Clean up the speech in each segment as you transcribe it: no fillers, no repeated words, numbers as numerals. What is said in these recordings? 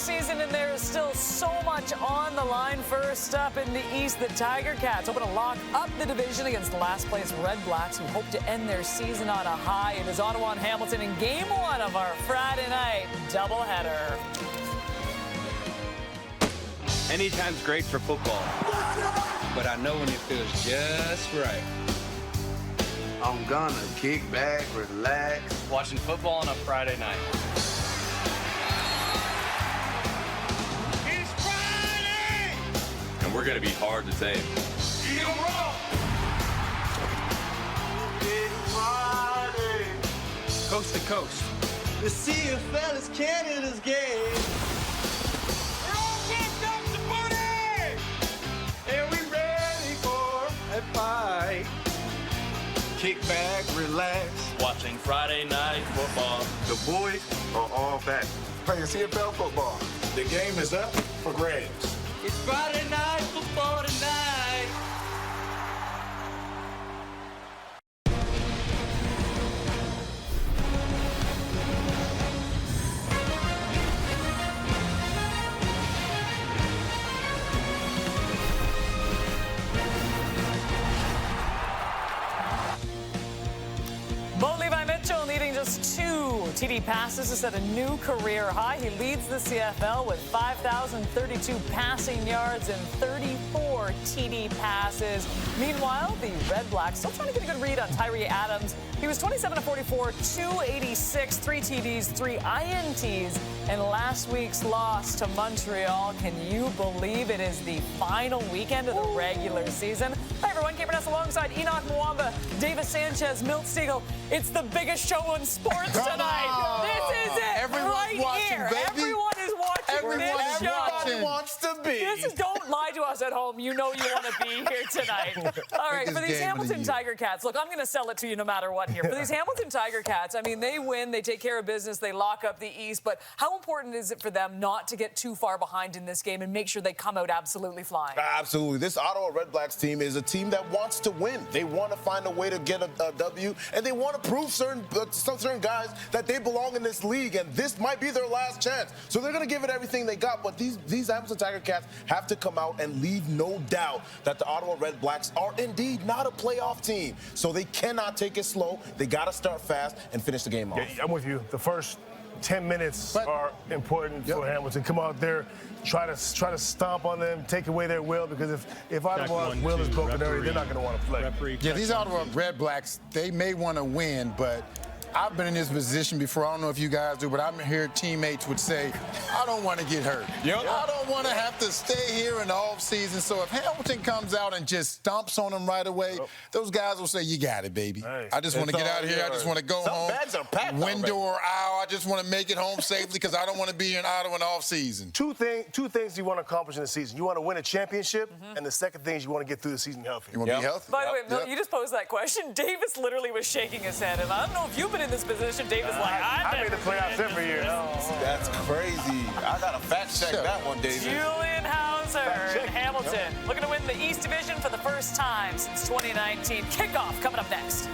season, and there is still so much on the line. First up in the East, the Tiger Cats hoping to lock up the division against the last-place Red Blacks, who hope to end their season on a high. It is Ottawa and Hamilton in Game 1 of our Friday night doubleheader. Anytime's great for football, but I know when it feels just right. I'm gonna kick back, relax. Watching football on a Friday night. It's Friday! And we're gonna be hard to tame. Eat 'em raw! It's Friday! Coast to coast. The CFL is Canada's game. We're all kicked up to booty! And we ready for a fight. Kick back, relax. Watching Friday night football. The boys are all back. Playing CFL football. The game is up for grabs. It's Friday night football tonight. Just 2 TD passes to set a new career high. He leads the CFL with 5,032 passing yards and 34 TD passes. Meanwhile, the Red Blacks still trying to get a good read on Tyree Adams. He was 27 of 44, 286, 3 TDs, 3 INTs, and last week's loss to Montreal. Can you believe it is the final weekend of the regular season? Hi, everyone. Cameron S. alongside Enoch Mwamba, Davis Sanchez, Milt Stegall. It's the biggest show in sports tonight. This is it. Everyone's right watching, here. baby. Everyone is watching this show. Everybody wants to be. Don't lie to us at home. You know you want to be here tonight. All right, for these Hamilton Tiger Cats, look, I'm going to sell it to you no matter what here. For these Hamilton Tiger Cats, I mean, they win, they take care of business, they lock up the East, but how important is it for them not to get too far behind in this game and make sure they come out absolutely flying? Absolutely. This Ottawa REDBLACKS team is a team that wants to win. They want to find a way to get a W, and they want to prove certain guys that they belong in this league, and this might be their last chance. So they're going to give it everything they got, but these Hamilton Tiger Cats have to come out and leave no doubt that the Ottawa REDBLACKS are indeed not a playoff team. So they cannot take it slow. They got to start fast and finish the game off. Yeah, I'm with you. The first 10 minutes are important for Hamilton. Come out there, try to stomp on them, take away their will, because if Ottawa's will is broken early, they're not going to want to play. Yeah, these Ottawa REDBLACKS, they may want to win, but I've been in this position before. I don't know if you guys do, but I'm here teammates would say, I don't want to get hurt. I don't want to have to stay here in the offseason. So if Hamilton comes out and just stomps on them right away, those guys will say, you got it, baby. Hey, I just want to get out of here. I just want to go home. Bags are packed window or aisle. I just want to make it home safely because I don't want to be in Ottawa in the offseason. Two things you want to accomplish in the season. You want to win a championship, and the second thing is you want to get through the season healthy. You want to be healthy. By the way, Milt, you just posed that question. Davis literally was shaking his head, and I don't know if you've been in this position. Davis I made the playoffs every year. That's crazy. I got to fact check that one, David. Julian Hauser and Hamilton looking to win the East Division for the first time since 2019. Kickoff coming up next.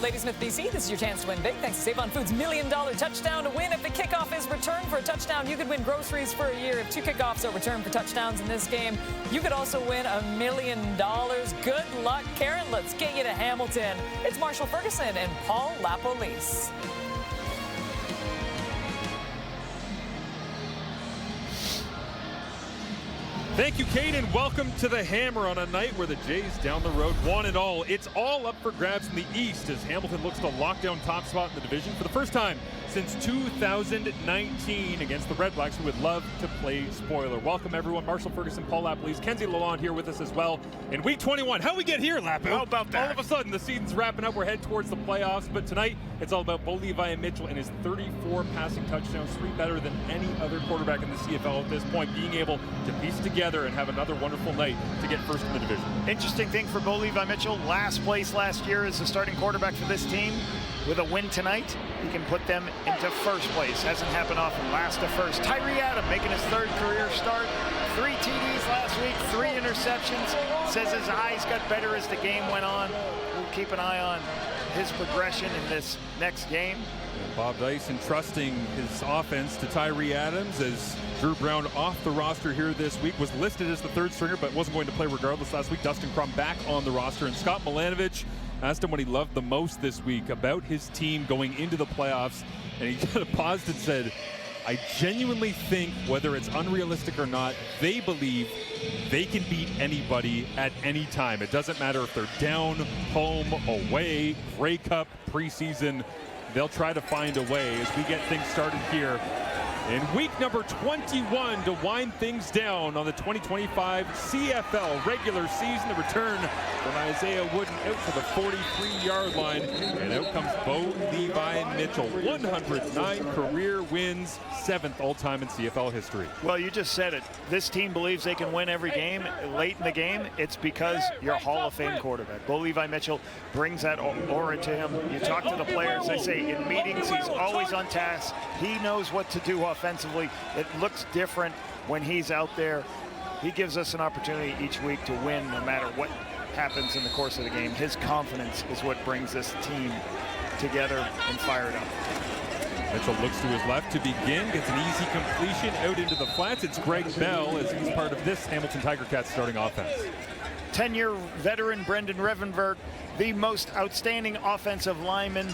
Ladysmith, BC, this is your chance to win big. Thanks to Save on Foods' $1 million touchdown to win. If the kickoff is returned for a touchdown, you could win groceries for a year. If 2 kickoffs are returned for touchdowns in this game, you could also win $1 million. Good luck, Karen. Let's get you to Hamilton. It's Marshall Ferguson and Paul LaPolice. Thank you, Kate, and welcome to the Hammer on a night where the Jays down the road 1-0. It's all up for grabs in the East as Hamilton looks to lock down top spot in the division for the first time since 2019 against the Red Blacks, who would love to play spoiler. Welcome, everyone. Marshall Ferguson, Paul Lapalese, Kenzie Lalonde here with us as well. In week 21, how we get here, Lapu? How about that? All of a sudden, the season's wrapping up. We're heading towards the playoffs. But tonight, it's all about Bo Levi Mitchell and his 34 passing touchdowns, 3 better than any other quarterback in the CFL at this point, being able to piece together and have another wonderful night to get first in the division. Interesting thing for Bo Levi Mitchell, last place last year as the starting quarterback for this team. With a win tonight, he can put them into first place. Hasn't happened often. Last to first. Tyree Adam making his 3rd career start. 3 TDs last week, 3 interceptions. Says his eyes got better as the game went on. We'll keep an eye on his progression in this next game. And Bob Dyson trusting his offense to Tyree Adams as Drew Brown off the roster here this week. Was listed as the 3rd stringer, but wasn't going to play regardless last week. Dustin Crum back on the roster. And Scott Milanovich asked him what he loved the most this week about his team going into the playoffs. And he kind of paused and said, I genuinely think, whether it's unrealistic or not, they believe they can beat anybody at any time. It doesn't matter if they're down, home, away, Grey Cup, preseason. They'll try to find a way as we get things started here in week number 21 to wind things down on the 2025 CFL regular season. The return from Isaiah Wooden out to the 43-yard line, and out comes Bo Levi Mitchell. 109 career wins, 7th all-time in CFL history. Well, you just said it. This team believes they can win every game. Late in the game, it's because you're a Hall of Fame quarterback. Bo Levi Mitchell brings that aura to him. You talk to the players, they say in meetings he's always on task. He knows what to do offensively. It looks different when he's out there. He gives us an opportunity each week to win no matter what happens in the course of the game. His confidence is what brings this team together and fired up. Mitchell looks to his left to begin, gets an easy completion out into the flats. It's Greg Bell as he's part of this Hamilton Tiger Cats starting offense. 10-year veteran Brendan Revenberg, the most outstanding offensive lineman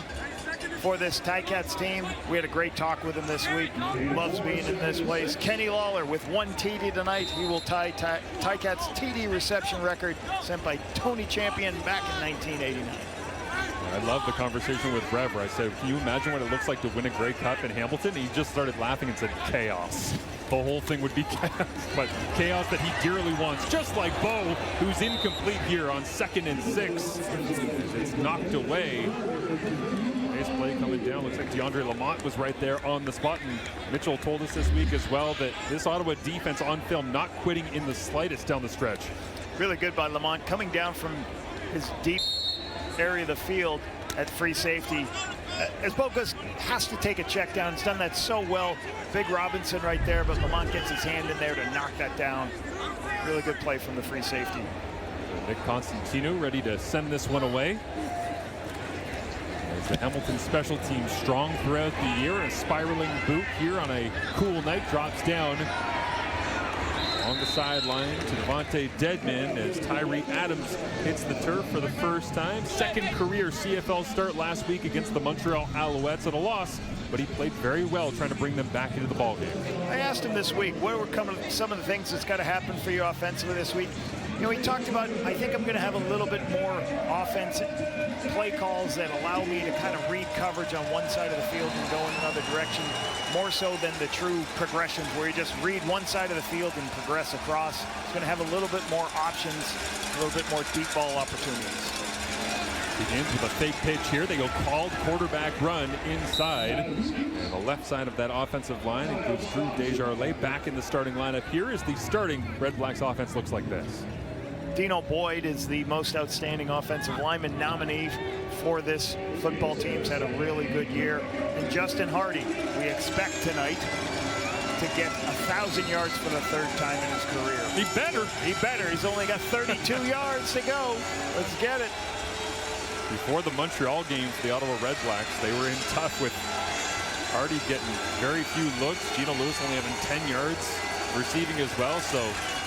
for this Ticats team. We had a great talk with him this week. He loves being in this place. Kenny Lawler with 1 TD tonight. He will tie Ticats TD reception record sent by Tony Champion back in 1989. I love the conversation with Rev where I said, can you imagine what it looks like to win a Grey Cup in Hamilton? And he just started laughing and said, chaos. The whole thing would be chaos, but chaos that he dearly wants. Just like Bo, who's incomplete here on 2nd and 6. It's knocked away. Nice play coming down. Looks like DeAndre Lamont was right there on the spot. And Mitchell told us this week as well that this Ottawa defense on film not quitting in the slightest down the stretch. Really good by Lamont coming down from his deep area of the field at free safety. As Bogus has to take a check down. He's done that so well. Big Robinson right there, but Lamont gets his hand in there to knock that down. Really good play from the free safety. Nick Constantino ready to send this one away. As the Hamilton special team strong throughout the year. A spiraling boot here on a cool night drops down on the sideline to Devontae Deadman as Tyree Adams hits the turf for the first time. 2nd career CFL start last week against the Montreal Alouettes at a loss, but he played very well trying to bring them back into the ballgame. I asked him this week, what were some of the things that's got to happen for you offensively this week? You know, he talked about, I think I'm going to have a little bit more offensive play calls that allow me to kind of read coverage on one side of the field and go in another direction, more so than the true progressions where you just read one side of the field and progress across. He's going to have a little bit more options, a little bit more deep ball opportunities. Begins with a fake pitch here. They go called quarterback run inside. And the left side of that offensive line includes Drew Desjardins back in the starting lineup. Here is the starting Red Blacks offense looks like this. Dino Boyd is the most outstanding offensive lineman nominee for this football team. He's had a really good year. And Justin Hardy, we expect tonight to get 1,000 yards for the 3rd time in his career. He better. He better. He's only got 32 yards to go. Let's get it. Before the Montreal games, the Ottawa REDBLACKS, they were in tough with Hardy getting very few looks. Gino Lewis only having 10 yards receiving as well. So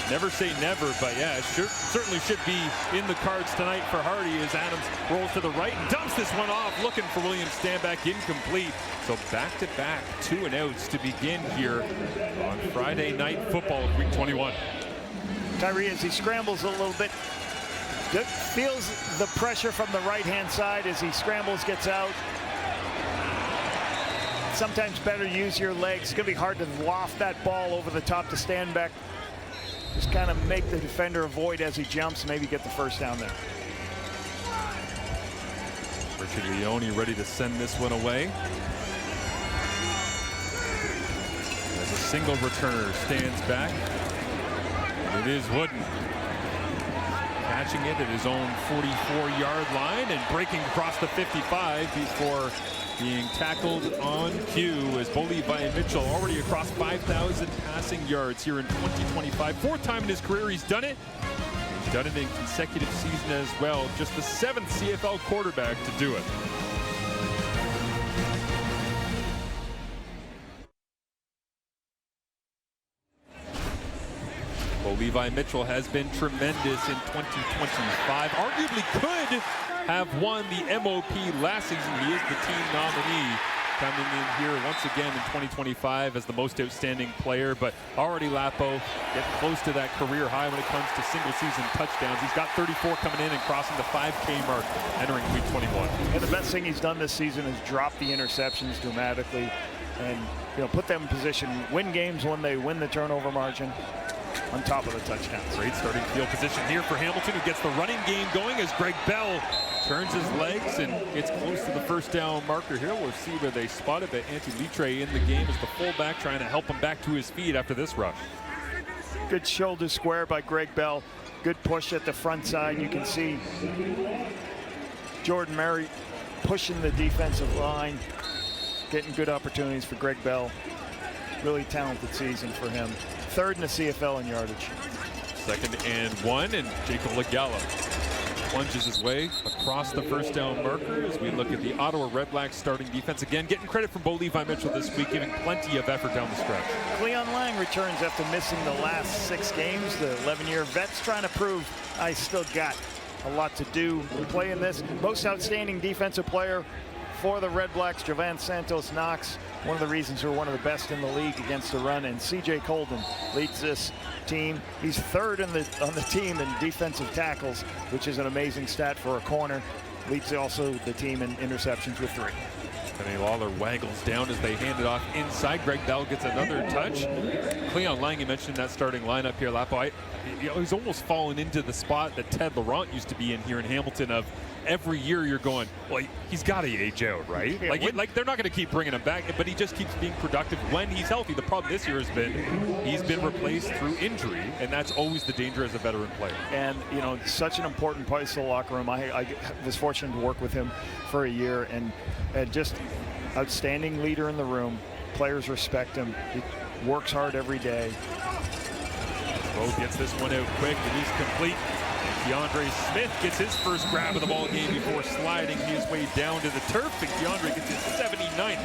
never say never, but yeah, it certainly should be in the cards tonight for Hardy as Adams rolls to the right and dumps this one off, looking for William Stanback, incomplete. So back-to-back 2-and-outs to begin here on Friday Night Football of Week 21. Tyree, as he scrambles a little bit, feels the pressure from the right-hand side as he scrambles, gets out. sometimes better use your legs. It's going to be hard to loft that ball over the top to Stanback. Just kind of make the defender avoid as he jumps, maybe get the first down there. Richard Leone ready to send this one away. As a single returner stands back. And it is Wooden. Catching it at his own 44-yard line and breaking across the 55 before being tackled on cue as Bo Levi Mitchell already across 5,000 passing yards here in 2025. Fourth time in his career he's done it. He's done it in consecutive season as well. Just the 7th CFL quarterback to do it. Bo Levi Mitchell has been tremendous in 2025. Arguably could have won the MOP last season. He is the team nominee, coming in here once again in 2025 as the most outstanding player. But already Lapo getting close to that career high when it comes to single season touchdowns. He's got 34 coming in and crossing the 5K mark entering week 21. And the best thing he's done this season is drop the interceptions dramatically and put them in position, win games when they win the turnover margin, on top of the touchdowns. Great starting field position here for Hamilton, who gets the running game going as Greg Bell turns his legs and gets close to the first down marker here. We'll see where they spot it, but Antti Litre in the game as the fullback trying to help him back to his feet after this rush. Good shoulder square by Greg Bell. Good push at the front side. You can see Jordan Murray pushing the defensive line, getting good opportunities for Greg Bell. Really talented season for him. Third in the CFL in yardage. 2nd and 1, and Jacob Legala plunges his way across the first down marker as we look at the Ottawa REDBLACKS starting defense. Again, getting credit from Bo Levi Mitchell this week, giving plenty of effort down the stretch. Cleon Lang returns after missing the last 6 games. The 11-year vet's trying to prove I still got a lot to do in playing this. Most outstanding defensive player for the REDBLACKS, Jovan Santos Knox, one of the reasons we're one of the best in the league against the run, and CJ Colden leads this team. He's 3rd on the team in defensive tackles, which is an amazing stat for a corner. Leads also the team in interceptions with 3. Kenny Lawler waggles down as they hand it off inside. Greg Bell gets another touch. Cleon Lang, you mentioned that starting lineup here, Lapo. He's almost fallen into the spot that Ted Laurent used to be in here in Hamilton of every year you're going, well, he's got to age out, right? Yeah, like they're not going to keep bringing him back, but he just keeps being productive when he's healthy. The problem this year has been he's been replaced through injury, and that's always the danger as a veteran player. And, such an important part of the locker room. I was fortunate to work with him for a year, and just outstanding leader in the room. Players respect him. He works hard every day. Bo gets this one out quick, and he's complete. DeAndre Smith gets his first grab of the ball game before sliding his way down to the turf, and DeAndre gets his 79th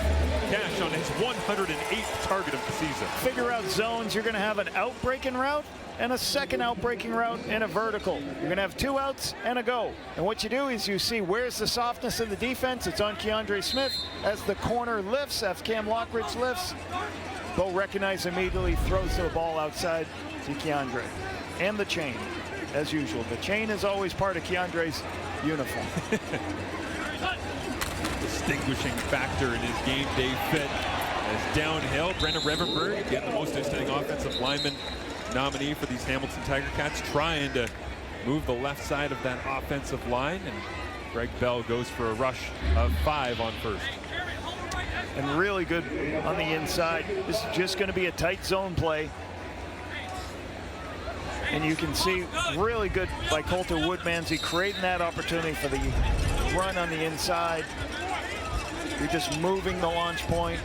catch on his 108th target of the season. Figure out zones. You're going to have an out-breaking route and a second out-breaking route and a vertical. You're going to have 2 outs and a go. And what you do is you see where's the softness in the defense. It's on DeAndre Smith. As the corner lifts, as Cam Lockridge lifts, Bo recognizes immediately, throws the ball outside to Keandre. And the chain. As usual, the chain is always part of Keandre's uniform. Distinguishing factor in his game day fit. As downhill, Brendan Revenberg, again the most outstanding offensive lineman nominee for these Hamilton Tiger Cats, trying to move the left side of that offensive line, and Greg Bell goes for a rush of 5 on first. And really good on the inside. This is just going to be a tight zone play. And you can see really good by Colter Woodmansey creating that opportunity for the run on the inside. You're just moving the launch point,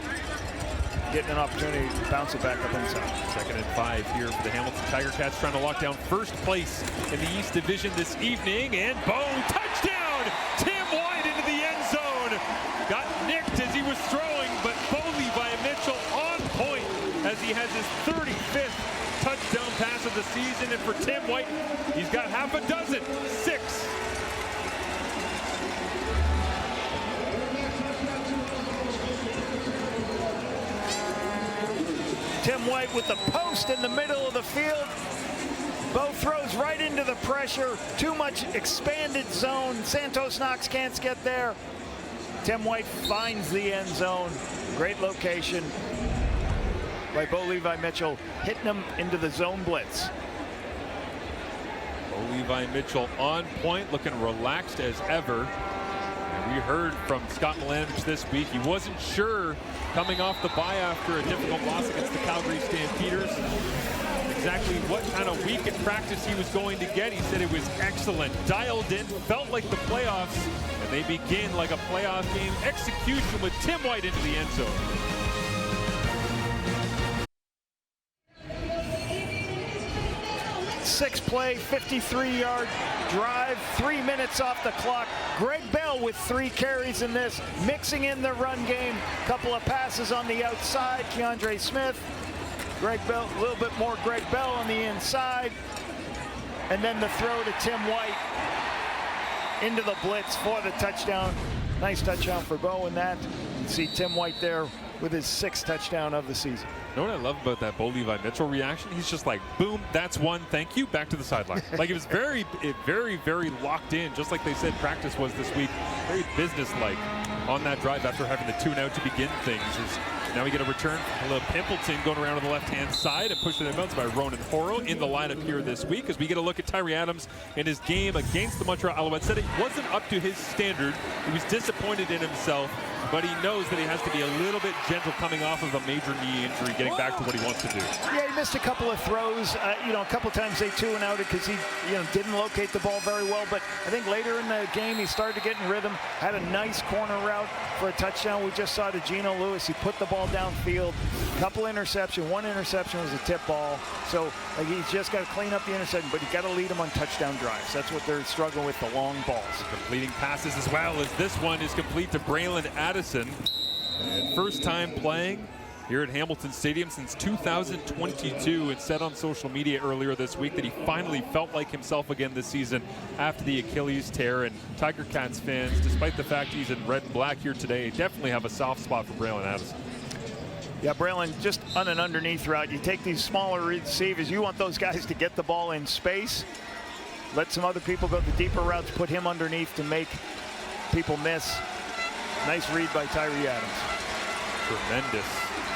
getting an opportunity to bounce it back up inside. 2nd and 5 here for the Hamilton Tiger Cats, trying to lock down first place in the East Division this evening. And Bo, touchdown! Tim White into the end zone. Got nicked as he was throwing, but Bo Levi Mitchell on point as he has his 35th touchdown pass of the season. And for Tim White, he's got half a dozen, 6. Tim White with the post in the middle of the field. Bo throws right into the pressure. Too much expanded zone. Santos Knox can't get there. Tim White finds the end zone. Great location by Bo Levi Mitchell, hitting him into the zone blitz. Bo Levi Mitchell on point, looking relaxed as ever. And we heard from Scott Milanovich this week. He wasn't sure coming off the bye after a difficult loss against the Calgary Stampeders exactly what kind of week in practice he was going to get. He said it was excellent, dialed in, felt like the playoffs, and they begin like a playoff game execution with Tim White into the end zone. Six-play, 53-yard drive, 3 minutes off the clock. Greg Bell with 3 carries in this, mixing in the run game. Couple of passes on the outside, Keandre Smith. Greg Bell, a little bit more Greg Bell on the inside. And then the throw to Tim White into the blitz for the touchdown. Nice touchdown for Bo in that. You see Tim White there with his 6th touchdown of the season. You know what I love about that Bo Levi Mitchell reaction? He's just like, boom, that's one, thank you, back to the sideline. Like, it was very, very locked in, just like they said practice was this week. Very business-like on that drive after having the tune out to begin things. Now we get a return from Pimpleton going around to the left-hand side and pushed it inbounds by Ronan Horo in the lineup here this week as we get a look at Tyree Adams in his game against the Montreal Alouettes. Said it wasn't up to his standard. He was disappointed in himself, but he knows that he has to be a little bit gentle coming off of a major knee injury, getting back to what he wants to do. Yeah, he missed a couple of throws. A couple times they two-and-outed because he didn't locate the ball very well. But I think later in the game he started to get in rhythm, had a nice corner route for a touchdown. We just saw to Geno Lewis. He put the ball downfield. Couple interception. One interception was a tip ball. So he's just got to clean up the interception, but you got to lead him on touchdown drives. That's what they're struggling with, the long balls. Completing passes as well as this one is complete to Braylon Addison. And first time playing here at Hamilton Stadium since 2022. It said on social media earlier this week that he finally felt like himself again this season after the Achilles tear. And Tiger Cats fans, despite the fact he's in red and black here today, definitely have a soft spot for Braylon Addison. Yeah, Braylon, just on an underneath route, you take these smaller receivers, you want those guys to get the ball in space. Let some other people go the deeper routes, put him underneath to make people miss. Nice read by Tyree Adams. Tremendous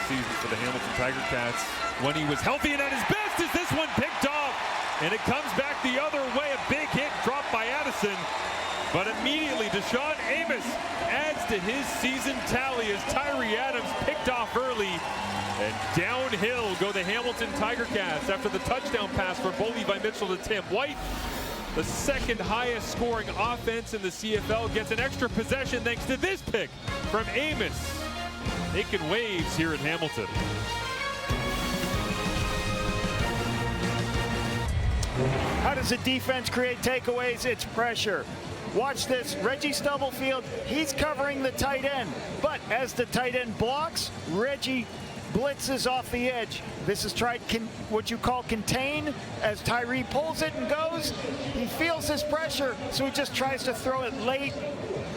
season for the Hamilton Tiger Cats when he was healthy and at his best. Is this one picked off? And it comes back the other way. A big hit dropped by Addison. But immediately Deshaun Amos adds to his season tally as Tyree Adams picked off early. And downhill go the Hamilton Tiger Cats after the touchdown pass from Bo Levi Mitchell to Tim White. The second highest scoring offense in the CFL gets an extra possession thanks to this pick from Amos. Making waves here at Hamilton. How does the defense create takeaways? It's pressure. Watch this, Reggie Stubblefield, he's covering the tight end. But as the tight end blocks, Reggie blitzes off the edge. This is tried what you call contain. As Tyree pulls it and goes, he feels this pressure, so he just tries to throw it late,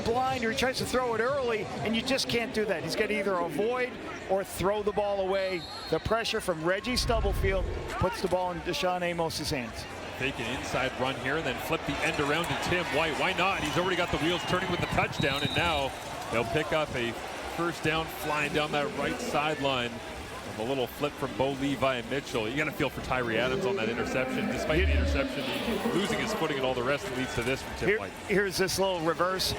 blind, or he tries to throw it early, and you just can't do that. He's got to either avoid or throw the ball away. The pressure from Reggie Stubblefield puts the ball in Deshaun Amos's hands. Take an inside run here and then flip the end around to Tim White. Why not? He's already got the wheels turning with the touchdown, and now they'll pick up a first down flying down that right sideline. A little flip from Bo Levi and Mitchell. You got to feel for Tyree Adams on that interception. Despite the interception, losing his footing and all the rest leads to this from Tim White. Here's this little reverse.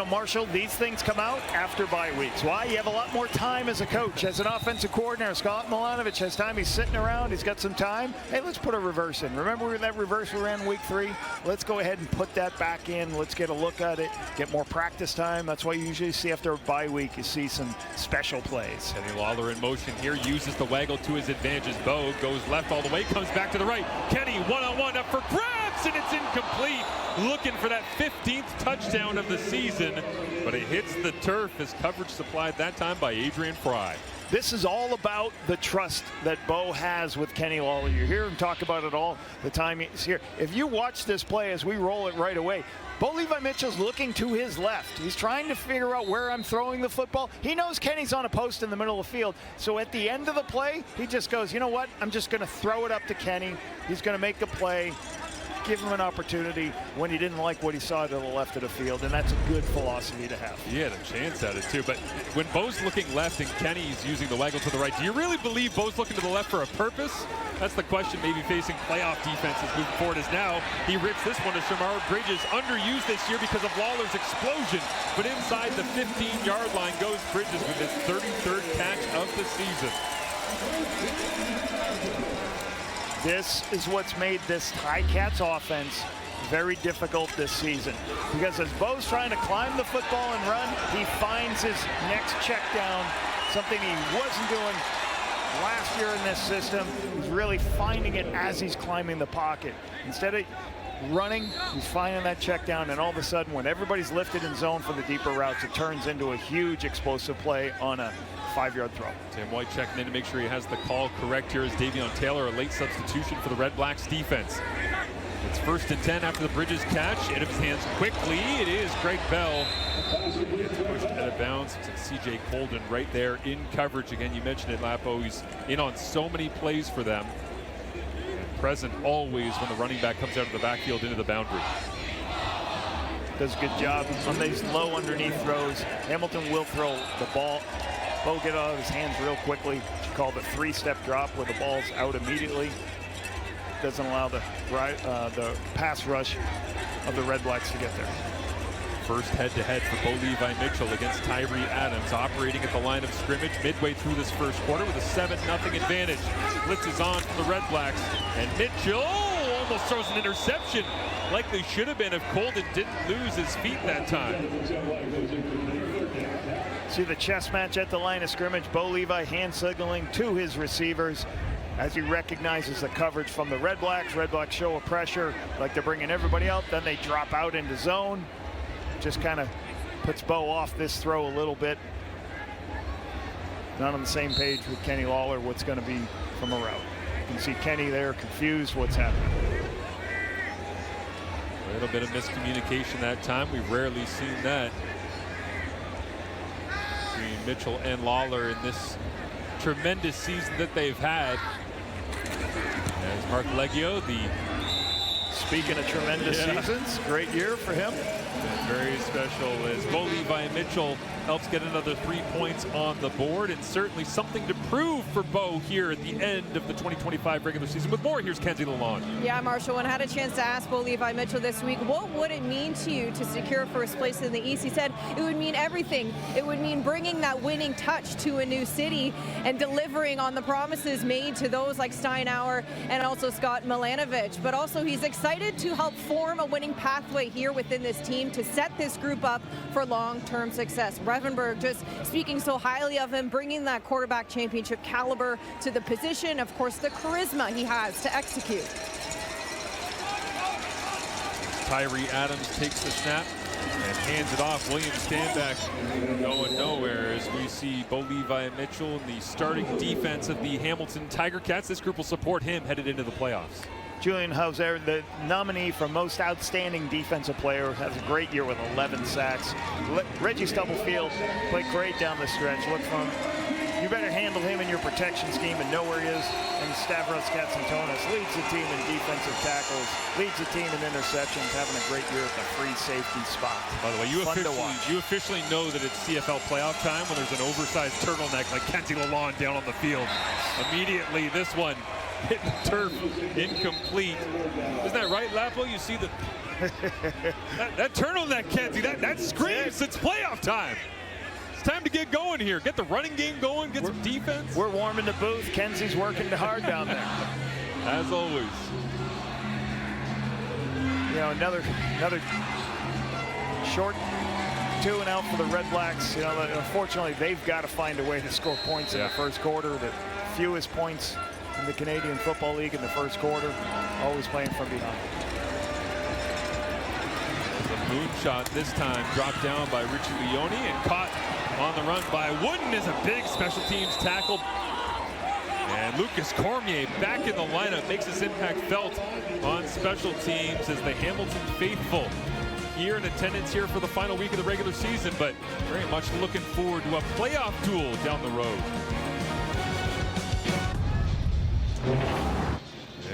Marshall, these things come out after bye weeks. Why? You have a lot more time as a coach. As an offensive coordinator, Scott Milanovich has time. He's sitting around. He's got some time. Hey, let's put a reverse in. Remember that reverse we ran week 3? Let's go ahead and put that back in. Let's get a look at it. Get more practice time. That's why you usually see after a bye week, you see some special plays. Kenny Lawler in motion here. Uses the waggle to his advantage. Bo goes left all the way, comes back to the right. Kenny one-on-one up for grabs, and it's incomplete. Looking for that 15th touchdown of the season, but it hits the turf as coverage supplied that time by Adrian Fry. This is all about the trust that Bo has with Kenny Lawler. You hear him talk about it all the time he's here. If you watch this play as we roll it right away, Bo Levi Mitchell's looking to his left. He's trying to figure out where I'm throwing the football. He knows Kenny's on a post in the middle of the field. So at the end of the play, he just goes, you know what? I'm just going to throw it up to Kenny. He's going to make the play. give him an opportunity when he didn't like what he saw to the left of the field, and that's a good philosophy to have. He had a chance at it too, but when Bo's looking left and Kenny's using the waggle to the right, do you really believe Bo's looking to the left for a purpose? That's the question maybe facing playoff defenses moving forward, as now he rips this one to Shamar Bridges, underused this year because of Lawler's explosion, but inside the 15-yard line goes Bridges with his 33rd catch of the season. This is what's made this Ticats offense very difficult this season, because as Bo's trying to climb the football and run, he finds his next check down, something he wasn't doing last year in this system. He's really finding it as he's climbing the pocket. Instead of running, he's finding that check down, and all of a sudden, when everybody's lifted in zone for the deeper routes, it turns into a huge explosive play on a 5-yard throw. Tim White checking in to make sure he has the call correct here as Davion Taylor, a late substitution for the Red Blacks defense. It's 1st and 10 after the Bridges catch. Out of his hands quickly. It is Greg Bell. Gets pushed out of bounds. It's C.J. Colden right there in coverage. Again, you mentioned it, Lapo. He's in on so many plays for them. And present always when the running back comes out of the backfield into the boundary. Does a good job on these low underneath throws. Hamilton will throw the ball. Bo get out of his hands real quickly. She called a 3-step drop where the ball's out immediately. Doesn't allow the pass rush of the Red Blacks to get there. First head-to-head for Bo Levi Mitchell against Tyree Adams, operating at the line of scrimmage midway through this first quarter with a 7-0 advantage. Blitz is on for the Red Blacks, and Mitchell almost throws an interception. Likely should have been if Colden didn't lose his feet that time. See the chess match at the line of scrimmage. Bo Levi hand signaling to his receivers as he recognizes the coverage from the Red Blacks. Red Blacks show a pressure like they're bringing everybody out. Then they drop out into zone. Just kind of puts Bo off this throw a little bit. Not on the same page with Kenny Lawler what's going to be from a route. You can see Kenny there confused what's happening. A little bit of miscommunication that time. We've rarely seen that between Mitchell and Lawler in this tremendous season that they've had. As Mark Leggio, speaking of tremendous seasons, great year for him. Very special as Bo Levi Mitchell helps get another 3 points on the board, and certainly something to prove for Bo here at the end of the 2025 regular season. With more, here's Kenzie Lalonde. Yeah, Marshall, when I had a chance to ask Bo Levi Mitchell this week, what would it mean to you to secure first place in the East? He said it would mean everything. It would mean bringing that winning touch to a new city and delivering on the promises made to those like Steinauer and also Scott Milanovic. But also he's excited to help form a winning pathway here within this team to set this group up for long-term success. Revenberg just speaking so highly of him, bringing that quarterback championship caliber to the position. Of course, the charisma he has to execute. Tyree Adams takes the snap and hands it off. William Stanback going nowhere as we see Bo Levi Mitchell in the starting defense of the Hamilton Tiger Cats. This group will support him headed into the playoffs. Julian Hauser, the nominee for most outstanding defensive player, has a great year with 11 sacks. Reggie Stubblefield played great down the stretch. Look from, you better handle him in your protection scheme and know where he is. And Stavros Katsantonis leads the team in defensive tackles, leads the team in interceptions, having a great year at the free safety spot. By the way, you officially know that it's CFL playoff time when there's an oversized turtleneck like Kenzie Lalonde down on the field. Immediately, this one hitting the turf, incomplete. Isn't that right, Lapo? You see the that turtleneck, Kenzie, that screams it's playoff time. It's time to get going here. Get the running game going, get some defense. We're warming the booth. Kenzie's working hard down there. As always. You know, another short 2 and out for the Red Blacks. You know, unfortunately, they've got to find a way to score points in the first quarter. The fewest points in the Canadian Football League in the first quarter, always playing from behind. The moonshot this time dropped down by Richie Leone and caught on the run by Wooden is a big special teams tackle. And Lucas Cormier back in the lineup makes his impact felt on special teams as the Hamilton faithful here in attendance here for the final week of the regular season, but very much looking forward to a playoff duel down the road.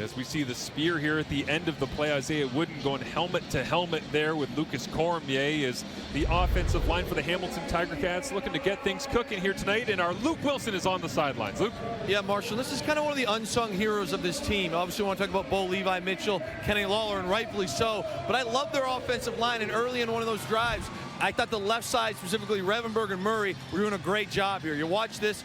As we see the spear here at the end of the play, Isaiah Wooden going helmet to helmet there with Lucas Cormier as the offensive line for the Hamilton Tiger Cats looking to get things cooking here tonight. And our Luke Wilson is on the sidelines. Luke? Yeah, Marshall, this is kind of one of the unsung heroes of this team. Obviously, we want to talk about Bo Levi Mitchell, Kenny Lawler, and rightfully so. But I love their offensive line, and early in one of those drives, I thought the left side, specifically Revenberg and Murray, were doing a great job here. You watch this.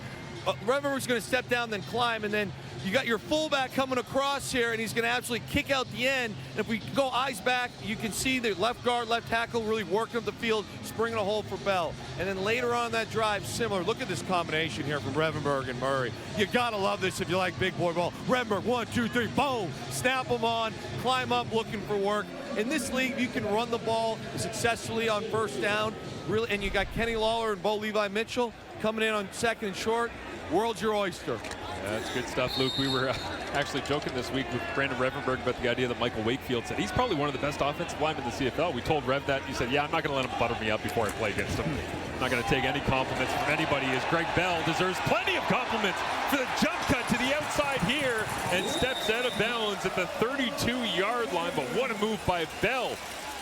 Revenberg's going to step down, then climb, and then you got your fullback coming across here, and he's going to absolutely kick out the end. And if we go eyes back, you can see the left guard, left tackle really working up the field, springing a hole for Bell. And then later on that drive, similar. Look at this combination here from Revenberg and Murray. You got to love this if you like big boy ball. Revenberg, 1, 2, 3, boom, snap them on, climb up looking for work. In this league, you can run the ball successfully on first down, really, and you got Kenny Lawler and Bo Levi Mitchell coming in on second and short. World's your oyster. Yeah, that's good stuff, Luke. We were actually joking this week with Brandon Revenberg about the idea that Michael Wakefield said he's probably one of the best offensive linemen in the CFL. We told Rev that. He said, yeah, I'm not going to let him butter me up before I play against him. I'm not going to take any compliments from anybody, as Greg Bell deserves plenty of compliments for the jump cut to the outside here and steps out of bounds at the 32-yard line. But what a move by Bell.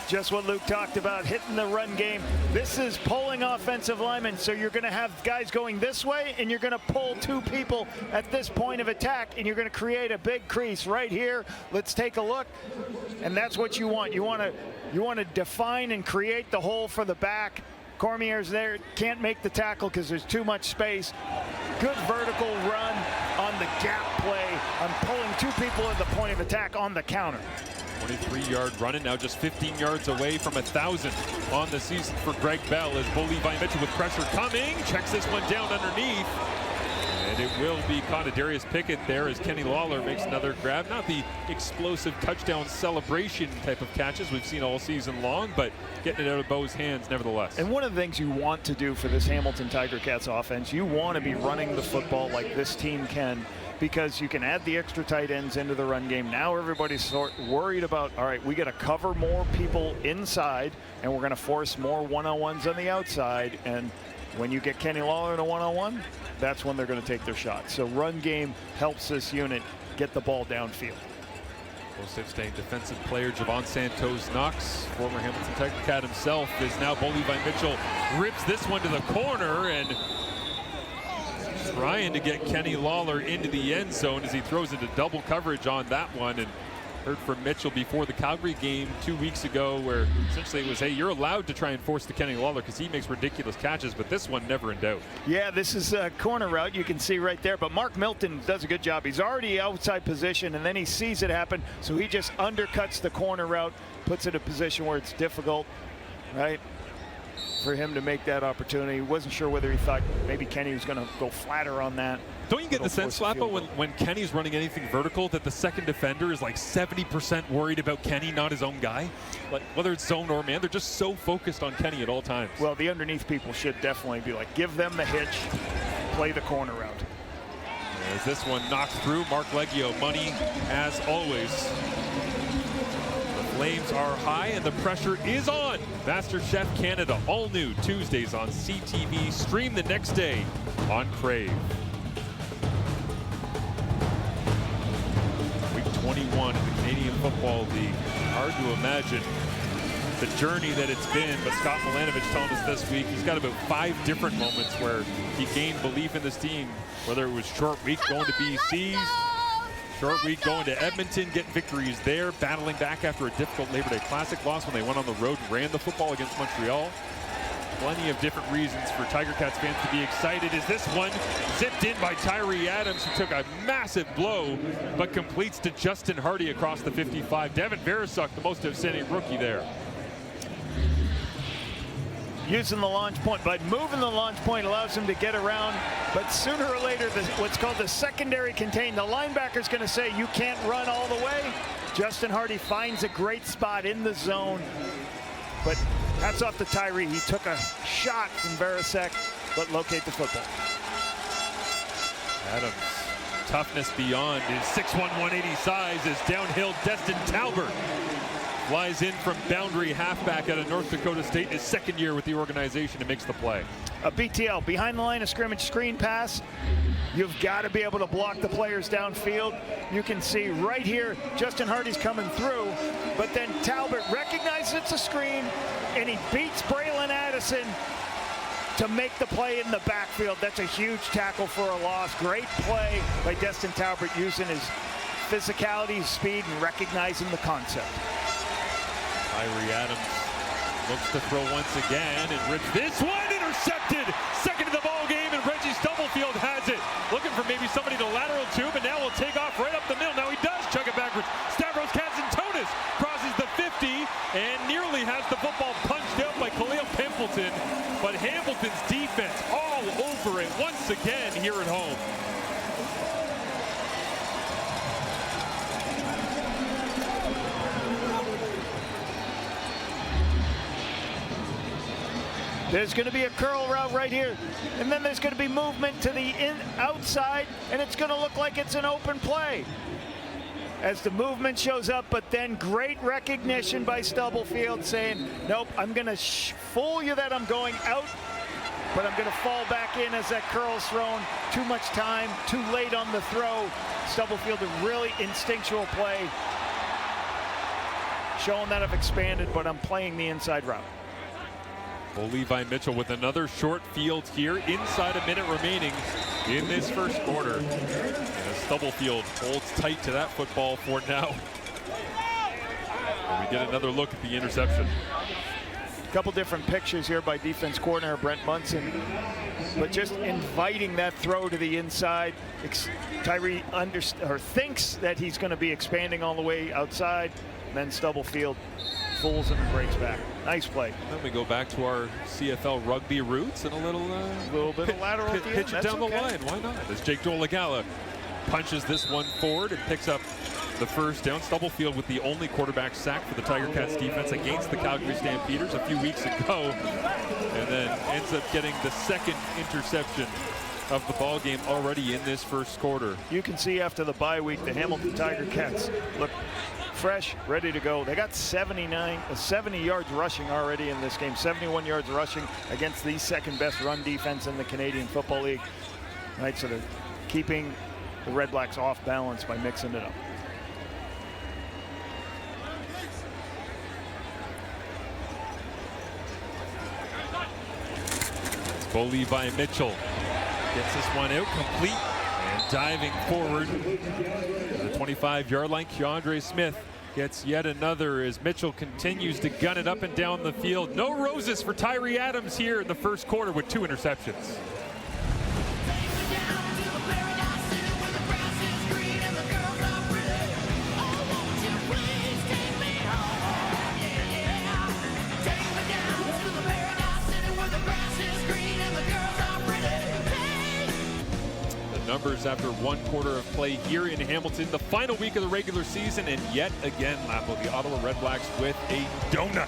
Just what Luke talked about, hitting the run game. This is pulling offensive linemen, so you're going to have guys going this way, and you're going to pull two people at this point of attack, and you're going to create a big crease right here. Let's take a look, and that's what you want. You want to define and create the hole for the back. Cormier's there, can't make the tackle because there's too much space. Good vertical run on the gap play. I'm pulling two people at the point of attack on the counter. 23-yard run, and now just 15 yards away from 1,000 on the season for Greg Bell as Bo Levi Mitchell with pressure coming, checks this one down underneath. And it will be caught. Darius Pickett there as Kenny Lawler makes another grab. Not the explosive touchdown celebration type of catches we've seen all season long, but getting it out of Bo's hands nevertheless. And one of the things you want to do for this Hamilton Tiger Cats offense, you want to be running the football like this team can, because you can add the extra tight ends into the run game. Now everybody's sort worried about, all right, we got to cover more people inside, and we're going to force more one-on-ones on the outside. And when you get Kenny Lawler in a one-on-one, that's when they're going to take their shots. So run game helps this unit get the ball downfield. Most staying defensive player Javon Santos-Knox, former Hamilton Tiger Cat himself, is now Bo Levi Mitchell rips this one to the corner and trying to get Kenny Lawler into the end zone as he throws into double coverage on that one. And heard from Mitchell before the Calgary game 2 weeks ago, where essentially it was, hey, you're allowed to try and force the Kenny Lawler because he makes ridiculous catches, but this one never in doubt. Yeah, this is a corner route you can see right there, but Mark Milton does a good job. He's already outside position, and then he sees it happen, so he just undercuts the corner route, puts it in a position where it's difficult, right, for him to make that opportunity. Wasn't sure whether he thought maybe Kenny was going to go flatter on that. Don't you get the sense, Slappo, when Kenny's running anything vertical, that the second defender is like 70% worried about Kenny, not his own guy? Like, whether it's zone or man, they're just so focused on Kenny at all times. Well, the underneath people should definitely be like, give them the hitch, play the corner route. As this one knocked through, Mark Leggio, money as always. The flames are high and the pressure is on. MasterChef Canada, all new Tuesdays on CTV. Stream the next day on Crave. Week 21 in the Canadian Football League. Hard to imagine the journey that it's been, but Scott Milanovich telling us this week he's got about 5 different moments where he gained belief in this team, whether it was short week going to BC, short week going to Edmonton, getting victories there, battling back after a difficult Labor Day Classic loss when they went on the road and ran the football against Montreal. Plenty of different reasons for Tiger Cats fans to be excited as this one zipped in by Tyree Adams, who took a massive blow but completes to Justin Hardy across the 55. Devin Veresuk, the most outstanding rookie there. Using the launch point, but moving the launch point allows him to get around. But sooner or later, what's called the secondary contain, the linebacker's going to say you can't run all the way. Justin Hardy finds a great spot in the zone, but hats off to Tyree. He took a shot from Veresuk, but locate the football. Adams, toughness beyond his 6'1", 180 size is downhill. Destin Talbert flies in from boundary halfback out of North Dakota State in his second year with the organization and makes the play. A BTL, behind the line of scrimmage screen pass. You've got to be able to block the players downfield. You can see right here, Justin Hardy's coming through, but then Talbot recognizes it's a screen, and he beats Braylon Addison to make the play in the backfield. That's a huge tackle for a loss. Great play by Destin Talbot using his physicality, speed, and recognizing the concept. Tyree Adams looks to throw once again, and this one intercepted. Second of the ball game, and Reggie Stubblefield has it. Looking for maybe somebody to lateral to, but now will take off right up the middle. Now he does chug it backwards. Stavros Katsantonis crosses the 50 and nearly has the football punched out by Khalil Pimpleton. But Hamilton's defense all over it once again here at home. There's going to be a curl route right here, and then there's going to be movement to the outside, and it's going to look like it's an open play as the movement shows up. But then great recognition by Stubblefield saying, nope, I'm going to fool you that I'm going out, but I'm going to fall back in as that curl's thrown. Too much time, too late on the throw. Stubblefield, a really instinctual play, showing that I've expanded, but I'm playing the inside route. Well, Levi Mitchell with another short field here, inside a minute remaining in this first quarter. And Stubblefield holds tight to that football for now. And we get another look at the interception. A couple different pictures here by defense coordinator Brent Munson, but just inviting that throw to the inside. Tyree thinks that he's going to be expanding all the way outside, and then Stubblefield fools him and breaks back. Nice play. Then we go back to our CFL rugby roots and a little bit of lateral at the end. Pitch it down the line. Why not? As Jake Dolegala punches this one forward and picks up the first down. Stubblefield with the only quarterback sack for the Tiger Cats defense against the Calgary Stampeders a few weeks ago, and then ends up getting the second interception of the ball game already in this first quarter. You can see after the bye week, the Hamilton Tiger Cats look fresh, ready to go. They got 70 yards rushing already in this game, 71 yards rushing against the second best run defense in the Canadian Football League. Right, so they're keeping the Red Blacks off balance by mixing it up. Bo Levi Mitchell gets this one out complete and diving forward to the 25-yard line. Keandre Smith gets yet another as Mitchell continues to gun it up and down the field. No roses for Tyree Adams here in the first quarter with 2 interceptions. Numbers after 1 quarter of play here in Hamilton, the final week of the regular season, and yet again, Lapo, the Ottawa REDBLACKS with a donut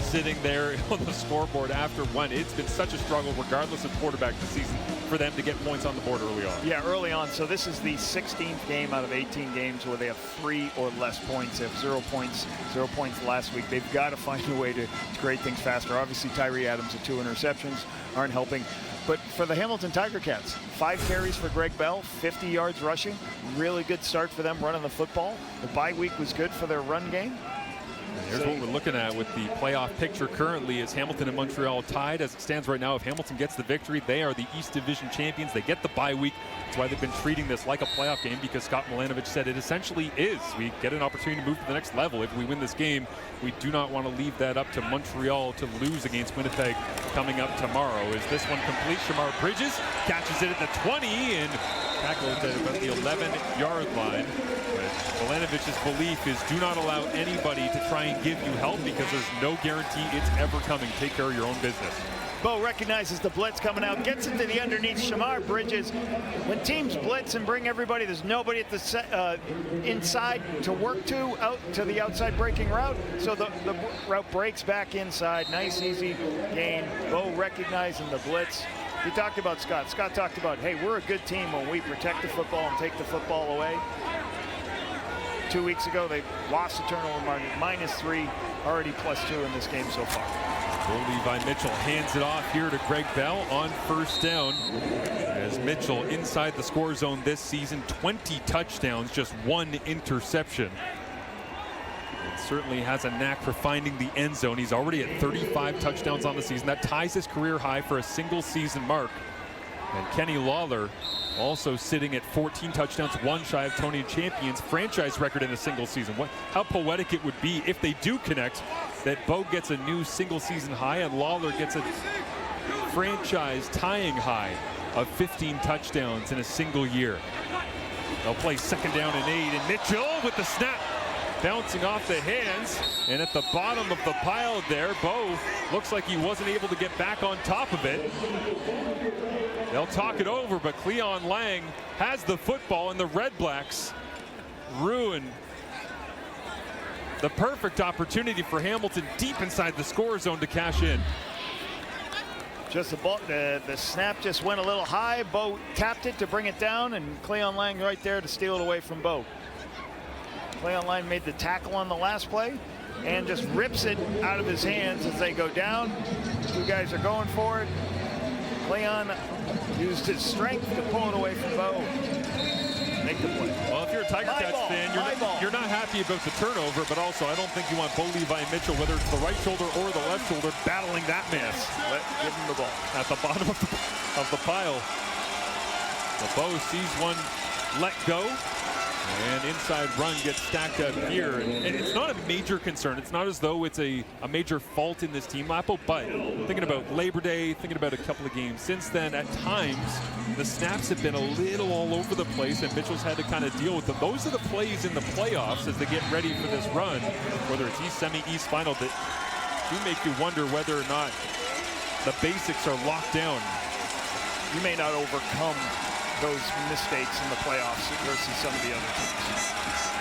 sitting there on the scoreboard after 1. It's been such a struggle, regardless of quarterback this season, for them to get points on the board early on. Yeah, early on. So this is the 16th game out of 18 games where they have 3 or less points. They have 0 points, 0 points last week. They've got to find a way to create things faster. Obviously, Tyree Adams' 2 interceptions aren't helping. But for the Hamilton Tiger Cats, 5 carries for Greg Bell, 50 yards rushing. Really good start for them running the football. The bye week was good for their run game. Here's what we're looking at with the playoff picture currently is Hamilton and Montreal tied as it stands right now. If Hamilton gets the victory, they are the East Division champions. They get the bye week. That's why they've been treating this like a playoff game, because Scott Milanovich said it essentially is. We get an opportunity to move to the next level. If we win this game, we do not want to leave that up to Montreal to lose against Winnipeg coming up tomorrow. Is this one complete? Shamar Bridges catches it at the 20 and tackles at about the 11-yard line. Milanovich's belief is do not allow anybody to try and give you help, because there's no guarantee it's ever coming. Take care of your own business. Bo recognizes the blitz coming out, gets into the underneath. Shamar Bridges, when teams blitz and bring everybody, there's nobody at the inside to work to, out to the outside breaking route. So the route breaks back inside. Nice, easy gain. Bo recognizing the blitz. You talked about Scott. Scott talked about, hey, we're a good team when we protect the football and take the football away. 2 weeks ago, they lost the turnover margin, -3, already +2 in this game so far. Bo Levi Mitchell hands it off here to Greg Bell on first down. As Mitchell inside the score zone this season, 20 touchdowns, just 1 interception. And certainly has a knack for finding the end zone. He's already at 35 touchdowns on the season. That ties his career high for a single season mark. And Kenny Lawler also sitting at 14 touchdowns, 1 shy of Tony Champion's franchise record in a single season. How poetic it would be if they do connect, that Bo gets a new single season high and Lawler gets a franchise tying high of 15 touchdowns in a single year. They'll play second down and 8, and Mitchell with the snap bouncing off the hands, and at the bottom of the pile there, Bo looks like he wasn't able to get back on top of it. They'll talk it over, but Cleon Lang has the football, and the Red Blacks ruin the perfect opportunity for Hamilton deep inside the score zone to cash in. Just the snap just went a little high. Bo tapped it to bring it down, and Cleon Lang right there to steal it away from Bo. Cleon Lang made the tackle on the last play and just rips it out of his hands as they go down. 2 guys are going for it. Cleon used his strength to pull it away from Bo. Make the play. Well, if you're a Tiger Cats fan, you're not happy about the turnover, but also I don't think you want Bo Levi Mitchell, whether it's the right shoulder or the left shoulder, battling that man. Give him the ball. At the bottom of the pile. The Bo sees one let go. And inside run gets stacked up here. And it's not a major concern. It's not as though it's a major fault in this team, Lapo, but thinking about Labor Day, thinking about a couple of games since then, at times, the snaps have been a little all over the place, and Mitchell's had to kind of deal with them. Those are the plays in the playoffs as they get ready for this run, whether it's East Semi, East Final, that do make you wonder whether or not the basics are locked down. You may not overcome those mistakes in the playoffs versus some of the other teams.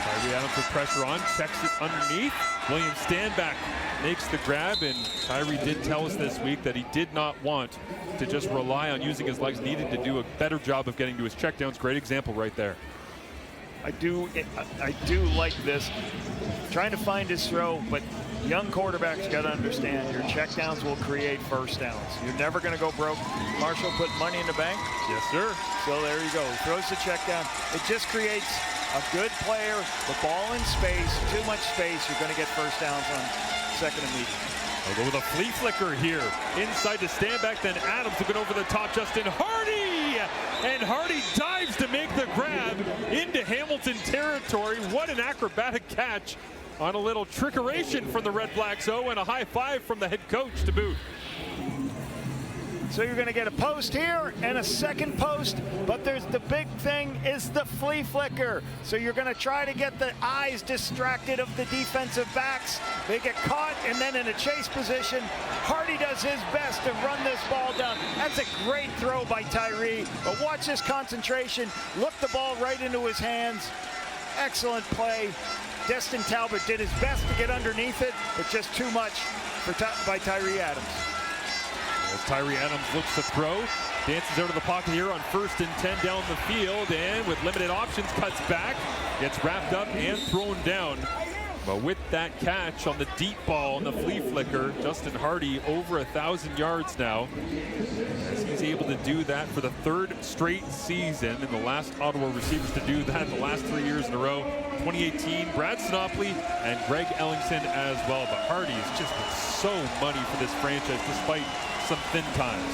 Tyree Adams with pressure on, checks it underneath. William Stanback makes the grab, and Tyree did tell us this week that he did not want to just rely on using his legs, needed to do a better job of getting to his checkdowns. Great example right there. I do like this, trying to find his throw, but young quarterbacks got to understand your checkdowns will create first downs. You're never going to go broke. Marshall put money in the bank. Yes, sir. So there you go. He throws the check down. It just creates a good player, the ball in space, too much space. You're going to get first downs on second and medium. They'll go with a flea flicker here. Inside to Stanback, then Adams looking over the top. Justin Hardy! And Hardy dives to make the grab into Hamilton territory. What an acrobatic catch on a little trickeration from the Red Blacks, and a high five from the head coach to boot. So you're going to get a post here and a second post, but there's the big thing is the flea flicker. So you're going to try to get the eyes distracted of the defensive backs. They get caught, and then in a chase position, Hardy does his best to run this ball down. That's a great throw by Tyree, but watch this concentration. Look the ball right into his hands. Excellent play. Destin Talbot did his best to get underneath it, but just too much by Tyree Adams. As Tyree Adams looks to throw, dances out of the pocket here on 1st and 10 down the field, and with limited options, cuts back, gets wrapped up and thrown down. But with that catch on the deep ball and the flea flicker, Justin Hardy over 1,000 yards now, as he's able to do that for the 3rd straight season, and the last Ottawa receivers to do that the last 3 years in a row. 2018, Brad Sinopley and Greg Ellingson as well. But Hardy has just been so money for this franchise despite some thin times.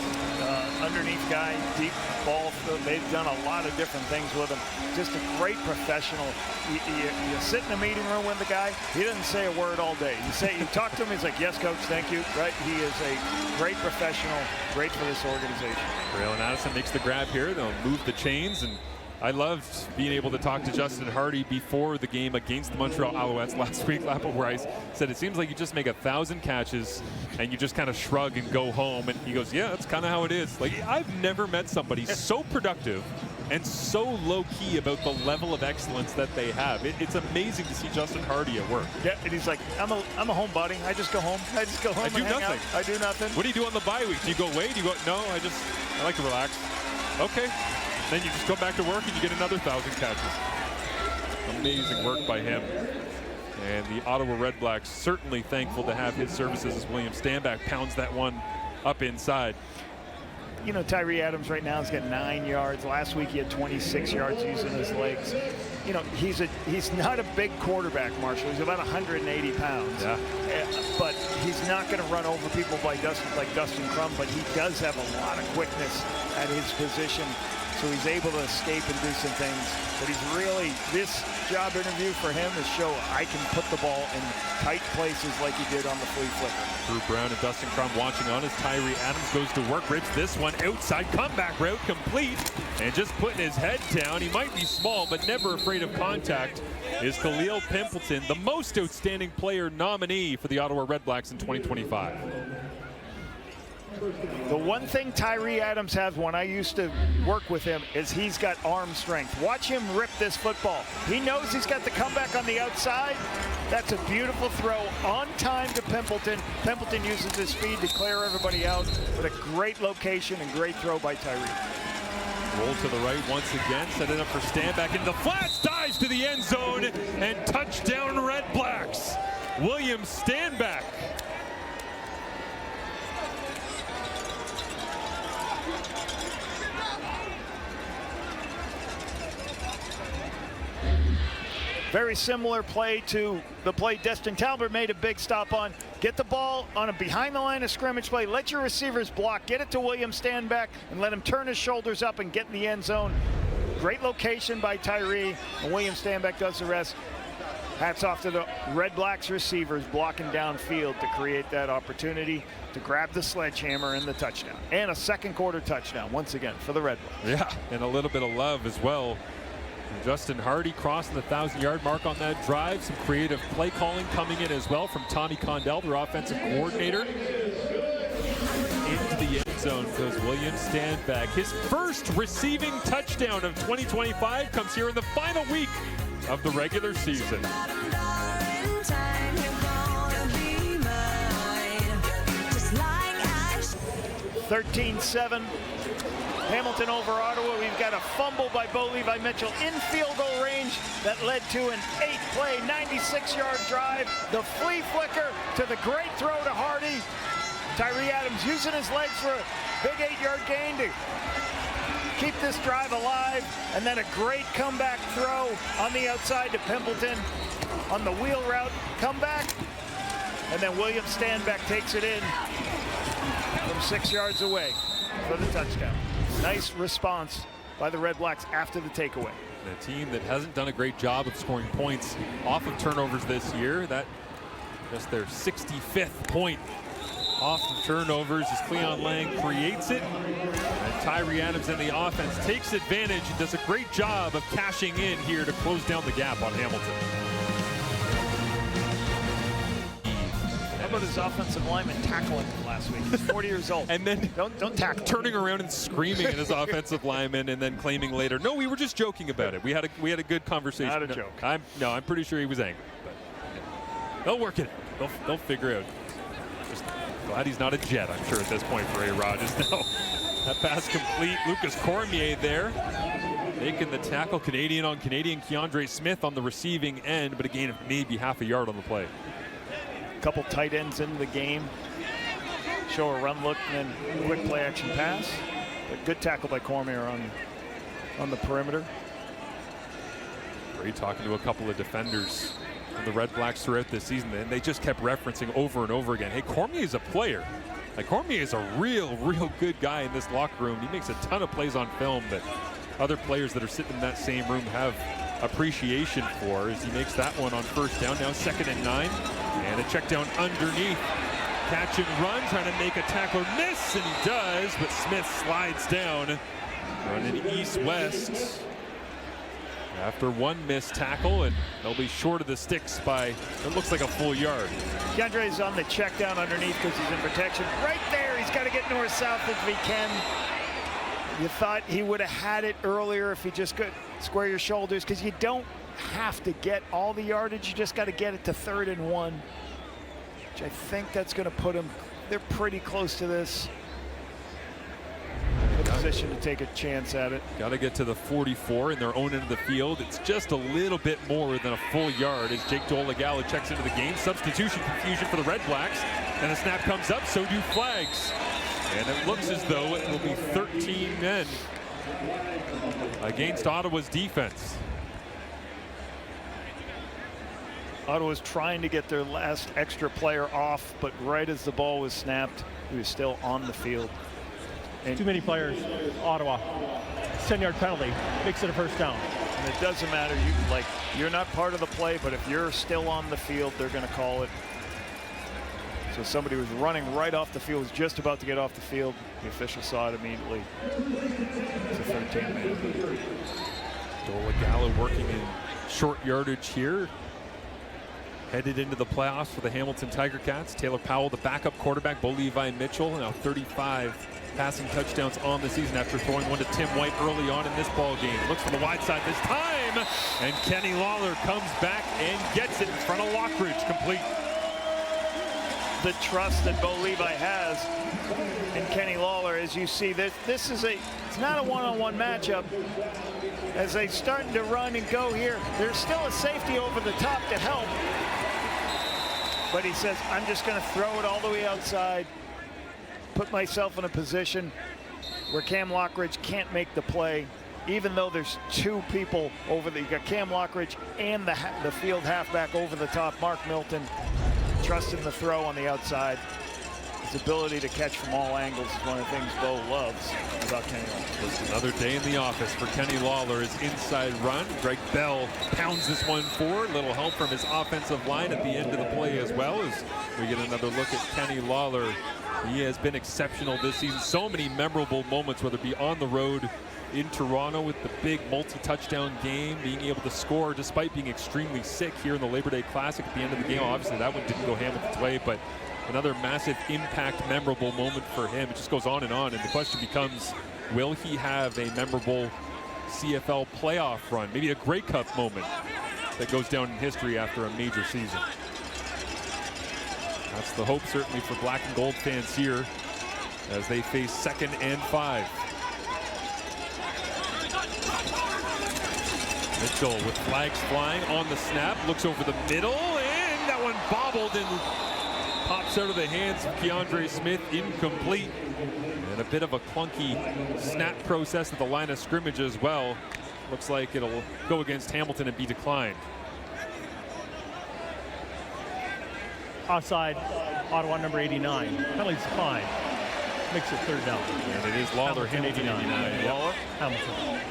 Underneath guy, deep ball. They've done a lot of different things with him. Just a great professional. You sit in a meeting room with the guy, he doesn't say a word all day. You talk to him, he's like, yes, coach, thank you. Right? He is a great professional, great for this organization. Braylon Addison makes the grab here. They'll move the chains, and I loved being able to talk to Justin Hardy before the game against the Montreal Alouettes last week, where I said it seems like you just make 1,000 catches and you just kind of shrug and go home. And he goes, yeah, that's kind of how it is. Like, I've never met somebody so productive and so low-key about the level of excellence that they have. It's amazing to see Justin Hardy at work. Yeah, and he's like, I'm a homebody. I just go home. I just go home. I do nothing. I do nothing. What do you do on the bye week? Do you go away? Do you go, no, I like to relax. Okay. Then you just go back to work and you get another 1,000 catches. Amazing work by him. And the Ottawa REDBLACKS certainly thankful to have his services as William Stanback pounds that one up inside. You know, Tyree Adams right now has got 9 yards. Last week he had 26 yards using his legs. You know, he's not a big quarterback, Marshall. He's about 180 pounds. Yeah. But he's not going to run over people like Dustin Crum, but he does have a lot of quickness at his position. So he's able to escape and do some things. But he's really, this job interview for him is show I can put the ball in tight places like he did on the flea flicker. Drew Brown and Dustin Crum watching on as Tyree Adams goes to work. Rips this one outside, comeback route complete. And just putting his head down, he might be small, but never afraid of contact, is Khalil Pimpleton, the most outstanding player nominee for the Ottawa REDBLACKS in 2025. The one thing Tyree Adams has when I used to work with him is he's got arm strength. Watch him rip this football. He knows he's got the comeback on the outside. That's a beautiful throw on time to Pimpleton. Pimpleton uses his speed to clear everybody out, but a great location and great throw by Tyree. Roll to the right once again, set it up for Stanback into the flats, dives to the end zone, and touchdown REDBLACKS. William Stanback. Very similar play to the play Destin Talbot made a big stop on. Get the ball on a behind the line of scrimmage play. Let your receivers block. Get it to William Stanback and let him turn his shoulders up and get in the end zone. Great location by Tyree, and William Stanback does the rest. Hats off to the REDBLACKS receivers blocking downfield to create that opportunity to grab the sledgehammer and the touchdown. And a second quarter touchdown once again for the REDBLACKS. Yeah, and a little bit of love as well. Justin Hardy crossing the 1,000-yard mark on that drive. Some creative play calling coming in as well from Tommy Condell, their offensive coordinator. Into the end zone goes William Stanback. His first receiving touchdown of 2025 comes here in the final week of the regular season. 13-7. Hamilton over Ottawa. We've got a fumble by Bo Levi Mitchell in field goal range that led to an 8-play, 96-yard drive. The flea flicker to the great throw to Hardy. Tyree Adams using his legs for a big 8-yard gain to keep this drive alive. And then a great comeback throw on the outside to Pimpleton on the wheel route. Comeback. And then William Stanback takes it in from 6 yards away for the touchdown. Nice response by the REDBLACKS after the takeaway. A team that hasn't done a great job of scoring points off of turnovers this year. That just their 65th point off the turnovers as Cleon Lang creates it. And Tyree Adams and the offense takes advantage and does a great job of cashing in here to close down the gap on Hamilton. How about his offensive lineman tackling him last week? He's 40 years old. And then don't tackle. Turning around and screaming at his offensive lineman, and then claiming later, "No, we were just joking about it. We had a good conversation." Not a joke. I'm pretty sure he was angry. But yeah. They'll work it out. They'll figure it out. Just glad he's not a Jet, I'm sure, at this point for A-Rod. No, that pass complete. Lucas Cormier there making the tackle. Canadian on Canadian. Keandre Smith on the receiving end, but a gain of maybe half a yard on the play. Couple tight ends into the game. Show a run look and then quick play action pass. But good tackle by Cormier on the perimeter. Great talking to a couple of defenders of the REDBLACKS throughout this season, and they just kept referencing over and over again, hey, Cormier is a player. Like, Cormier is a real good guy in this locker room. He makes a ton of plays on film that other players that are sitting in that same room have appreciation for, as he makes that one on first down. Now 2nd and 9. And a check down underneath. Catch and run, trying to make a tackler miss, and he does, but Smith slides down. Running east-west after one missed tackle, and they'll be short of the sticks by, it looks like, a full yard. Keandre's on the check down underneath because he's in protection. Right there, he's got to get north-south if he can. You thought he would have had it earlier if he just could square your shoulders, because you don't have to get all the yardage. You just got to get it to 3rd and 1, which I think that's going to put him, they're pretty close to this. position to take a chance at it. Got to get to the 44 in their own end of the field. It's just a little bit more than a full yard as Jake Dolegala checks into the game. Substitution confusion for the Red Blacks. And the snap comes up, so do flags. And it looks as though it will be 13 men against Ottawa's defense. Ottawa's trying to get their last extra player off, but right as the ball was snapped, he was still on the field. And too many players. Ottawa. 10-yard penalty. Makes it a first down. And it doesn't matter. You're not part of the play, but if you're still on the field, they're going to call it. So somebody was running right off the field, was just about to get off the field. The official saw it immediately. It's a 13-man. Dolegala working in short yardage here. Headed into the playoffs for the Hamilton Tiger Cats. Taylor Powell, the backup quarterback. Bo Levi Mitchell, now 35 passing touchdowns on the season after throwing one to Tim White early on in this ball game. Looks for the wide side this time, and Kenny Lawler comes back and gets it in front of Lockridge, complete. The trust that Bo Levi has in Kenny Lawler, as you see, this is it's not a one-on-one matchup. As they starting to run and go here, there's still a safety over the top to help. But he says, I'm just going to throw it all the way outside, put myself in a position where Cam Lockridge can't make the play, even though there's two people over you got Cam Lockridge and the field halfback over the top, Mark Milton, trusting the throw on the outside. His ability to catch from all angles is one of the things Bo loves about Kenny Lawler. Just another day in the office for Kenny Lawler. His inside run. Greg Bell pounds this one forward. Little help from his offensive line at the end of the play as well, as we get another look at Kenny Lawler. He has been exceptional this season. So many memorable moments, whether it be on the road in Toronto with the big multi-touchdown game, being able to score despite being extremely sick here in the Labor Day Classic at the end of the game. Obviously, that one didn't go Hamilton's way, but another massive impact, memorable moment for him. It just goes on, and the question becomes, will he have a memorable CFL playoff run? Maybe a Grey Cup moment that goes down in history after a major season. That's the hope, certainly, for black and gold fans here as they face 2nd and 5. Mitchell with flags flying on the snap, looks over the middle, and that one bobbled and pops out of the hands of Keandre Smith, incomplete. And a bit of a clunky snap process at the line of scrimmage as well. Looks like it'll go against Hamilton and be declined. Offside, Ottawa number 89. Penalty's fine. Makes it 3rd down. And it is Lawler, Hamilton 89. Yep. Lawler, Hamilton.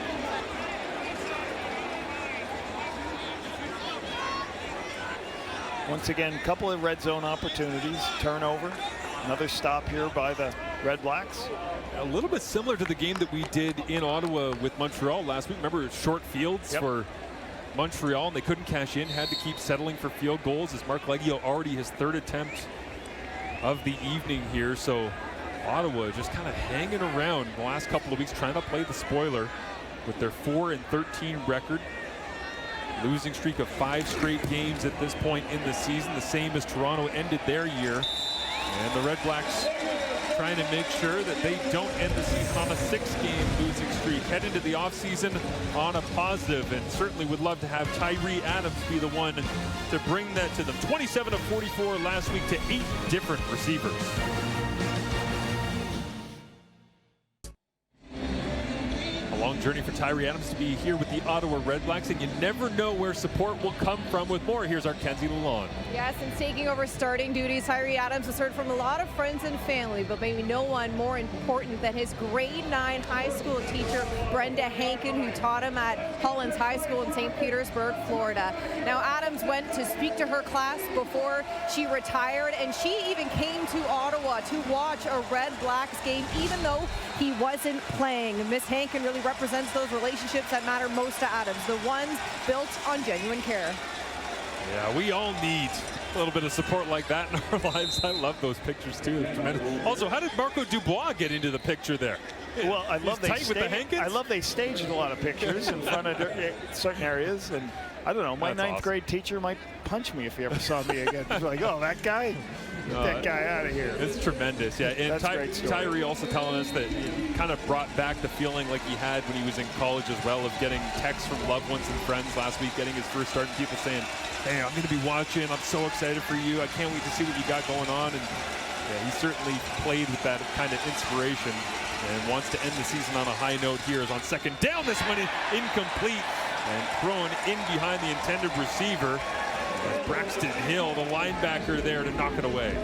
Once again, a couple of red zone opportunities, turnover, another stop here by the Red Blacks. A little bit similar to the game that we did in Ottawa with Montreal last week. Remember, short fields for Montreal, and they couldn't cash in, had to keep settling for field goals as Mark Leggio already his 3rd attempt of the evening here. So Ottawa just kind of hanging around the last couple of weeks, trying to play the spoiler with their 4-13 record. Losing streak of 5 straight games at this point in the season, the same as Toronto ended their year. And the Red Blacks trying to make sure that they don't end the season on a 6-game losing streak. Head into the offseason on a positive, and certainly would love to have Tyree Adams be the one to bring that to them. 27 of 44 last week to 8 different receivers. Long journey for Tyree Adams to be here with the Ottawa REDBLACKS, and you never know where support will come from. With more, here's our Kenzie Lalonde. Yes, and taking over starting duties, Tyree Adams has heard from a lot of friends and family, but maybe no one more important than his grade 9 high school teacher, Brenda Hankin, who taught him at Hollins High School in St. Petersburg, Florida. Now, Adams went to speak to her class before she retired, and she even came to Ottawa to watch a REDBLACKS game, even though he wasn't playing. Miss Hankin really represents those relationships that matter most to Adams, the ones built on genuine care. Yeah, we all need a little bit of support like that in our lives. I love those pictures too. Tremendous. Also, how did Marco Dubois get into the picture there? Well, I love they staged a lot of pictures in front of certain areas, and I don't know, my ninth grade teacher might punch me if he ever saw me again. He's like, oh, that guy? Get that guy out of here. It's tremendous, yeah. And Tyree also telling us that he kind of brought back the feeling like he had when he was in college as well, of getting texts from loved ones and friends last week, getting his first start, and people saying, hey, I'm going to be watching. I'm so excited for you. I can't wait to see what you got going on. And yeah, he certainly played with that kind of inspiration and wants to end the season on a high note here. Is on second down. This one is incomplete and thrown in behind the intended receiver. Braxton Hill, the linebacker, there to knock it away.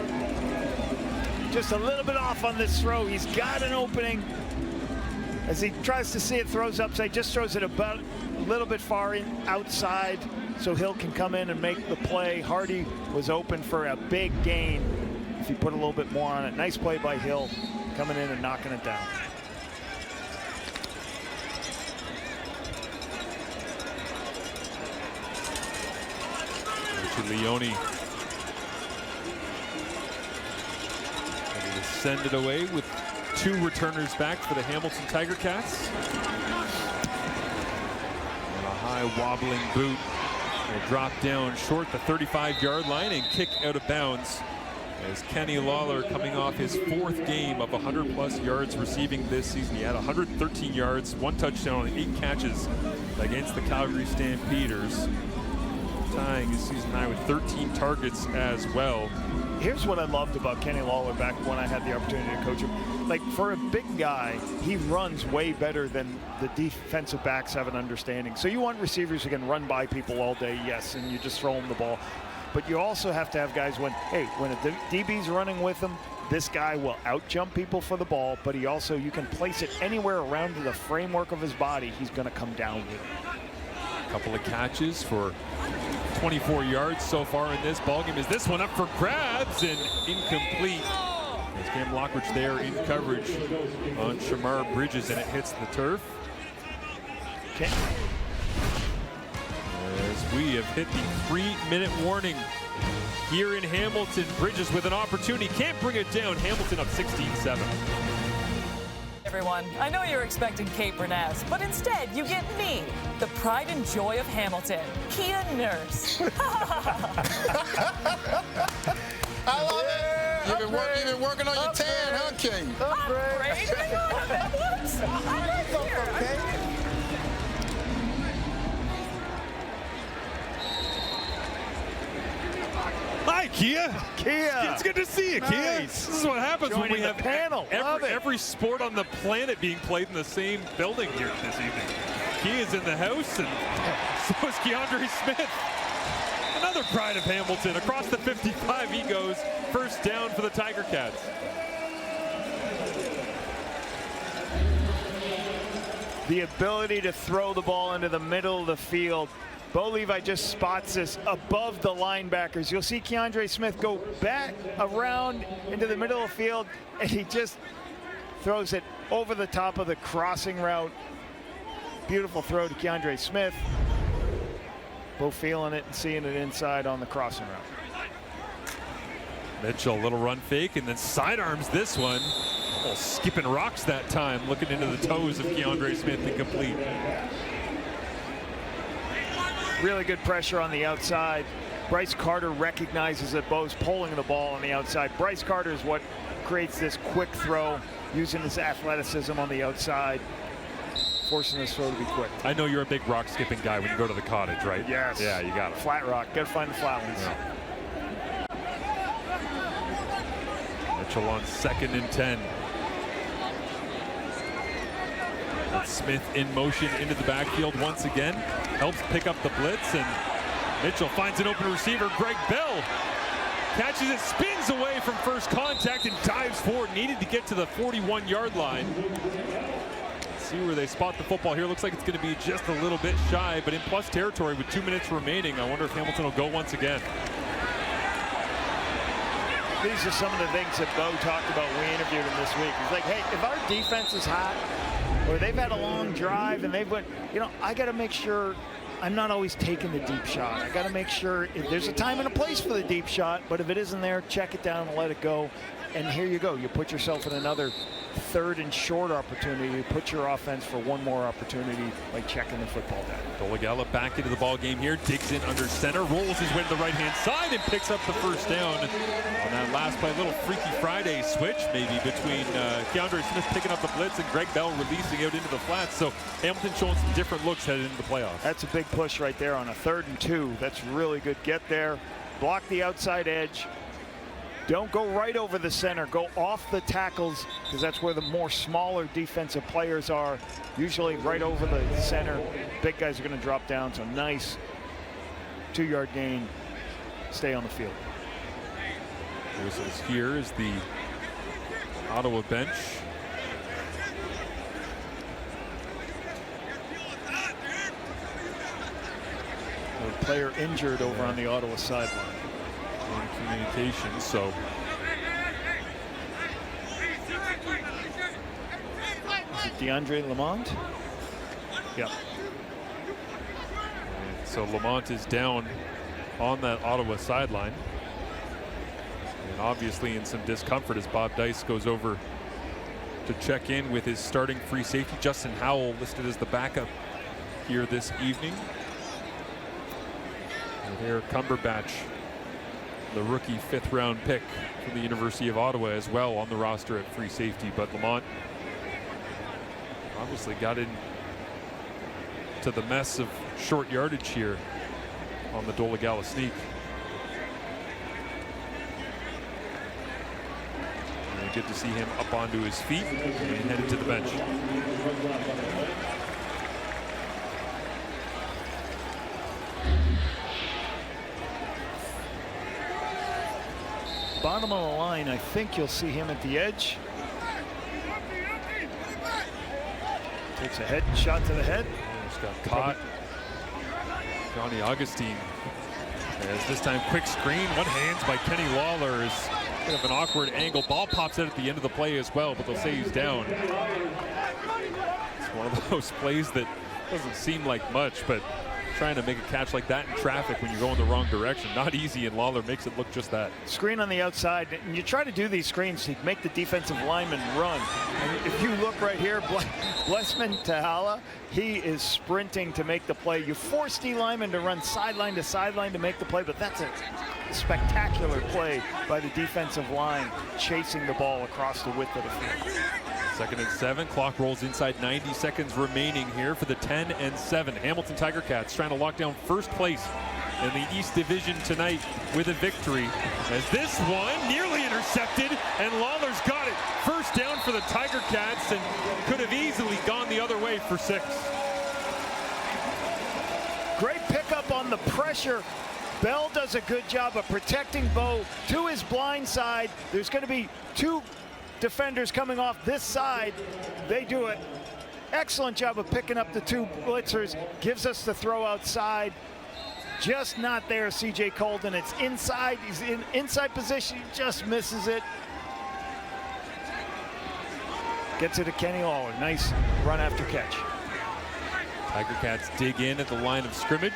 Just a little bit off on this throw. He's got an opening. As he tries to see it, throws upside, just throws it about a little bit far in outside so Hill can come in and make the play. Hardy was open for a big gain if he put a little bit more on it. Nice play by Hill, coming in and knocking it down. Leone ready to send it away with 2 returners back for the Hamilton Tiger Cats. And a high wobbling boot will drop down short the 35-yard line and kick out of bounds as Kenny Lawler, coming off his 4th game of 100+ yards receiving this season. He had 113 yards, 1 touchdown on 8 catches against the Calgary Stampeders, tying his season high with 13 targets as well. Here's what I loved about Kenny Lawler back when I had the opportunity to coach him. Like, for a big guy, he runs way better than the defensive backs have an understanding. So you want receivers who can run by people all day, yes, and you just throw them the ball. But you also have to have guys when a DB's running with him, this guy will out-jump people for the ball, but he also, you can place it anywhere around the framework of his body, he's going to come down with it. A couple of catches for 24 yards so far in this ballgame. Is this one up for grabs and incomplete? As Cam Lockridge there in coverage on Shamar Bridges, and it hits the turf. Okay. As we have hit the 3-minute warning here in Hamilton. Bridges with an opportunity, can't bring it down. Hamilton up 16-7. Everyone, I know you're expecting Kate Burness, but instead you get me, the pride and joy of Hamilton, Kia Nurse. I love it. You've been working on your tan, huh, Kate? Upgrade. I'm right here. Hi, Kia. Kia. It's good to see you, Nice. Kia. This is what happens Joining when we have the panel. every sport on the planet being played in the same building here this evening. Kia's in the house, and so is Keandre Smith. Another pride of Hamilton. Across the 55 he goes. First down for the Tiger Cats. The ability to throw the ball into the middle of the field. Bo Levi just spots this above the linebackers. You'll see Keandre Smith go back around into the middle of the field, and he just throws it over the top of the crossing route. Beautiful throw to Keandre Smith. Bo feeling it and seeing it inside on the crossing route. Mitchell, little run fake, and then sidearms this one. Oh, skipping rocks that time, looking into the toes of Keandre Smith, incomplete. Really good pressure on the outside. Bryce Carter recognizes that Bo's pulling the ball on the outside. Bryce Carter is what creates this quick throw, using his athleticism on the outside, forcing this throw to be quick. I know you're a big rock skipping guy when you go to the cottage, right? Yes. Yeah, you got it. Flat rock. Got to find the flat ones. Yeah. Mitchell on 2nd and 10. With Smith in motion into the backfield once again. Helps pick up the blitz, and Mitchell finds an open receiver. Greg Bell catches it, spins away from first contact, and dives forward. Needed to get to the 41-yard line. Let's see where they spot the football here. Looks like it's going to be just a little bit shy, but in plus territory with 2 minutes remaining. I wonder if Hamilton will go once again. These are some of the things that Bo talked about when we interviewed him this week. He's like, hey, if our defense is hot, or they've had a long drive and they've went, I got to make sure I'm not always taking the deep shot. I got to make sure there's a time and a place for the deep shot, but if it isn't there, check it down and let it go. And here you go. You put yourself in another third and short opportunity to put your offense for one more opportunity by checking the football down. Dolegala back into the ball game here, digs in under center, rolls his way to the right-hand side and picks up the first down on that last play. A little Freaky Friday switch maybe between Keandre Smith picking up the blitz and Greg Bell releasing out into the flats. So Hamilton showing some different looks headed into the playoffs. That's a big push right there on a 3rd and 2. That's really good. Get there, block the outside edge. Don't go right over the center. Go off the tackles, because that's where the more smaller defensive players are. Usually right over the center. Big guys are going to drop down. So nice 2-yard gain. Stay on the field. Here is the Ottawa bench. A player injured over on the Ottawa sideline. Communication, so is it DeAndre Lamont? Yep. And so Lamont is down on that Ottawa sideline, and obviously in some discomfort as Bob Dice goes over to check in with his starting free safety. Justin Howell listed as the backup here this evening. And here Cumberbatch, the rookie 5th-round pick from the University of Ottawa, as well on the roster at free safety. But Lamont obviously got in to the mess of short yardage here on the Dolegala sneak. And good to see him up onto his feet and headed to the bench. Bottom of the line, I think you'll see him at the edge. Takes a head shot to the head. Just got caught. Johnny Augustine. As this time quick screen, one hands by Kenny Lawler is kind of an awkward angle. Ball pops out at the end of the play as well, but they'll say he's down. It's one of those plays that doesn't seem like much, but trying to make a catch like that in traffic when you're going the wrong direction, not easy, and Lawler makes it look just that. Screen on the outside, and you try to do these screens to make the defensive lineman run. And if you look right here, Blessman Tahala, he is sprinting to make the play. You force D lineman to run sideline to sideline to make the play, but that's a spectacular play by the defensive line, chasing the ball across the width of the field. 2nd and 7. Clock rolls inside 90 seconds remaining here for the 10 and 7. Hamilton Tiger Cats trying to lock down first place in the East Division tonight with a victory. As this one nearly intercepted, and Lawler's got it. First down for the Tiger Cats, and could have easily gone the other way for 6. Great pickup on the pressure. Bell does a good job of protecting Bo to his blind side. There's going to be 2 defenders coming off this side. They do an excellent job of picking up the 2 blitzers. Gives us the throw outside. Just not there, C.J. Colden. It's inside. He's in inside position. He just misses it. Gets it to Kenny Lawler. Nice run after catch. Tiger Cats dig in at the line of scrimmage.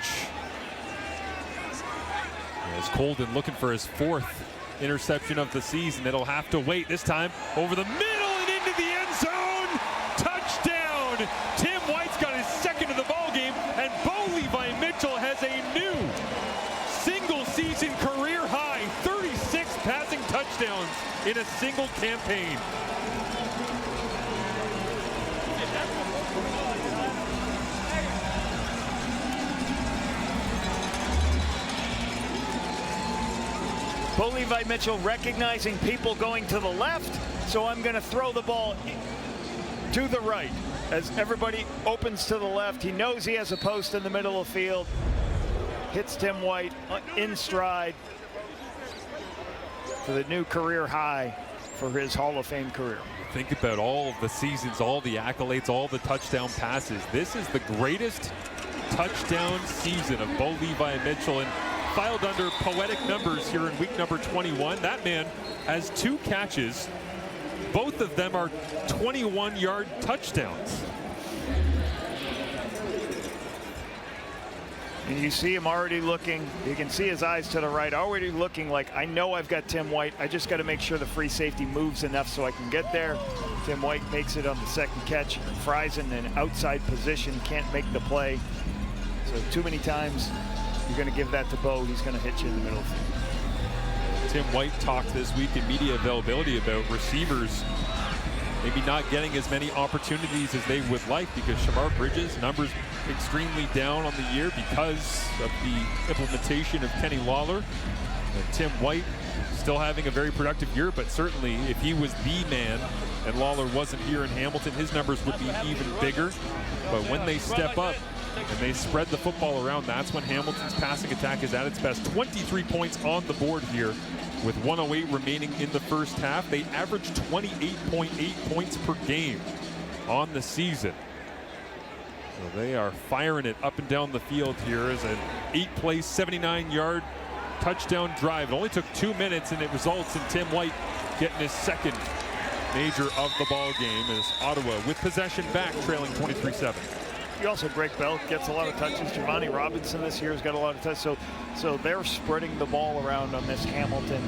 As Colden looking for his 4th interception of the season. It'll have to wait this time over the middle and into the end zone. Touchdown! Tim White's got his 2nd of the ball game, and Bo Levi Mitchell has a new single-season career high 36 passing touchdowns in a single campaign. Bo Levi Mitchell recognizing people going to the left, so I'm going to throw the ball to the right. As everybody opens to the left, he knows he has a post in the middle of the field. Hits Tim White in stride for the new career high for his Hall of Fame career. Think about all of the seasons, all the accolades, all the touchdown passes. This is the greatest touchdown season of Bo Levi Mitchell, and filed under poetic numbers here in week number 21. That man has 2 catches. Both of them are 21-yard touchdowns. And you see him already looking. You can see his eyes to the right, already looking like, I know I've got Tim White. I just got to make sure the free safety moves enough so I can get there. Tim White makes it on the second catch. Fries in an outside position, can't make the play. So too many times you're going to give that to Bo. He's going to hit you in the middle of the field. Tim White talked this week in media availability about receivers maybe not getting as many opportunities as they would like because Shamar Bridges' numbers extremely down on the year because of the implementation of Kenny Lawler. And Tim White still having a very productive year, but certainly if he was the man and Lawler wasn't here in Hamilton, his numbers would be even bigger. But when they step up and they spread the football around, that's when Hamilton's passing attack is at its best. 23 points on the board here with 1:08 remaining in the first half. They average 28.8 points per game on the season. So they are firing it up and down the field here as an 8-play, 79-yard touchdown drive. It only took 2 minutes, and it results in Tim White getting his second major of the ball game as Ottawa with possession back, trailing 23-7. You also, Greg Bell gets a lot of touches. Giovanni Robinson this year has got a lot of touches. So they're spreading the ball around on this Hamilton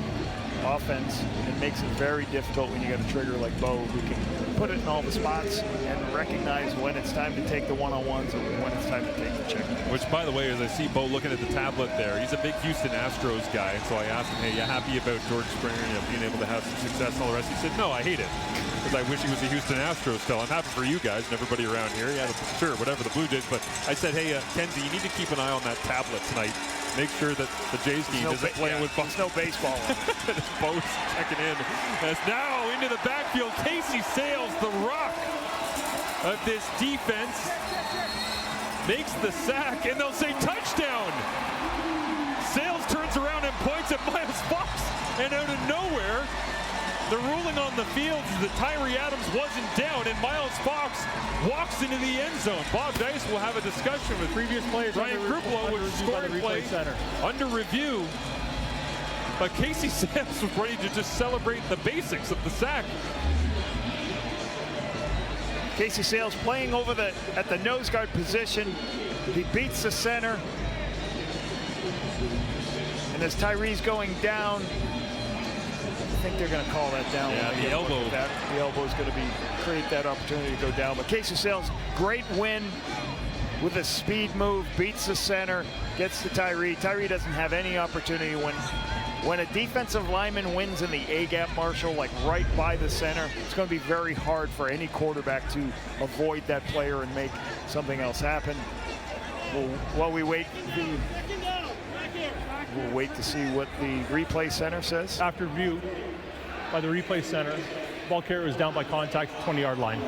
offense. It makes it very difficult when you got a trigger like Bo who can put it in all the spots and recognize when it's time to take the one-on-ones and when it's time to take the check. Which, by the way, as I see Bo looking at the tablet there, he's a big Houston Astros guy. And so I asked him, hey, you happy about George Springer being able to have some success and all the rest? He said, no, I hate it. Because I wish he was a Houston Astros still. I'm happy for you guys and everybody around here. Yeah, sure, whatever the Blue Jays. But I said, hey, Kenzie, you need to keep an eye on that tablet tonight. Make sure that the Jays game isn't playing with There's no baseball on. Bo's checking in. As now into the backfield, Casey Sales, the rock of this defense, makes the sack, and they'll say touchdown. Sales turns around and points at Miles Fox, and out of nowhere, the ruling on the field is that Tyree Adams wasn't down, and Miles Fox walks into the end zone. Bob Dice will have a discussion with previous players. Ryan Kruplo with scoring play under review. But Casey Sales was ready to just celebrate the basics of the sack. Casey Sales playing over at the nose guard position. He beats the center. And as Tyree's going down, I think they're going to call that down. Yeah, the elbow. The elbow is going to create that opportunity to go down. But Casey Sales, great win with a speed move, beats the center, gets to Tyree. Tyree doesn't have any opportunity when a defensive lineman wins in the A-gap, Marshall, like right by the center. It's going to be very hard for any quarterback to avoid that player and make something else happen. While we wait, we'll wait to see what the replay center says. After review by the replay center, ball carrier was down by contact, 20-yard line.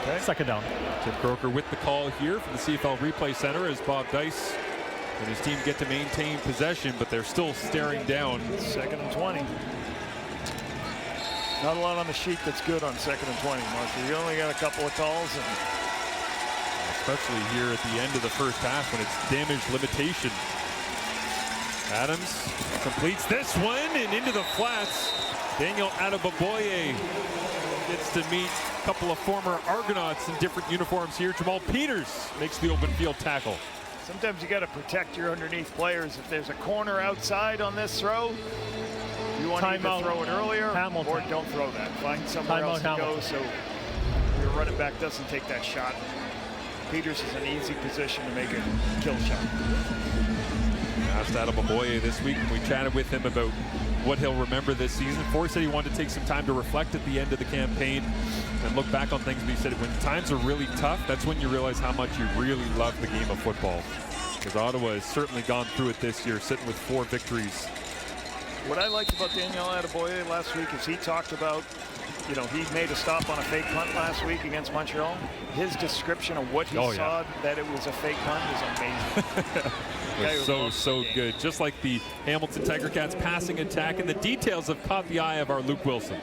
Okay. Second down. Tim Croker with the call here from the CFL replay center as Bob Dice and his team get to maintain possession, but they're still staring down. 2nd and 20. Not a lot on the sheet that's good on 2nd and 20, Marshall. You only got a couple of calls. Especially here at the end of the first half when it's damage limitation. Adams completes this one and into the flats. Daniel Adeboboye gets to meet a couple of former Argonauts in different uniforms here. Jamal Peters makes the open field tackle. Sometimes you got to protect your underneath players. If there's a corner outside on this throw, you want to either throw it earlier or don't throw that. Find somewhere else to go so your running back doesn't take that shot. Peters is an easy position to make a kill shot. Asked Adeboboye this week, and we chatted with him about what he'll remember this season. Ford said he wanted to take some time to reflect at the end of the campaign and look back on things, but he said when times are really tough, that's when you realize how much you really love the game of football. Because Ottawa has certainly gone through it this year, sitting with 4 victories. What I liked about Daniel Adeboboye last week is he talked about, you know, he made a stop on a fake punt last week against Montreal. His description of what he saw, that it was a fake punt, is amazing. It was so good. Just like the Hamilton Tiger Cats passing attack, and the details have caught the eye of our Luke Wilson.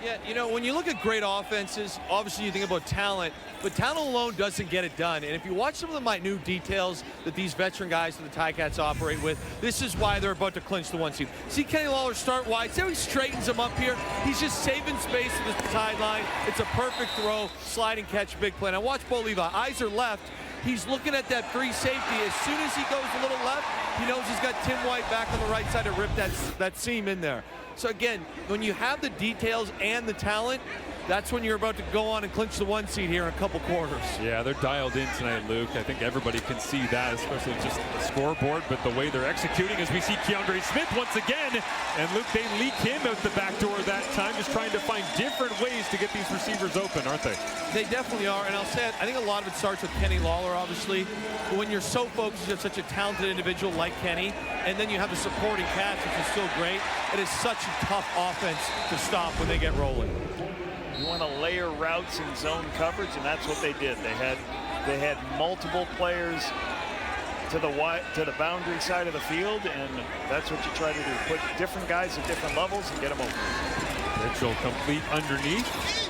Yeah, you know, when you look at great offenses, obviously you think about talent, but talent alone doesn't get it done. And if you watch some of the minute details that these veteran guys that the Ticats operate with, this is why they're about to clinch the 1 seed. See Kenny Lawler start wide. See how he straightens him up here? He's just saving space to the sideline. It's a perfect throw, slide and catch, big play. Now watch Bo Levi. Eyes are left. he's looking at that free safety. As soon as he goes a little left, he knows he's got Tim White back on the right side to rip that seam in there. So again, when you have the details and the talent, that's when you're about to go on and clinch the 1 seed here in a couple quarters. Yeah, they're dialed in tonight, Luke. I think everybody can see that, especially just the scoreboard, but the way they're executing as we see Keandre Smith once again. And Luke, they leak him out the back door that time, just trying to find different ways to get these receivers open, aren't they? They definitely are, and I'll say it, I think a lot of it starts with Kenny Lawler, obviously. But when you're so focused, you have such a talented individual like Kenny, and then you have the supporting cast, which is still great. It is such a tough offense to stop when they get rolling. You want to layer routes in zone coverage, and that's what they did. They had multiple players to the boundary side of the field, and that's what you try to do. Put different guys at different levels and get them open. Mitchell complete underneath.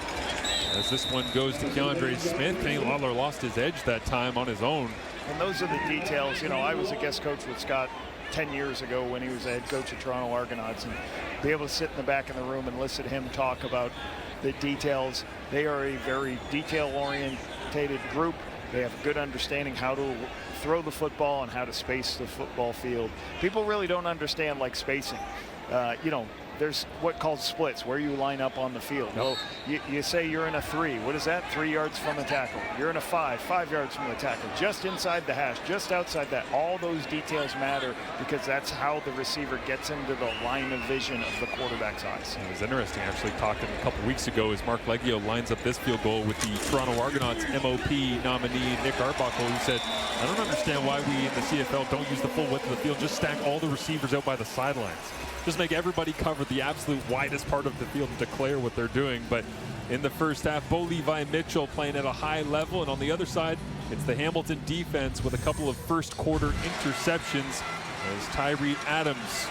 As this one goes to Keandre Smith. Kenny Lawler lost his edge that time on his own. And those are the details. You know, I was a guest coach with Scott 10 years ago when he was the head coach of Toronto Argonauts, and be able to sit in the back of the room and listen to him talk about the details. They are a very detail-oriented group. They have a good understanding how to throw the football and how to space the football field. People really don't understand like spacing. You know, there's what called splits, where you line up on the field. Well, you say you're in a 3. What is that? 3 yards from the tackle. You're in a 5 yards from the tackle. Just inside the hash, just outside that. All those details matter because that's how the receiver gets into the line of vision of the quarterback's eyes. It was interesting, actually, talking a couple weeks ago as Mark Leggio lines up this field goal with the Toronto Argonauts MOP nominee Nick Arbuckle, who said, I don't understand why we in the CFL don't use the full width of the field, just stack all the receivers out by the sidelines. Just make everybody cover the absolute widest part of the field and declare what they're doing. But in the first half, Bo Levi Mitchell playing at a high level. And on the other side, it's the Hamilton defense with a couple of first quarter interceptions as Tyree Adams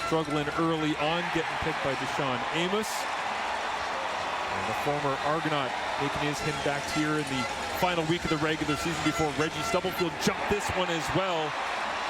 struggling early on, getting picked by Deshaun Amos. And the former Argonaut making his back here in the final week of the regular season before Reggie Stubblefield jumped this one as well.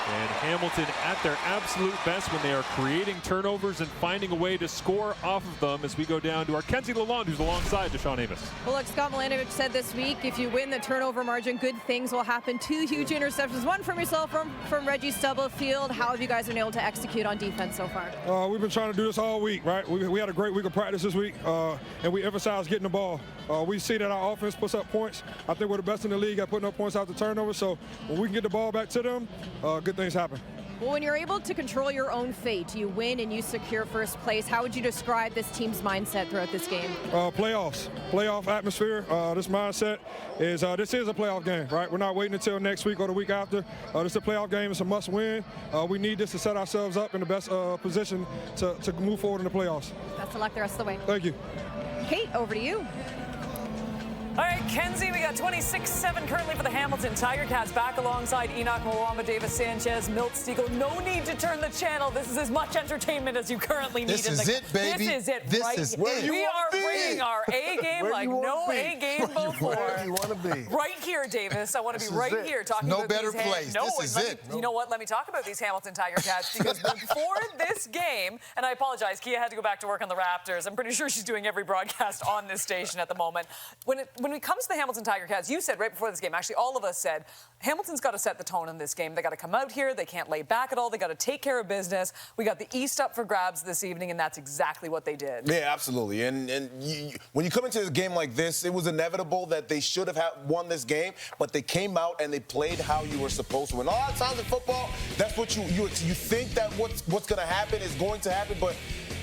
And Hamilton at their absolute best when they are creating turnovers and finding a way to score off of them as we go down to our Kenzie Lalonde, who's alongside Deshaun Amos. Well, look, Scott Milanovich said this week, if you win the turnover margin, good things will happen. 2 huge interceptions, one from yourself, from Reggie Stubblefield. How have you guys been able to execute on defense so far? We've been trying to do this all week, right? We had a great week of practice this week, and we emphasized getting the ball. We see that our offense puts up points. I think we're the best in the league at putting up points after turnovers, so when we can get the ball back to them, good things happen. Well, when you're able to control your own fate, you win and you secure first place. How would you describe this team's mindset throughout this game? Playoffs, playoff atmosphere. This mindset is this is a playoff game, right? We're not waiting until next week or the week after. This is a playoff game. It's a must win. We need this to set ourselves up in the best position to move forward in the playoffs. Best of luck the rest of the way. Thank you. Kate, over to you. All right, Kenzie, we got 26-7 currently for the Hamilton Tiger Cats. Back alongside Enoch Mwamba, Davis Sanchez, Milt Stiegel. No need to turn the channel. This is as much entertainment as you currently need. This is it, baby. This is it. This right is here. it. We are bringing our A game like no A game before. Where you want to be. Right here, Davis. I want to be right here talking no about better these place. This is it. You know what? Let me talk about these Hamilton Tiger Cats because before this game, and I apologize, Kia had to go back to work on the Raptors. I'm pretty sure she's doing every broadcast on this station at the moment. When it comes to the Hamilton Tiger Cats, you said right before this game, actually all of us said, Hamilton's got to set the tone in this game. They got to come out here. They can't lay back at all. They got to take care of business. We got the East up for grabs this evening, and that's exactly what they did. Yeah, absolutely. And when you come into a game like this, it was inevitable that they should have won this game, but they came out and they played how you were supposed to. And a lot of times in football, that's what you think that what's going to happen is going to happen, but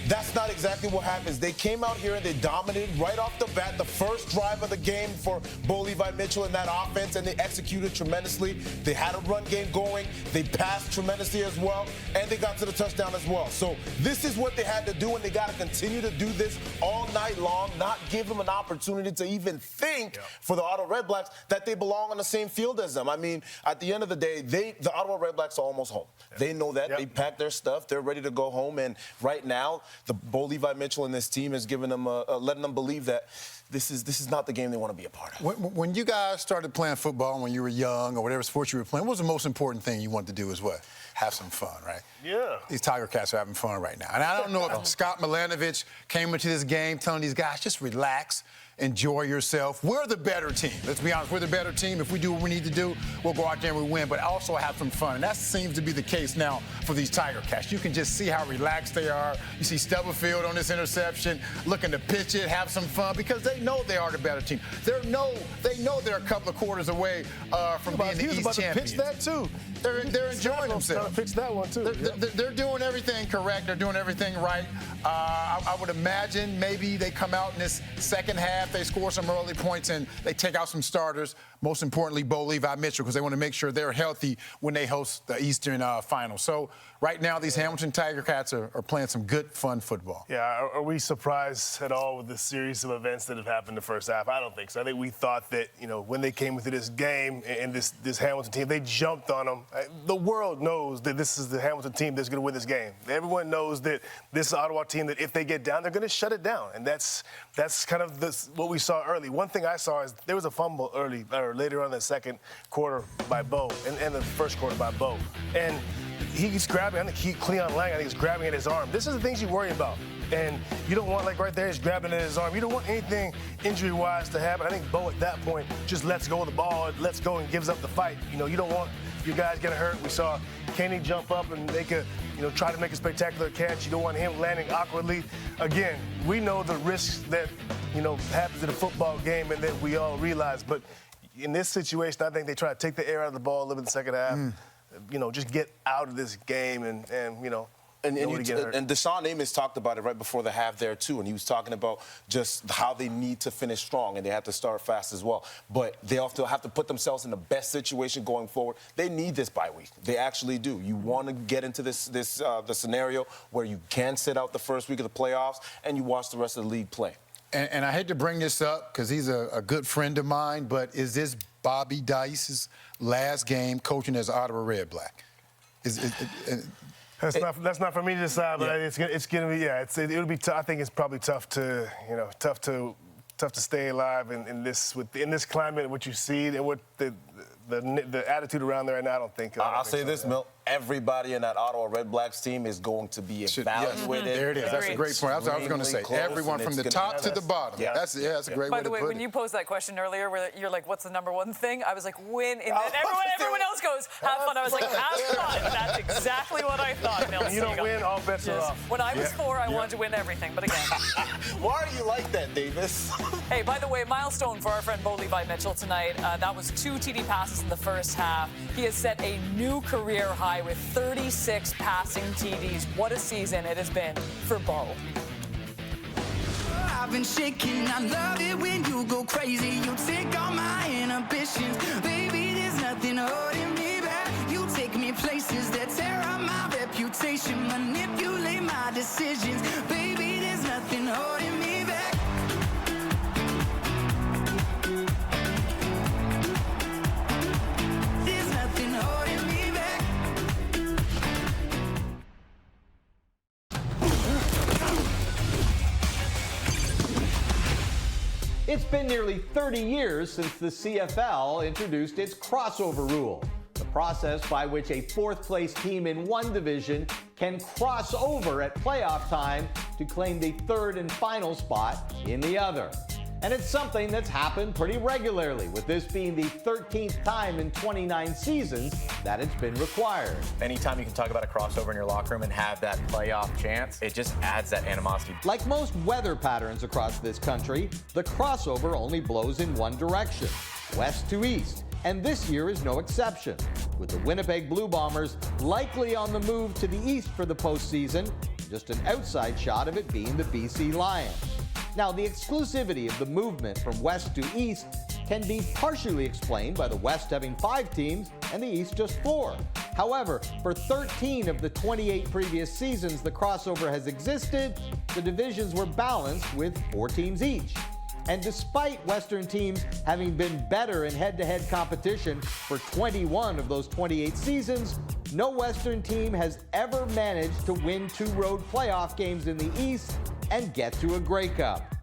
that's not exactly what happens. They came out here and they dominated right off the bat. The first drive of the game for Bo Levi Mitchell and that offense, and they executed tremendously. They had a run game going. They passed tremendously as well, and they got to the touchdown as well. So this is what they had to do, and they got to continue to do this all night long, not give them an opportunity to even think for the Ottawa REDBLACKS that they belong on the same field as them. I mean, at the end of the day, the Ottawa REDBLACKS are almost home. They know that. They packed their stuff. They're ready to go home, and right now, the Bo Levi Mitchell and this team has given them, letting them believe that this is not the game they want to be a part of. When you guys started playing football when you were young or whatever sport you were playing, what was the most important thing you wanted to do is what? Have some fun, right? Yeah. These Tiger Cats are having fun right now. And I don't know if Scott Milanovich came into this game telling these guys, just relax. enjoy yourself. We're the better team. Let's be honest, we're the better team. If we do what we need to do, we'll go out there and we win, but also have some fun. And that seems to be the case now for these Tiger Cats. You can just see how relaxed they are. You see Stubblefield on this interception, looking to pitch it, have some fun, because they know they are the better team. They know they're a couple of quarters away from being the East champions. Pitch that too. They're enjoying themselves. Pitch that one too. They're doing everything correct. They're doing everything right. I would imagine maybe they come out in this second half, they score some early points, and they take out some starters. Most importantly, Bo Levi Mitchell, because they want to make sure they're healthy when they host the Eastern Final. So right now, these Hamilton Tiger Cats are playing some good, fun football. Yeah, are we surprised at all with the series of events that have happened in the first half? I don't think so. I think we thought that, when they came into this game and this Hamilton team, they jumped on them. The world knows that this is the Hamilton team that's going to win this game. Everyone knows that this is an Ottawa team that if they get down, they're going to shut it down. And that's kind of what we saw early. One thing I saw is there was a fumble early, or later on in the second quarter by Bo, and the first quarter by Bo. And he's grabbing, I think Cleon Lang, he's grabbing at his arm. This is the things you worry about. And you don't want, like right there, he's grabbing at his arm. You don't want anything injury-wise to happen. I think Bo at that point just lets go of the ball, lets go and gives up the fight. You don't want your guys getting hurt. We saw Kenny jump up and make try to make a spectacular catch. You don't want him landing awkwardly. Again, we know the risks that, happens in a football game and that we all realize. But in this situation, I think they try to take the air out of the ball a little bit in the second half. Just get out of this game and And Deshaun Amos talked about it right before the half there, too, and he was talking about just how they need to finish strong, and they have to start fast as well. But they also have to put themselves in the best situation going forward. They need this bye week. They actually do. You want to get into the scenario where you can sit out the first week of the playoffs and you watch the rest of the league play. And I hate to bring this up because he's a good friend of mine, but is this Bobby Dice's last game coaching as Ottawa REDBLACK? That's not for me to decide, but it's going to be, it'll be I think it's probably tough to stay alive in this climate, what you see and what the attitude around there right now. I don't think. I'll say this, Milt. Everybody in that Ottawa REDBLACKS team is going to be evaluated. There it is. That's a great point. That's what I was going to say. Everyone from the top to the bottom. Yeah. That's a great way to put it. By the way, when you posed that question earlier, where you're like, "What's the number one thing?" I was like, "Win." And then everyone else goes, "Have fun." I was like, "Have fun." That's exactly what I thought, Milt. When you don't win, all bets are off. When I was 4, I wanted to win everything, but again. Why do you like that, Davis? Hey, by the way, milestone for our friend Bo Levi Mitchell tonight. That was 2 TD passes in the first half. He has set a new career high with 36 passing TDs. What a season it has been for Bo. I've been shaking. I love it when you go crazy. You take all my inhibitions. Baby, there's nothing holding me back. You take me places that tear up my reputation. Manipulate my decisions. Baby, there's nothing holding me back. There's nothing holding me back. It's been nearly 30 years since the CFL introduced its crossover rule, the process by which a fourth-place team in one division can cross over at playoff time to claim the third and final spot in the other. And it's something that's happened pretty regularly, with this being the 13th time in 29 seasons that it's been required. Anytime you can talk about a crossover in your locker room and have that playoff chance, it just adds that animosity. Like most weather patterns across this country, the crossover only blows in one direction, west to east. And this year is no exception, with the Winnipeg Blue Bombers likely on the move to the east for the postseason, just an outside shot of it being the BC Lions. Now, the exclusivity of the movement from west to east can be partially explained by the West having 5 teams and the East just 4. However, for 13 of the 28 previous seasons the crossover has existed, the divisions were balanced with 4 teams each. And despite Western teams having been better in head-to-head competition for 21 of those 28 seasons, no Western team has ever managed to win 2 road playoff games in the East and get to a Grey Cup.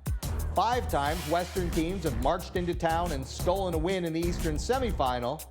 5 times Western teams have marched into town and stolen a win in the Eastern semifinal,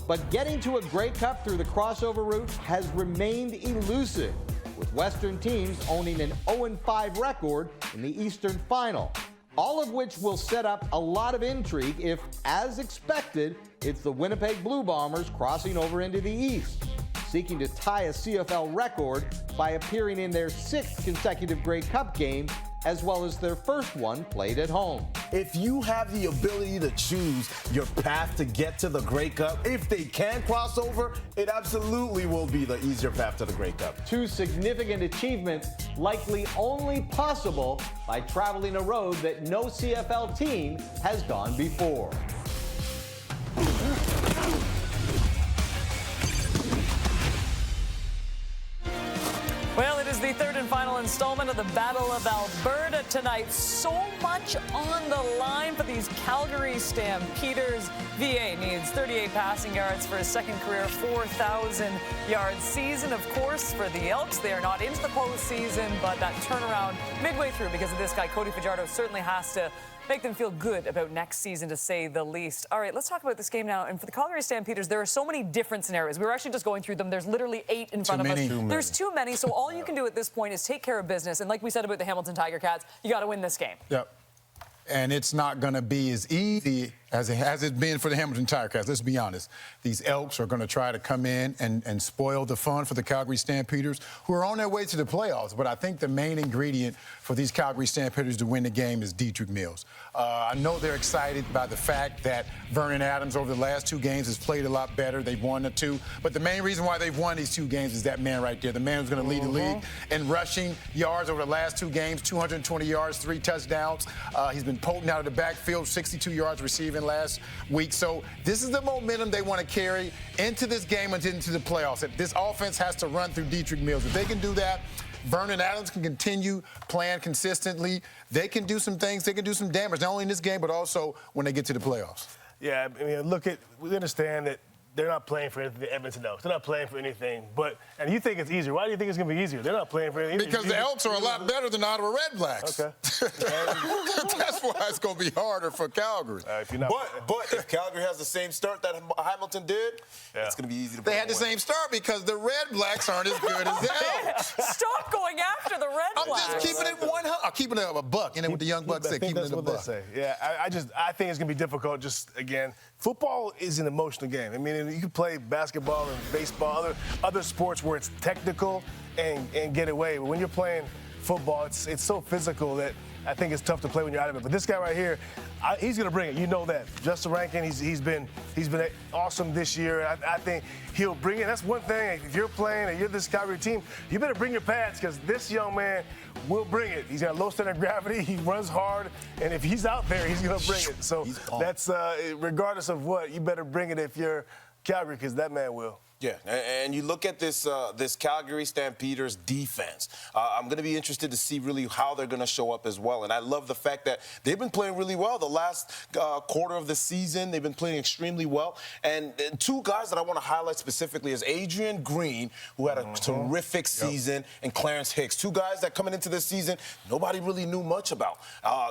but getting to a Grey Cup through the crossover route has remained elusive, with Western teams owning an 0-5 record in the Eastern final. all of which will set up a lot of intrigue if, as expected, it's the Winnipeg Blue Bombers crossing over into the East, seeking to tie a CFL record by appearing in their 6th consecutive Grey Cup game, as well as their first one played at home. If you have the ability to choose your path to get to the Grey Cup, if they can cross over, it absolutely will be the easier path to the Grey Cup. 2 significant achievements likely only possible by traveling a road that no CFL team has gone before. Well, it is the 3rd and final installment of the Battle of Alberta tonight. So much on the line for these Calgary Stampeders. VA needs 38 passing yards for his second career 4,000-yard season. Of course, for the Elks, they are not into the postseason, but that turnaround midway through because of this guy, Cody Fajardo, certainly has to make them feel good about next season, to say the least. All right, let's talk about this game now. And for the Calgary Stampeders, there are so many different scenarios. We were actually just going through them. There's literally 8 in front of us. There's too many, so all you can do at this point is take care of business. And like we said about the Hamilton Tiger Cats, you got to win this game. Yep. And it's not going to be as easy as it's been for the Hamilton Tiger Cats. Let's be honest. These Elks are going to try to come in and spoil the fun for the Calgary Stampeders, who are on their way to the playoffs. But I think the main ingredient for these Calgary Stampeders to win the game is Dietrich Mills. I know they're excited by the fact that Vernon Adams over the last 2 games has played a lot better. They've won the 2. But the main reason why they've won these 2 games is that man right there, the man who's going to lead the league in rushing yards over the last 2 games, 220 yards, 3 touchdowns. He's been potent out of the backfield, 62 yards receiving last week. So this is the momentum they want to carry into this game and into the playoffs. This offense has to run through Dietrich Mills. If they can do that, Vernon Adams can continue playing consistently. They can do some things. They can do some damage, not only in this game, but also when they get to the playoffs. Yeah, I mean, we understand that they're not playing for anything, the Edmonton Elks. They're not playing for anything. And you think it's easier. Why do you think it's going to be easier? They're not playing for anything. Because the Elks are a lot better than Ottawa REDBLACKS. Okay. That's why it's going to be harder for Calgary. But if Calgary has the same start that Hamilton did, it's going to be easy to play. They had the same start because the REDBLACKS aren't as good as the Elks. Stop going after the REDBLACKS. I'm just keeping it 100. I'm keeping it a buck. You know what the young bucks say, keeping it a buck. Yeah, I think it's going to be difficult. Just, again, football is an emotional game. I mean, you can play basketball and baseball, other sports where it's technical and get away. But when you're playing football, it's so physical that I think it's tough to play when you're out of it. But this guy right here, he's going to bring it. You know that. Justin Rankin, he's been awesome this year. I think he'll bring it. That's one thing. If you're playing and you're this Calgary team, you better bring your pads because this young man will bring it. He's got low center of gravity. He runs hard. And if he's out there, he's going to bring it. So that's regardless of what, you better bring it if you're Calgary because that man will. Yeah, and you look at this Calgary Stampeders defense. I'm going to be interested to see really how they're going to show up as well. And I love the fact that they've been playing really well the last quarter of the season. They've been playing extremely well. And 2 guys that I want to highlight specifically is Adrian Green, who had a terrific season, and Clarence Hicks. 2 guys that coming into this season, nobody really knew much about.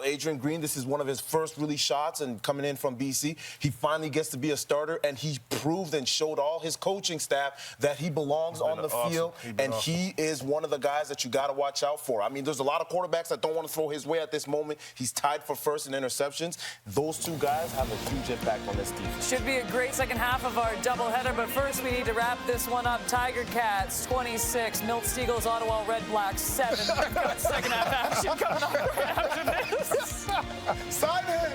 Adrian Green, this is one of his first really shots and coming in from BC. He finally gets to be a starter, and he proved and showed all his coaching staff that he belongs on the field, and he is one of the guys that you got to watch out for. I mean, there's a lot of quarterbacks that don't want to throw his way at this moment. He's tied for first in interceptions. Those 2 guys have a huge impact on this defense. Should be a great second half of our doubleheader, but first we need to wrap this one up. Tiger Cats 26, Milt Steagles, Ottawa REDBLACKS 7. We've got second half action coming up right after this. Simon!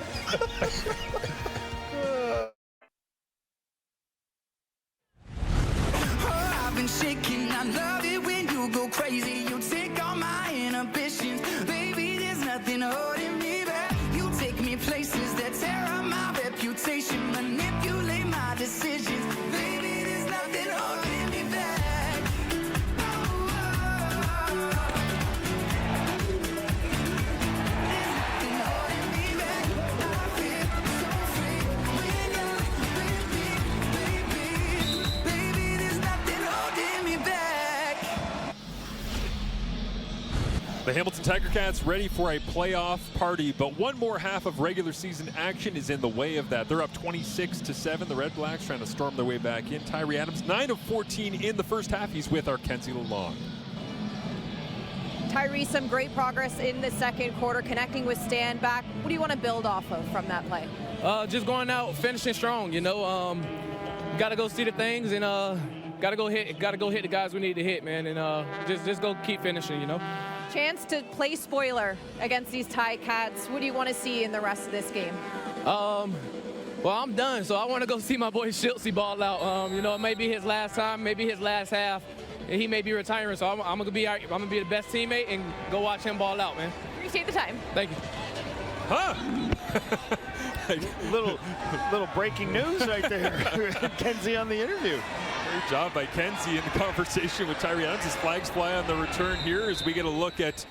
I've been shaking, I love it when you go crazy. You take all my inhibitions. Baby, there's nothing holding me back. You take me places that tear up my reputation. Manipulate my decisions. Baby, there's nothing holding me back. There's nothing holding me back. I feel so free when you're with me, baby. Baby, there's nothing holding me back. The Hamilton Tiger Cats ready for a playoff party, but one more half of regular season action is in the way of that. They're up 26-7. The REDBLACKS trying to storm their way back in. Tyree Adams, 9 of 14 in the first half. He's with our Kenzie Lalonde. Tyree, some great progress in the second quarter, connecting with Stanback. What do you want to build off of from that play? Just going out, finishing strong. Got to go see the things and got to go hit the guys we need to hit, man, and just go keep finishing. Chance to play spoiler against these Ticats. What do you want to see in the rest of this game? Well, I'm done, so I want to go see my boy Schiltzy ball out. It may be his last time, maybe his last half, and he may be retiring. So I'm gonna be the best teammate and go watch him ball out, man. Appreciate the time. Thank you. Huh? little breaking news right there. Kenzie on the interview. Great job by Kenzie in the conversation with Tyree Adams. His flags fly on the return here as we get a look at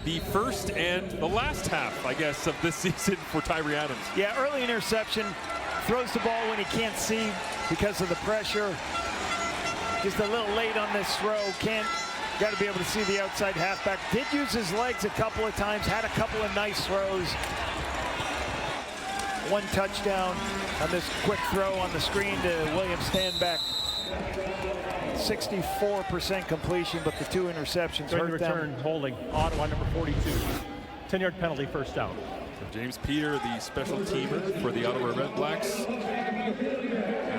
the first and the last half, I guess, of this season for Tyree Adams. Yeah, early interception. Throws the ball when he can't see because of the pressure. Just a little late on this throw. Got to be able to see the outside halfback. Did use his legs a couple of times. Had a couple of nice throws. One touchdown on this quick throw on the screen to William Stanback. 64% completion, but the 2 interceptions hurt return, them. holding, Ottawa number 42. 10-yard penalty, first down. So James Peter, the special teamer for the Ottawa REDBLACKS,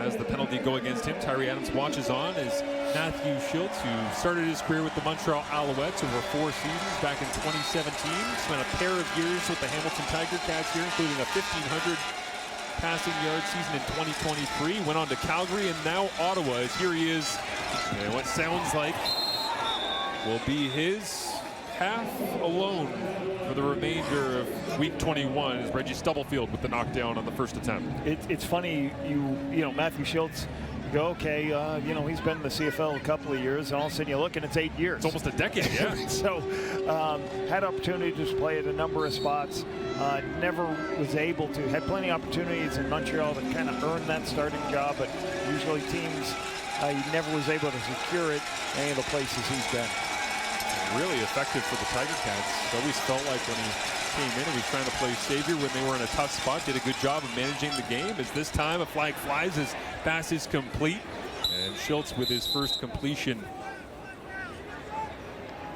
has the penalty go against him. Tyree Adams watches on as Matthew Schiltz, who started his career with the Montreal Alouettes over 4 seasons back in 2017, spent a pair of years with the Hamilton Tiger Cats here, including a 1,500 passing yard season in 2023. Went on to Calgary and now Ottawa, as here he is. And what sounds like will be his half alone for the remainder of week 21 is Reggie Stubblefield with the knockdown on the first attempt. It's funny, Matthew Schiltz, you go, okay, he's been in the CFL a couple of years, and all of a sudden you look and it's 8 years. It's almost a decade, yeah. So had opportunity to just play at a number of spots. Never was able to, had plenty of opportunities in Montreal to kind of earn that starting job, but usually teams, he never was able to secure it in any of the places he's been. Really effective for the Tiger Cats. Always felt like when he came in, he was trying to play savior when they were in a tough spot. Did a good job of managing the game. As this time a flag flies, his pass is complete. And Schiltz with his first completion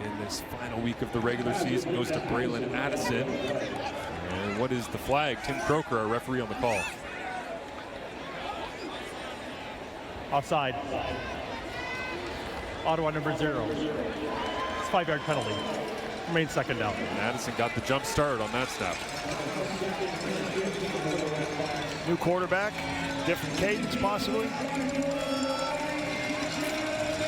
in this final week of the regular season goes to Braylon Addison. And what is the flag? Tim Croker, our referee on the call. Offside. Ottawa number 0. It's 5-yard penalty. Remains second down. And Addison got the jump start on that snap. New quarterback, different cadence possibly.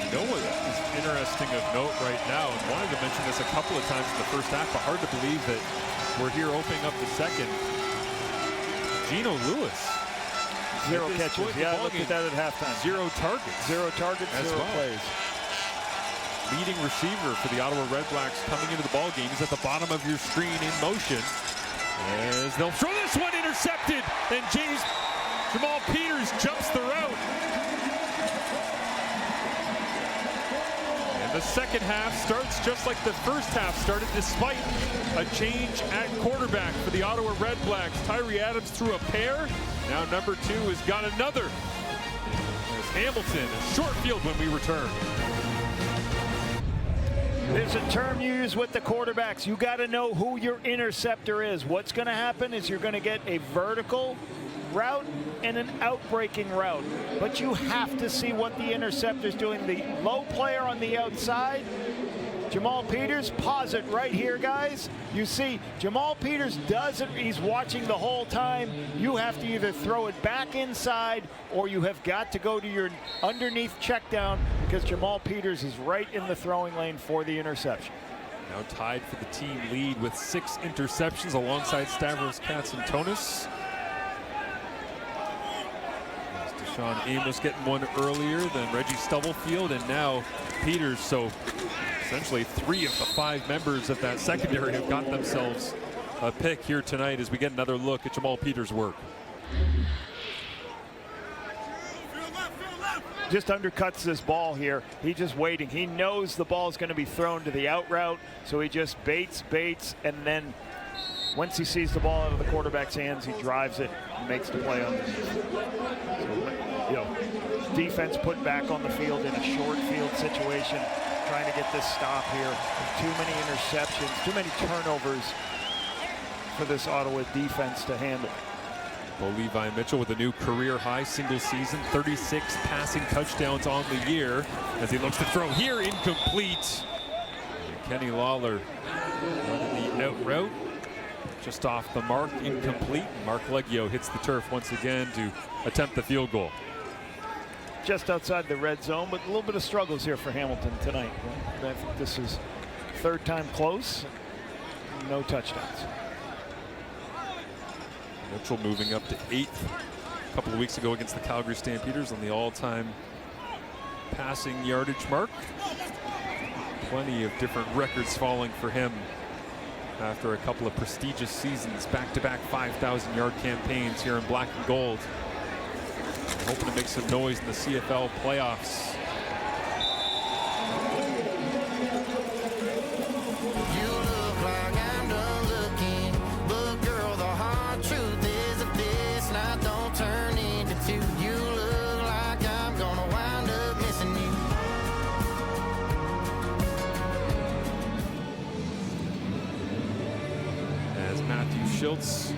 You know what is interesting of note right now, and wanted to mention this a couple of times in the first half, but hard to believe that we're here opening up the second. Geno Lewis. 0 catches. Yeah, I looked at that at halftime. 0 targets. 0 targets, 0 plays. Leading receiver for the Ottawa REDBLACKS coming into the ball game. He's at the bottom of your screen in motion. As they'll throw this one, intercepted, and Jamal Peters jumps the route. And the second half starts just like the first half started, despite a change at quarterback for the Ottawa REDBLACKS. Tyree Adams threw a pair. Now number 2 has got another. As Hamilton, a short field when we return. There's a term you use with the quarterbacks. You got to know who your interceptor is. What's going to happen is you're going to get a vertical route and an outbreaking route. But you have to see what the interceptor's doing. The low player on the outside, Jamal Peters, pause it right here, guys. You see, Jamal Peters does it. He's watching the whole time. You have to either throw it back inside or you have got to go to your underneath check down because Jamal Peters is right in the throwing lane for the interception. Now tied for the team lead with 6 interceptions alongside Stavros Katsantonis. Deshaun Amos getting one earlier than Reggie Stubblefield, and now Peters. So essentially 3 of the 5 members of that secondary have got themselves a pick here tonight as we get another look at Jamal Peters' work. Just undercuts this ball here. He's just waiting. He knows the ball is going to be thrown to the out route, so he just baits, and then once he sees the ball out of the quarterback's hands, he drives it and makes the play on it. So, defense put back on the field in a short field situation. trying to get this stop here. Too many interceptions, too many turnovers for this Ottawa defense to handle. Bo Levi Mitchell with a new career-high single season, 36 passing touchdowns on the year as he looks to throw here, incomplete. And Kenny Lawler running the out route, just off the mark, incomplete. Mark Leggio hits the turf once again to attempt the field goal. Just outside the red zone, but a little bit of struggles here for Hamilton tonight. I think this is third time close, no touchdowns. Mitchell moving up to 8th a couple of weeks ago against the Calgary Stampeders on the all-time passing yardage mark. Plenty of different records falling for him after a couple of prestigious seasons, back-to-back 5,000-yard campaigns here in black and gold. Hoping to make some noise in the CFL playoffs. Schultz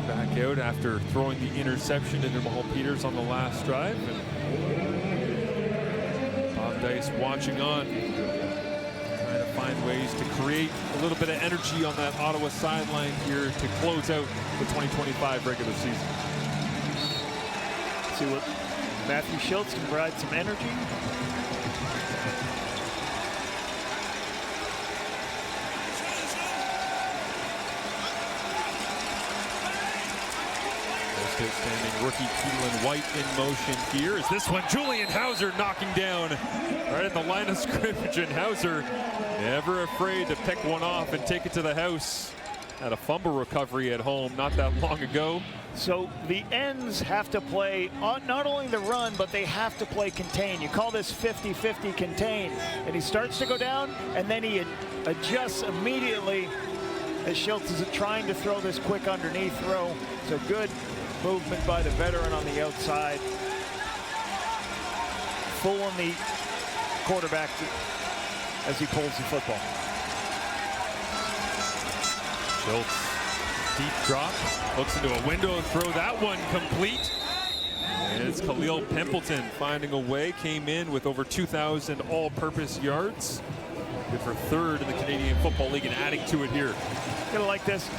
back out after throwing the interception into Mahal Peters on the last drive. And Bob Dice watching on, trying to find ways to create a little bit of energy on that Ottawa sideline here to close out the 2025 regular season. See what Matthew Schultz can provide some energy. Outstanding rookie Keelan White in motion here. Is this one Julian Hauser knocking down right at the line of scrimmage, and Hauser never afraid to pick one off and take it to the house. Had a fumble recovery at home not that long ago. So the ends have to play not only the run, but they have to play contain. You call this 50-50 contain. And he starts to go down, and then he adjusts immediately as Schultz is trying to throw this quick underneath throw. So good movement by the veteran on the outside. Fooling the quarterback as he pulls the football. Schultz, deep drop, looks into a window, throw that one complete. And it's Khalil Pimpleton finding a way, came in with over 2,000 all-purpose yards. Good for third in the Canadian Football League and adding to it here. Gonna like this.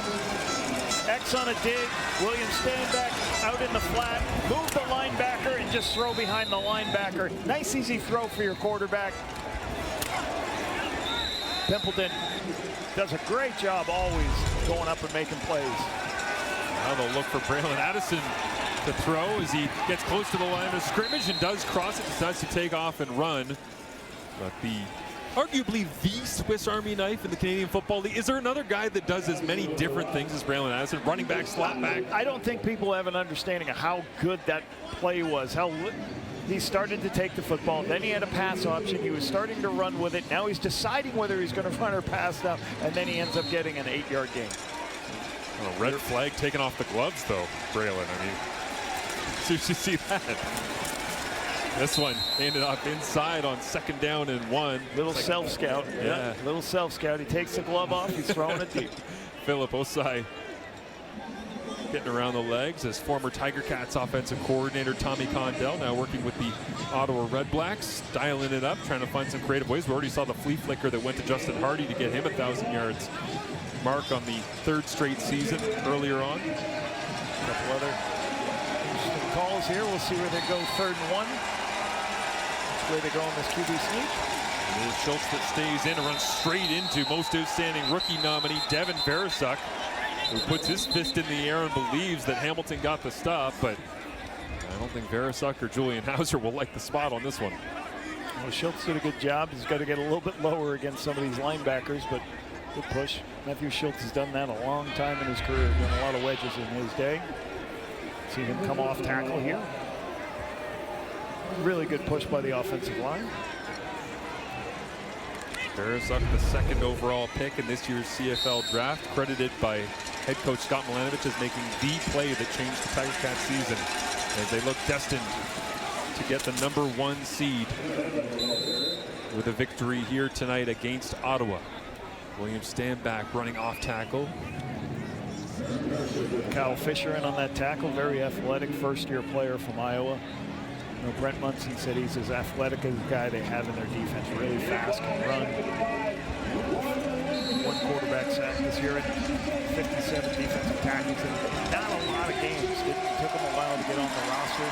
X on a dig, Williams stand back out in the flat, move the linebacker and just throw behind the linebacker. Nice easy throw for your quarterback. Pimpleton does a great job always going up and making plays. Now they'll look for Braylon Addison to throw as he gets close to the line of scrimmage and does cross it, decides to take off and run. But arguably the Swiss Army knife in the Canadian Football League. Is there another guy that does as many different things as Braylon Addison? Running back, slot back. I don't think people have an understanding of how good that play was. How he started to take the football, then he had a pass option. He was starting to run with it. Now he's deciding whether he's going to run or pass now, and then he ends up getting an 8-yard gain. A red flag taking off the gloves, though, Braylon. I mean, did you see that? This one ended up inside on 2nd down and 1. Little self-scout. Yeah, little self-scout. He takes the glove off. He's throwing it deep. Philip Osai getting around the legs as former Tiger Cats offensive coordinator Tommy Condell now working with the Ottawa REDBLACKS, dialing it up, trying to find some creative ways. We already saw the flea flicker that went to Justin Hardy to get him 1,000 yards mark on the 3rd straight season earlier on. A couple other interesting calls here. We'll see where they go 3rd and 1. Where they go on this QB sneak. And it is Schultz that stays in and runs straight into most outstanding rookie nominee Devin Veresuk, who puts his fist in the air and believes that Hamilton got the stop, but I don't think Veresuk or Julian Hauser will like the spot on this one. Well, Schultz did a good job. He's got to get a little bit lower against some of these linebackers, but good push. Matthew Schultz has done that a long time in his career. Done a lot of wedges in his day. See him come off tackle here. Really good push by the offensive line. Veresuk, the 2nd overall pick in this year's CFL draft, credited by head coach Scott Milanovich as making the play that changed the Tiger Cats season as they look destined to get the #1 seed with a victory here tonight against Ottawa. William Stanback running off tackle. Kyle Fisher in on that tackle, very athletic first-year player from Iowa. You know, Brent Munson said he's as athletic as the guy they have in their defense, really fast, can run. One quarterback sack this year and 57 defensive tackles in not a lot of games. It took him a while to get on the roster.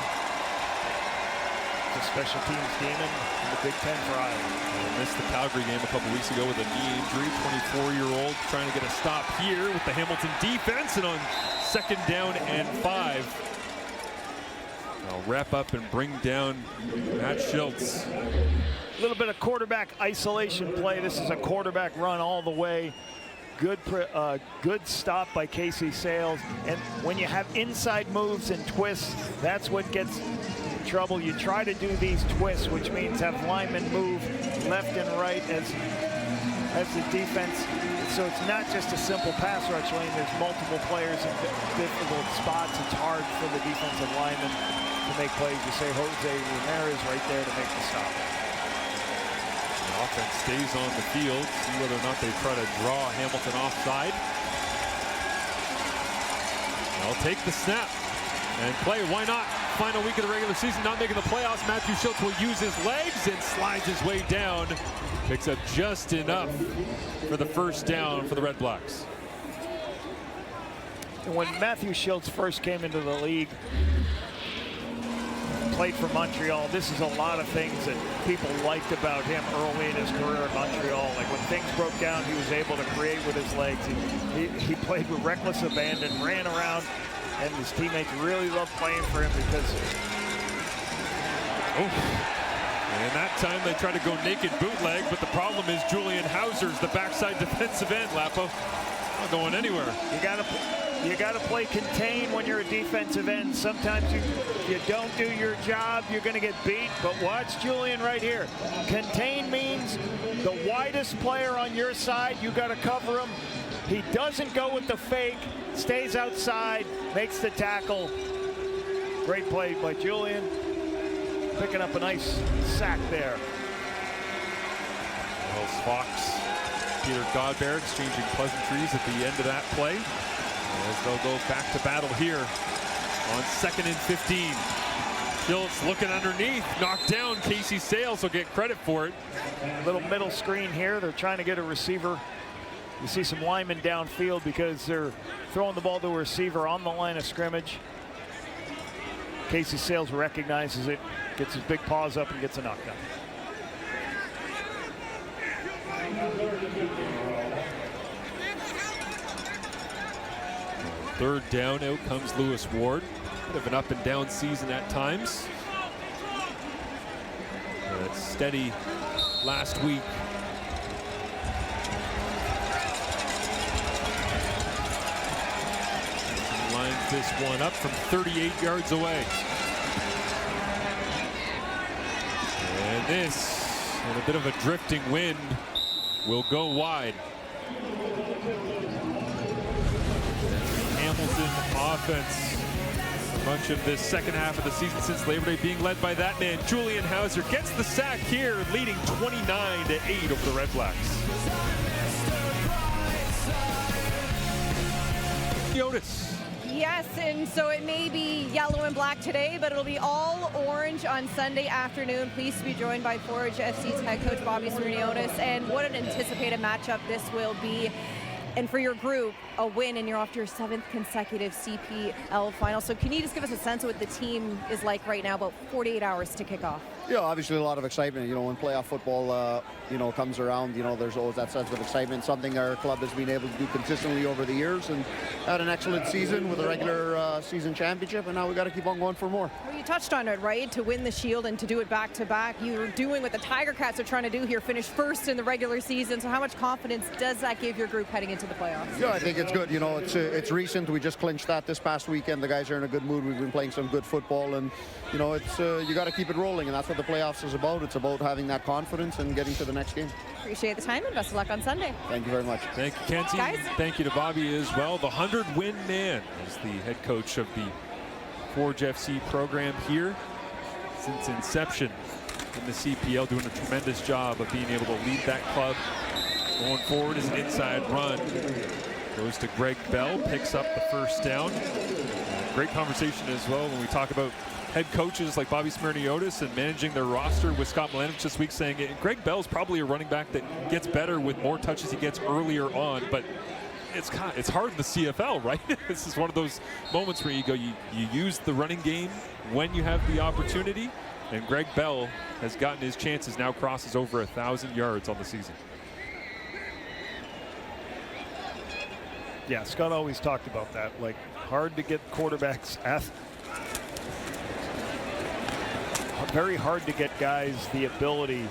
It's a special teams demon in the Big Ten for Iowa. Missed the Calgary game a couple weeks ago with a knee injury. 24-year-old trying to get a stop here with the Hamilton defense, and on 2nd down and 5. I'll wrap up and bring down Matt Schultz. A little bit of quarterback isolation play. This is a quarterback run all the way. Good stop by Casey Sales. And when you have inside moves and twists, that's what gets in trouble. You try to do these twists, which means have linemen move left and right as the defense. So it's not just a simple pass rush lane. There's multiple players in difficult spots. It's hard for the defensive linemen to make plays. You say Jose Ramirez right there to make the stop. The offense stays on the field. See whether or not they try to draw Hamilton offside. They'll take the snap and play. Why not? Final week of the regular season, not making the playoffs. Matthew Schultz will use his legs and slides his way down. Picks up just enough for the first down for the Red Blacks. And when Matthew Schultz first came into the league, played for Montreal, this is a lot of things that people liked about him early in his career in Montreal. Like when things broke down, he was able to create with his legs. He played with reckless abandon, ran around, and his teammates really loved playing for him because... And that time they tried to go naked bootleg, but the problem is Julian Hauser's the backside defensive end, Lapo. Not going anywhere. You gotta play contain when you're a defensive end. Sometimes you don't do your job, you're gonna get beat, but watch Julian right here. Contain means the widest player on your side, you gotta cover him. He doesn't go with the fake, stays outside, makes the tackle. Great play by Julian. Picking up a nice sack there. Wells Fox, Peter Godber exchanging pleasantries at the end of that play, as they'll go back to battle here on 2nd and 15. Schultz looking underneath, knocked down. Casey Sales will get credit for it. Little middle screen here. They're trying to get a receiver. You see some linemen downfield because they're throwing the ball to a receiver on the line of scrimmage. Casey Sales recognizes it, gets his big paws up and gets a knockdown. Third down, out comes Lewis Ward. Bit of an up and down season at times. But steady last week. Lines this one up from 38 yards away. And this, and a bit of a drifting wind, will go wide. Hamilton offense. Much of this second half of the season since Labor Day being led by that man, Julian Hauser, gets the sack here, leading 29-8 over the Red Blacks. Otis. Yes, and so it may be yellow and black today, but it'll be all orange on Sunday afternoon. Pleased to be joined by Forge FC's head coach, Bobby Cerniotis, and what an anticipated matchup this will be. And for your group, a win, and you're off to your 7th consecutive CPL final. So can you just give us a sense of what the team is like right now, about 48 hours to kick off? Yeah, obviously a lot of excitement. You know, when playoff football, comes around, there's always that sense of excitement, something our club has been able to do consistently over the years, and had an excellent season with a regular season championship, and now we got to keep on going for more. Well, you touched on it, right? To win the Shield and to do it back-to-back, you're doing what the Tiger Cats are trying to do here, finish first in the regular season. So how much confidence does that give your group heading into the playoffs? Yeah, I think it's good. It's recent. We just clinched that this past weekend. The guys are in a good mood. We've been playing some good football, and it's you got to keep it rolling, and that's what the playoffs is about. It's about having that confidence and getting to the next game. Appreciate the time and best of luck on Sunday. Thank you very much. Thank you, Kenzie. Guys. Thank you to Bobby as well. The 100-win man is the head coach of the Forge FC program here since inception in the CPL, doing a tremendous job of being able to lead that club. Going forward is an inside run. Goes to Greg Bell, picks up the first down. Great conversation as well when we talk about head coaches like Bobby Smirniotis and managing their roster with Scott Milanovich this week, saying Greg Bell's probably a running back that gets better with more touches he gets earlier on, but it's hard in the CFL, right? This is one of those moments where you use the running game when you have the opportunity, and Greg Bell has gotten his chances, now crosses over 1,000 yards on the season. Yeah, Scott always talked about that, like hard to get quarterbacks very hard to get guys the ability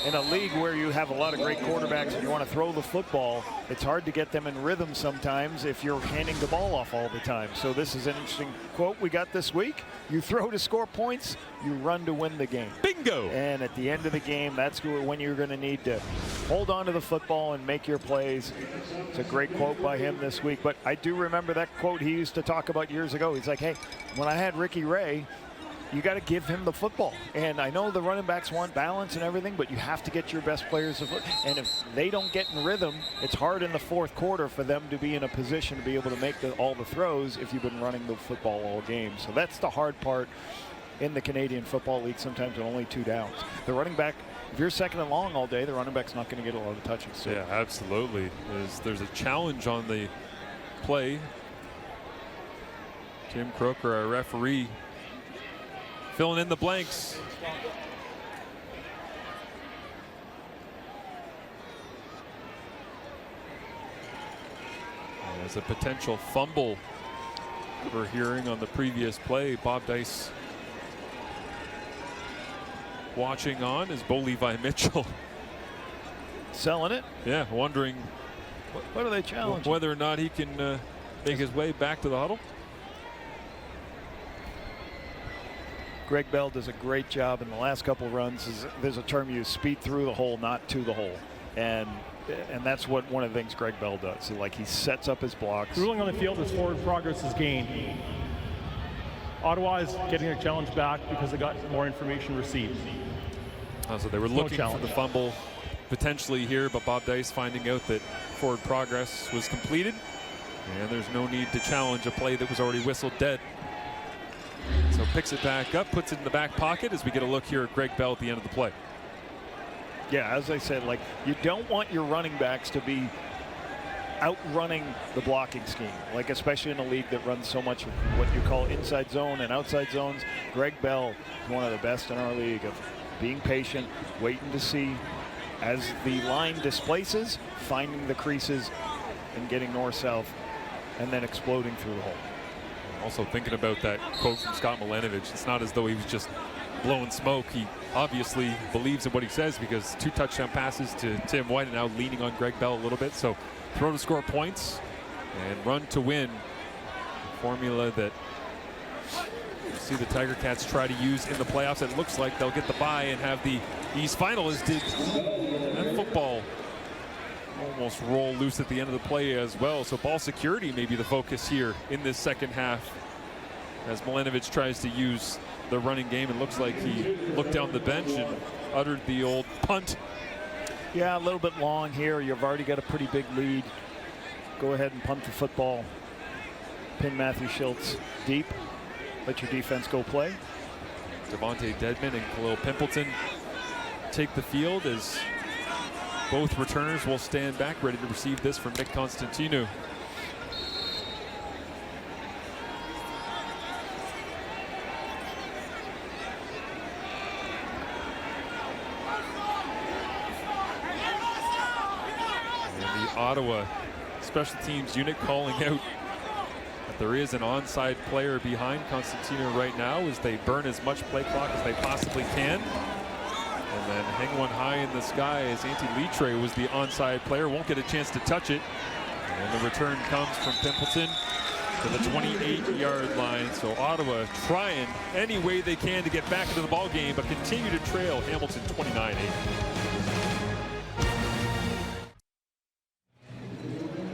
in a league where you have a lot of great quarterbacks and you want to throw the football. It's hard to get them in rhythm sometimes if you're handing the ball off all the time. So this is an interesting quote we got this week. You throw to score points, you run to win the game. Bingo! And at the end of the game, that's when you're going to need to hold on to the football and make your plays. It's a great quote by him this week. But I do remember that quote he used to talk about years ago. He's like, hey, when I had Ricky Ray, you got to give him the football. And I know the running backs want balance and everything, but you have to get your best players the football. And if they don't get in rhythm, it's hard in the fourth quarter for them to be in a position to be able to make all the throws if you've been running the football all game. So that's the hard part in the Canadian Football League, sometimes with only 2 downs. The running back, if you're second and long all day, the running back's not going to get a lot of touches. So. Yeah, absolutely. There's a challenge on the play. Tim Croker, our referee, filling in the blanks. There's a potential fumble we're hearing on the previous play. Bob Dice watching on as Bo Levi Mitchell selling it. Yeah, wondering what are they challenging? Whether or not he can make his way back to the huddle. Greg Bell does a great job in the last couple runs. There's a term used, speed through the hole, not to the hole. And that's what one of the things Greg Bell does. So like he sets up his blocks. Ruling on the field is forward progress is gained. Ottawa is getting a challenge back because they got more information received. So they were looking for the fumble potentially here, but Bob Dice finding out that forward progress was completed. And there's no need to challenge a play that was already whistled dead. So picks it back up, puts it in the back pocket as we get a look here at Greg Bell at the end of the play. Yeah, as I said, like you don't want your running backs to be outrunning the blocking scheme, like especially in a league that runs so much what you call inside zone and outside zones. Greg Bell is one of the best in our league of being patient, waiting to see as the line displaces, finding the creases and getting north-south and then exploding through the hole. Also thinking about that quote from Scott Milanovich, it's not as though he was just blowing smoke. He obviously believes in what he says because 2 touchdown passes to Tim White and now leaning on Greg Bell a little bit. So throw to score points and run to win. A formula that you see the Tiger Cats try to use in the playoffs. It looks like they'll get the bye and have the East finalists did that football almost roll loose at the end of the play as well. So ball security may be the focus here in this second half as Milanovich tries to use the running game. It looks like he looked down the bench and uttered the old punt. Yeah, a little bit long here. You've already got a pretty big lead. Go ahead and punt the football. Pin Matthew Schultz deep. Let your defense go play. Devontae Dedman and Khalil Pimpleton take the field as both returners will stand back ready to receive this from Nick Constantino. And the Ottawa special teams unit calling out that there is an onside player behind Constantino right now as they burn as much play clock as they possibly can. And then hang one high in the sky as Antti Litre was the onside player. Won't get a chance to touch it. And the return comes from Pimpleton to the 28-yard line. So Ottawa trying any way they can to get back into the ball game, but continue to trail Hamilton 29-8.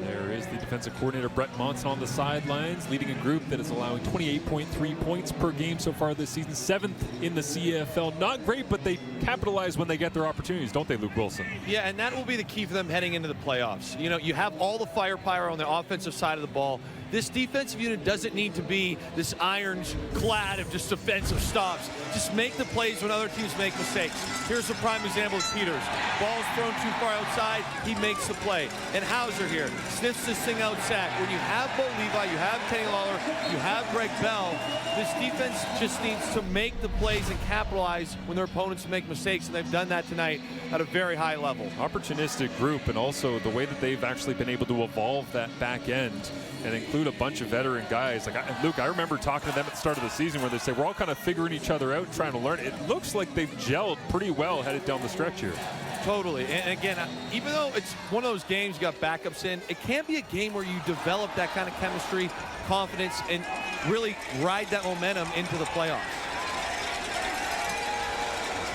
There is the Defensive coordinator Brett Monson on the sidelines, leading a group that is allowing 28.3 points per game so far this season, 7th in the CFL. Not great, but they capitalize when they get their opportunities, don't they, Luke Wilson? Yeah, and that will be the key for them heading into the playoffs. You know, you have all the firepower on the offensive side of the ball. This defensive unit doesn't need to be this ironclad of just defensive stops. Just make the plays when other teams make mistakes. Here's a prime example with Peters. Ball's thrown too far outside, he makes the play. And Hauser here sniffs this thing outside. When you have Bo Levi, you have Kenny Lawler, you have Greg Bell, this defense just needs to make the plays and capitalize when their opponents make mistakes, and they've done that tonight at a very high level. Opportunistic group, and also the way that they've actually been able to evolve that back end and include a bunch of veteran guys. Like Luke, I remember talking to them at the start of the season where they say we're all kind of figuring each other out, trying to learn. It looks like they've gelled pretty well headed down the stretch here. Totally. And again, even though it's one of those games you got backups in, it can be a game where you develop that kind of chemistry, confidence, and really ride that momentum into the playoffs.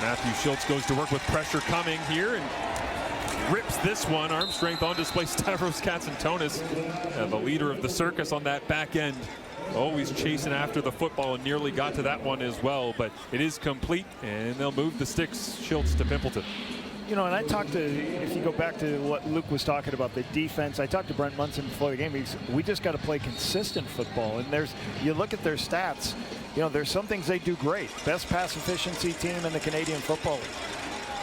Matthew Schultz goes to work with pressure coming here and rips this one. Arm strength on display. Stavros Katsantonis, the leader of the circus on that back end, always chasing after the football, and nearly got to that one as well, but it is complete, and they'll move the sticks. Schultz to Pimpleton. You know, and I talked to, if you go back to what Luke was talking about, the defense, I talked to Brent Munson before the game. We just got to play consistent football. And you look at their stats, you know, there's some things they do great. Best pass efficiency team in the Canadian Football League.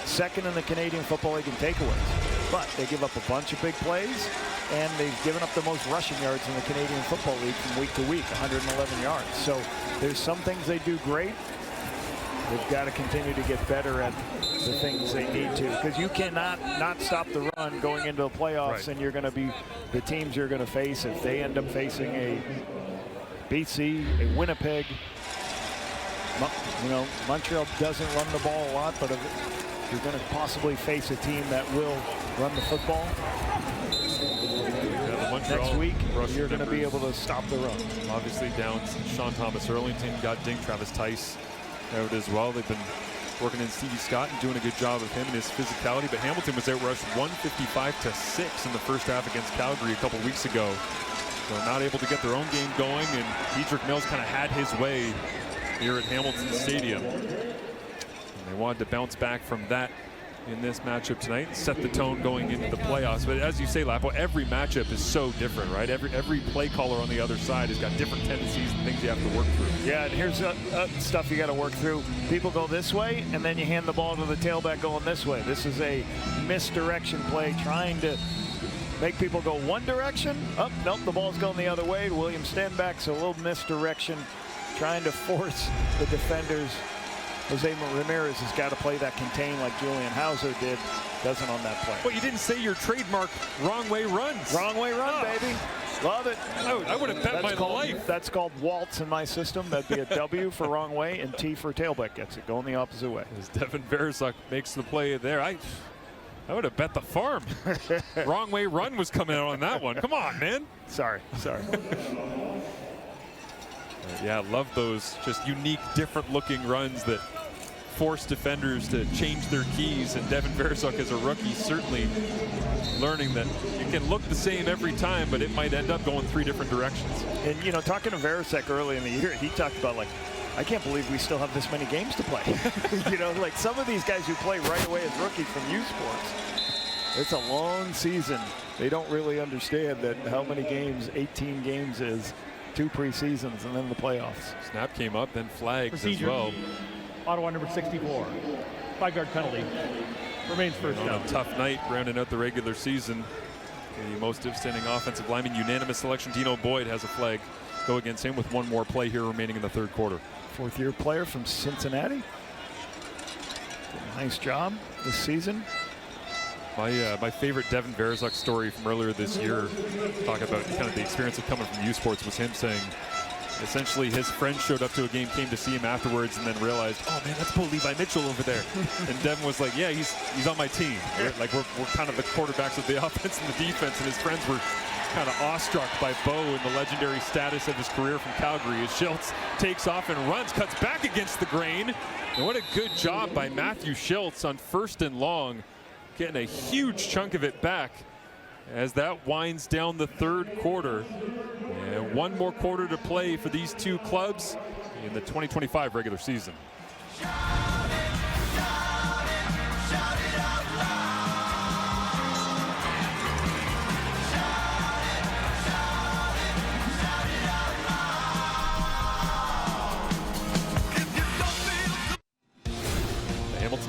Second in the Canadian Football League in takeaways. But they give up a bunch of big plays, and they've given up the most rushing yards in the Canadian Football League from week to week, 111 yards. So there's some things they do great. They've got to continue to get better at the things they need to, because you cannot not stop the run going into the playoffs, right. And you're going to be the teams you're going to face if they end up facing a BC, a Winnipeg. You know, Montreal doesn't run the ball a lot, but you're going to possibly face a team that will run the football. Next week, you're going to be able to stop the run. Obviously down Sean Thomas Erlington, got dinged. Travis Tice out as well. They've been working in Stevie Scott and doing a good job of him and his physicality, but Hamilton was outrushed 155-6 in the first half against Calgary a couple weeks ago. So not able to get their own game going, and Diedrich Mills kind of had his way here at Hamilton Stadium. And they wanted to bounce back from that in this matchup tonight and set the tone going into the playoffs. But as you say, Lapo, every matchup is so different, right? Every play caller on the other side has got different tendencies and things you have to work through. Yeah, and here's stuff you got to work through. People go this way, and then you hand the ball to the tailback going this way. This is a misdirection play, trying to make people go one direction. Oh, nope, the ball's going the other way. William Stenback's a little misdirection, trying to force the defenders. Jose Ramirez has got to play that contain like Julian Hauser did. Doesn't on that play. Well, you didn't say your trademark wrong way runs. Wrong way run, baby. Love it. I would have bet my life. That's called waltz in my system. That'd be a W for wrong way, and T for tailback gets it going the opposite way. As Devin Verzuk makes the play there, I would have bet the farm. Wrong way run was coming out on that one. Come on, man. Sorry. Yeah, love those just unique, different looking runs that force defenders to change their keys. And Devin Verzuk, as a rookie, certainly learning that you can look the same every time, but it might end up going 3 different directions. And, you know, talking to Verzuk early in the year, he talked about, like, I can't believe we still have this many games to play. You know, like some of these guys who play right away as rookies from U Sports, it's a long season. They don't really understand that how many games, 18 games is. 2 preseasons and then the playoffs. Snap came up, then flags Procedure. as well. Ottawa number 64. 5-yard penalty. Remains first down. A tough night rounding out the regular season. The most outstanding offensive lineman, unanimous selection. Dino Boyd has a flag go against him with 1 more play here remaining in the 3rd quarter. 4th-year player from Cincinnati. Nice job this season. My favorite Devin Verzuk story from earlier this year, talking about kind of the experience of coming from U Sports, was him saying essentially his friend showed up to a game, came to see him afterwards, and then realized, oh man, that's Bo Levi Mitchell over there. And Devin was like, yeah, he's on my team. We're kind of the quarterbacks of the offense and the defense, and his friends were kind of awestruck by Bo and the legendary status of his career from Calgary as Schultz takes off and runs, cuts back against the grain. And what a good job by Matthew Schultz on 1st and long, getting a huge chunk of it back as that winds down the third quarter. And one more quarter to play for these two clubs in the 2025 regular season.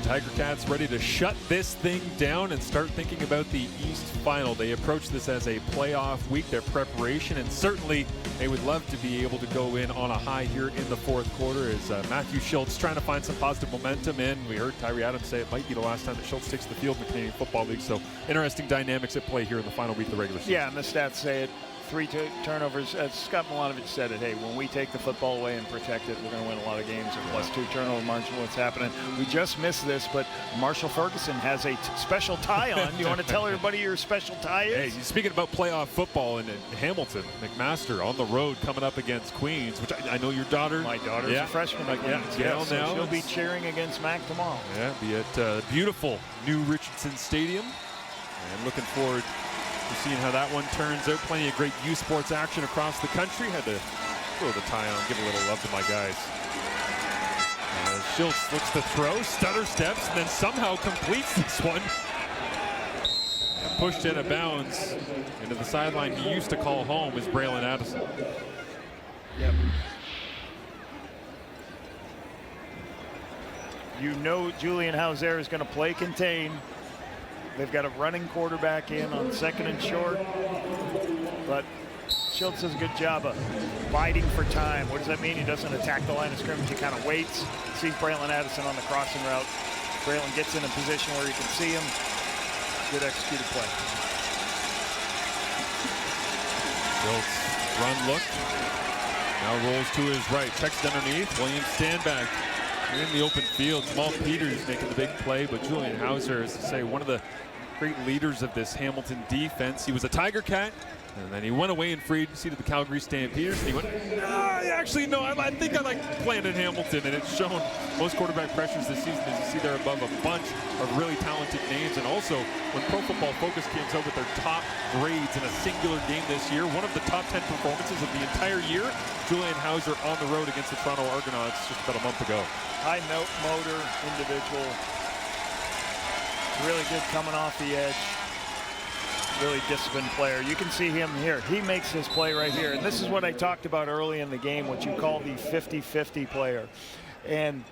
Tiger Cats ready to shut this thing down and start thinking about the East Final. They approach this as a playoff week, their preparation, and certainly they would love to be able to go in on a high here in the fourth quarter as Matthew Schultz trying to find some positive momentum in. We heard Tyree Adams say it might be the last time that Schultz takes the field in the Canadian Football League, so interesting dynamics at play here in the final week of the regular season. Yeah, and the stats say it. 3 turnovers. As Scott Milanovich said it, hey, when we take the football away and protect it, we're going to win a lot of games. Plus 2 turnover margin, what's happening. We just missed this, but Marshall Ferguson has a special tie on. You want to tell everybody your special tie is? Hey, speaking about playoff football in Hamilton, McMaster on the road coming up against Queens, which I know your daughter. My daughter's a freshman at Queens. Yeah, so now she'll be cheering against Mac tomorrow. Yeah, be at beautiful new Richardson Stadium. And looking forward to seeing how that one turns out. Plenty of great U Sports action across the country. Had to throw the tie on, give a little love to my guys. Schultz looks to throw, stutter steps, and then somehow completes this one. And pushed in a bounds into the sideline he used to call home is Braylon Addison. Yep. You know Julian Hauser is going to play contain. They've got a running quarterback in on 2nd and short, but Schultz does a good job of biding for time. What does that mean? He doesn't attack the line of scrimmage. He kind of waits, sees Braylon Addison on the crossing route. Braylon gets in a position where he can see him. Good executed play. Schultz, run look. Now rolls to his right, checks underneath. Williams stand back. In the open field, Jamal Peters making the big play, but Julian Hauser, as I say, one of the great leaders of this Hamilton defense. He was a Tiger Cat, and then he went away in free agency to the Calgary Stampeders, and he went, actually, no, I think I like playing in Hamilton, and it's shown most quarterback pressures this season, as you see there above a bunch of really talented names. And also, when Pro Football Focus came out with their top grades in a singular game this year, one of the top 10 performances of the entire year, Julian Hauser on the road against the Toronto Argonauts just about a month ago. High motor individual. Really good coming off the edge. Really disciplined player. You can see him here. He makes his play right here. And this is what I talked about early in the game, what you call the 50-50 player. And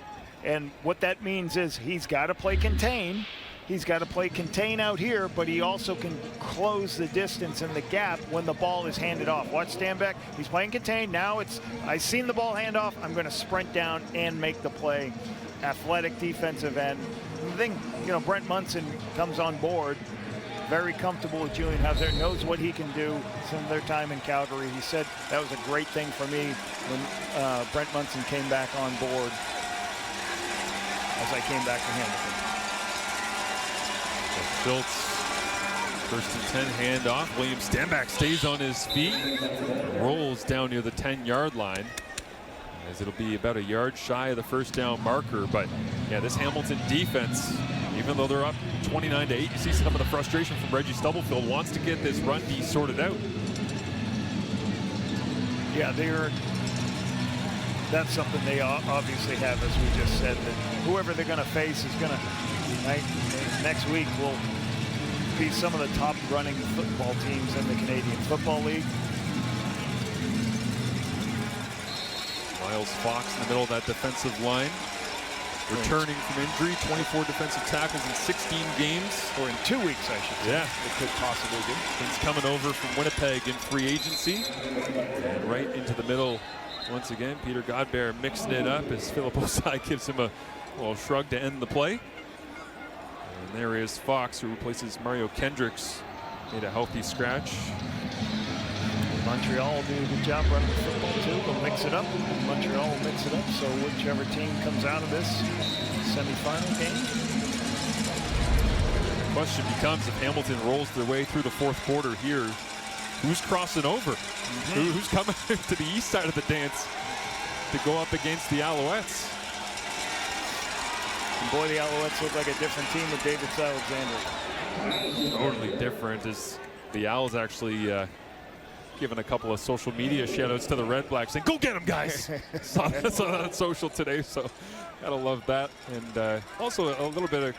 what that means is he's got to play contain. He's got to play contain out here, but he also can close the distance and the gap when the ball is handed off. Watch, stand back. He's playing contain. Now I've seen the ball hand off. I'm going to sprint down and make the play. Athletic defensive end. The thing, Brent Munson comes on board, very comfortable with Julian Hauser, knows what he can do. Some of their time in Calgary, he said that was a great thing for me when Brent Munson came back on board as I came back to Hamilton. Schultz, 1st and 10 handoff. William Stanback stays on his feet, rolls down near the 10-yard line, as it'll be about a yard shy of the first down marker. But yeah, this Hamilton defense, even though they're up 29-8, you see some of the frustration from Reggie Stubblefield. Wants to get this run D sorted out. Yeah, that's something they obviously have, as we just said, that whoever they're going to face is going to, next week will be some of the top running football teams in the Canadian Football League. Miles Fox in the middle of that defensive line. Returning from injury, 24 defensive tackles in 16 games. Or in 2 weeks, I should say. Yeah. It could possibly be. He's coming over from Winnipeg in free agency. And right into the middle once again. Peter Godbear mixing it up as Philip Osai gives him a little shrug to end the play. And there is Fox, who replaces Mario Kendricks. Made a healthy scratch. Montreal will do a good job running the football too. They'll mix it up. Montreal will mix it up. So whichever team comes out of this semifinal game. The question becomes, if Hamilton rolls their way through the fourth quarter here, who's crossing over? Who's coming to the east side of the dance to go up against the Alouettes? And boy, the Alouettes look like a different team with David Alexander. Totally different. As The Owls actually giving a couple of social media shout-outs to the Red Blacks, saying, "Go get them, guys!" saw that on social today, so gotta love that. And also a little bit of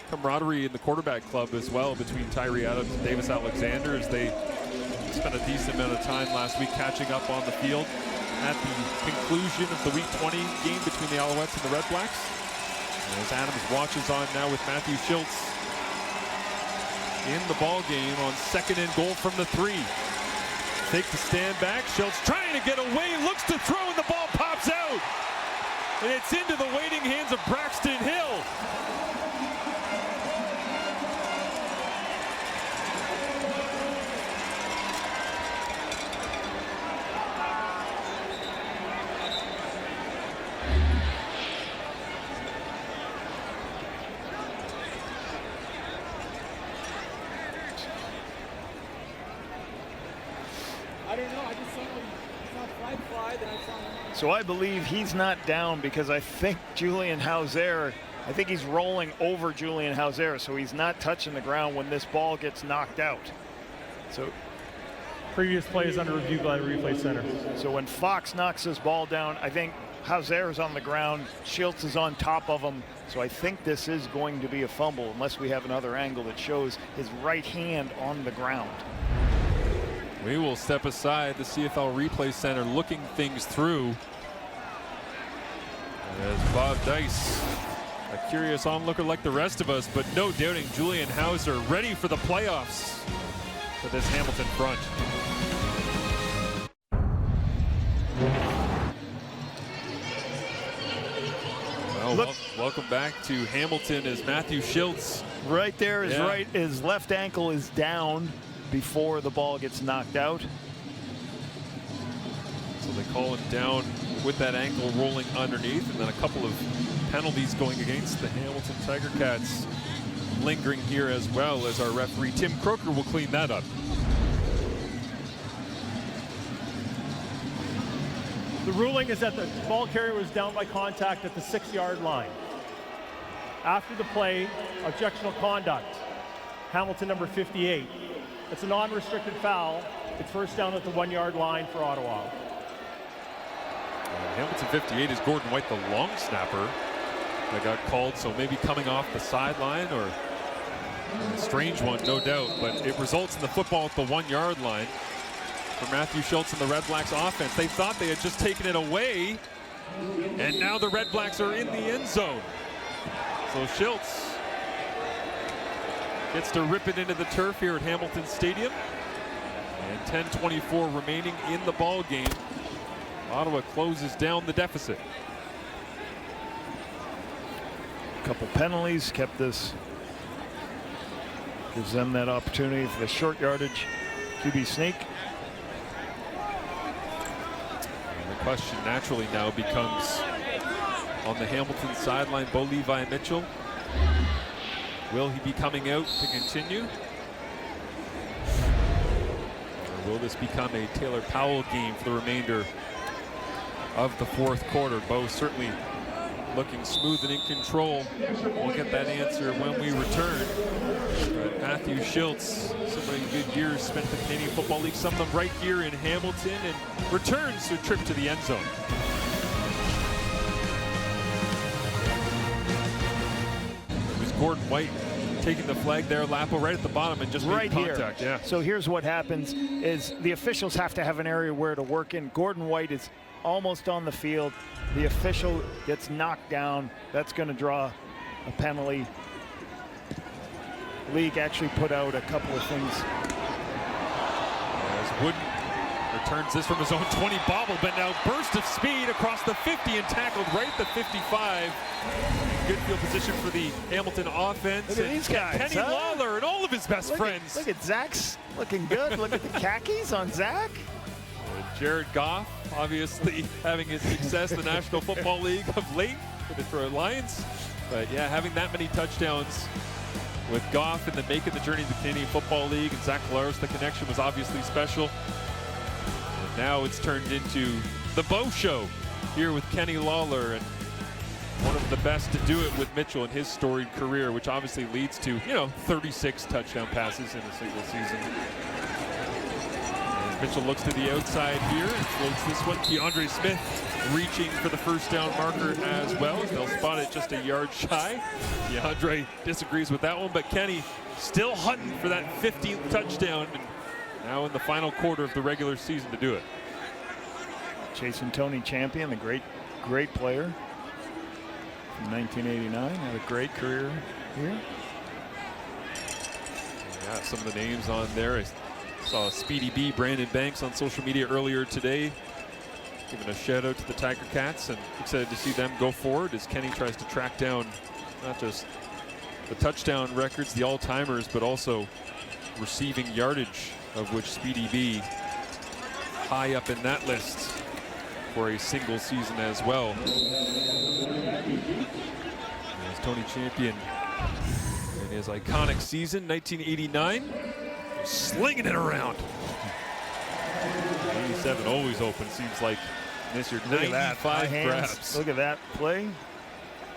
camaraderie in the quarterback club as well between Tyree Adams and Davis Alexander, as they spent a decent amount of time last week catching up on the field at the conclusion of the Week 20 game between the Alouettes and the Red Blacks. And as Adams watches on now with Matthew Schultz in the ball game on 2nd and goal from the 3. Fake to stand back. Schultz trying to get away, looks to throw, and the ball pops out. And it's into the waiting hands of Braxton Hill. I don't know. I just saw him fly, then I saw him. So I believe he's not down because I think Julian Hauser, I think he's rolling over Julian Hauser, so he's not touching the ground when this ball gets knocked out. So Previous play is under review by the replay center. So when Fox knocks his ball down, I think Hauser is on the ground, Schultz is on top of him, so I think this is going to be a fumble unless we have another angle that shows his right hand on the ground. We will step aside, the CFL Replay Center looking things through. As Bob Dice, a curious onlooker like the rest of us, but no doubting Julian Hauser ready for the playoffs for this Hamilton front. Well, welcome back to Hamilton as Matthew Schultz. Right there is right, his left ankle is down before the ball gets knocked out. So they call him down with that ankle rolling underneath, and then a couple of penalties going against the Hamilton Tiger Cats lingering here as well, as our referee Tim Croker will clean that up. The ruling is that the ball carrier was down by contact at the 6-yard line. After the play, objectional conduct. Hamilton number 58. It's a non-restricted foul. It's first down at the 1-yard line for Ottawa. Hamilton 58 is Gordon White, the long snapper that got called, so maybe coming off the sideline, or a strange one, no doubt, but it results in the football at the 1-yard line for Matthew Schultz and the Red Blacks offense. They thought they had just taken it away, and now the Red Blacks are in the end zone. So Schultz gets to rip it into the turf here at Hamilton Stadium. And 10:24 remaining in the ball game. Ottawa closes down the deficit. A couple penalties kept this, gives them that opportunity for the short yardage QB sneak. And the question naturally now becomes, on the Hamilton sideline, Bo Levi Mitchell, will he be coming out to continue? Or will this become a Taylor Powell game for the remainder of the fourth quarter? Bo certainly looking smooth and in control. We'll get that answer when we return. But Matthew Schultz, so many good years spent in the Canadian Football League, some of them right here in Hamilton, and returns to a trip to the end zone. It was Gordon White taking the flag there, Lapo, right at the bottom, and just right made contact. Here. Yeah. So here's what happens is the officials have to have an area where to work in. Gordon White is almost on the field. The official gets knocked down. That's going to draw a penalty. League actually put out a couple of things. As Wooden returns this from his own 20 bobble, but now burst of speed across the 50 and tackled right at the 55. Good field position for the Hamilton offense. Look at these guys. Kenny Lawler and all of his best friends. Look at Zach's looking good. Look at the khakis on Zach. Jared Goff, obviously having his success in the National Football League of late for the Detroit Lions. But yeah, having that many touchdowns with Goff and then making the journey to the Canadian Football League, and Zach Collaros, the connection was obviously special. And now it's turned into the Bo Show here with Kenny Lawler, and one of the best to do it with Mitchell in his storied career, which obviously leads to, 36 touchdown passes in a single season. Mitchell looks to the outside here and floats this one. DeAndre Smith reaching for the first down marker as well. They'll spot it just a yard shy. DeAndre disagrees with that one, but Kenny still hunting for that 15th touchdown. And now in the final quarter of the regular season to do it. Chasing Tony Champion, the great player from 1989. Had a great career here. Yeah, some of the names on there. I saw Speedy B, Brandon Banks on social media earlier today, giving a shout out to the Tiger Cats, and excited to see them go forward as Kenny tries to track down not just the touchdown records, the all-timers, but also receiving yardage, of which Speedy B high up in that list for a single season as well. As Tony Champion in his iconic season, 1989, slinging it around. 87 always open, seems like this year. 95 grabs. Look at that play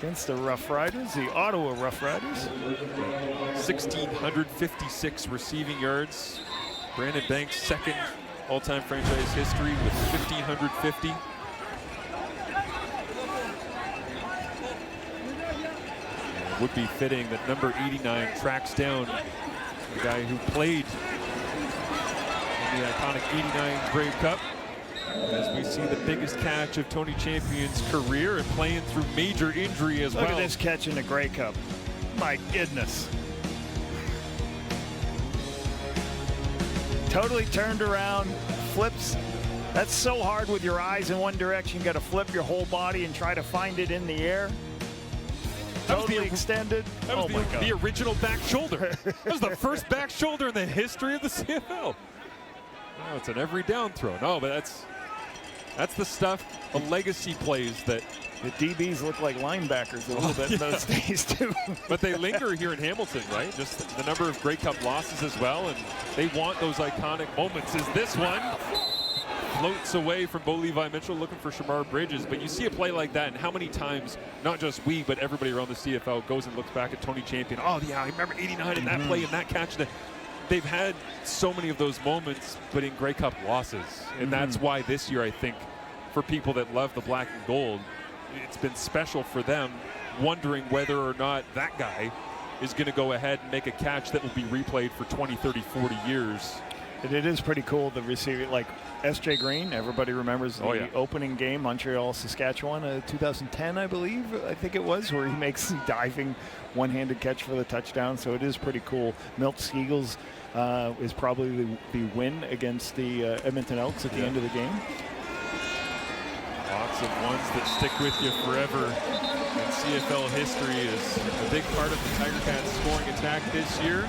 against the Rough Riders, the Ottawa Rough Riders. 1,656 receiving yards. Brandon Banks, second all-time franchise history with 1,550. It would be fitting that number 89 tracks down the guy who played in the iconic 89 Grey Cup, as we see the biggest catch of Tony Champion's career and playing through major injury as well. Look at this catch in the Grey Cup. My goodness. Totally turned around, flips. That's so hard with your eyes in one direction. You got to flip your whole body and try to find it in the air. Totally extended. That was the original back shoulder. That was the first back shoulder in the history of the CFL. Oh, it's an every down throw. No, but that's the stuff, the legacy plays that the DBs look like linebackers a little bit those days too. But they linger here in Hamilton, right? Just the number of Grey Cup losses as well, and they want those iconic moments. Is this one floats away from Bo Levi Mitchell looking for Shamar Bridges, but you see a play like that, and how many times not just we but everybody around the CFL goes and looks back at Tony Champion. Oh yeah, I remember 89 in that play and that catch. They've had so many of those moments, but in Grey Cup losses, and that's why this year I think for people that love the black and gold, it's been special for them, wondering whether or not that guy is going to go ahead and make a catch that will be replayed for 20, 30, 40 years. And it is pretty cool to receive it. Like S.J. Green, everybody remembers the opening game, Montreal, Saskatchewan, 2010, I think it was, where he makes a diving one-handed catch for the touchdown. So it is pretty cool. Milt Skeagles is probably the win against the Edmonton Elks at the end of the game. Lots of ones that stick with you forever in CFL history is a big part of the Tiger Cats scoring attack this year.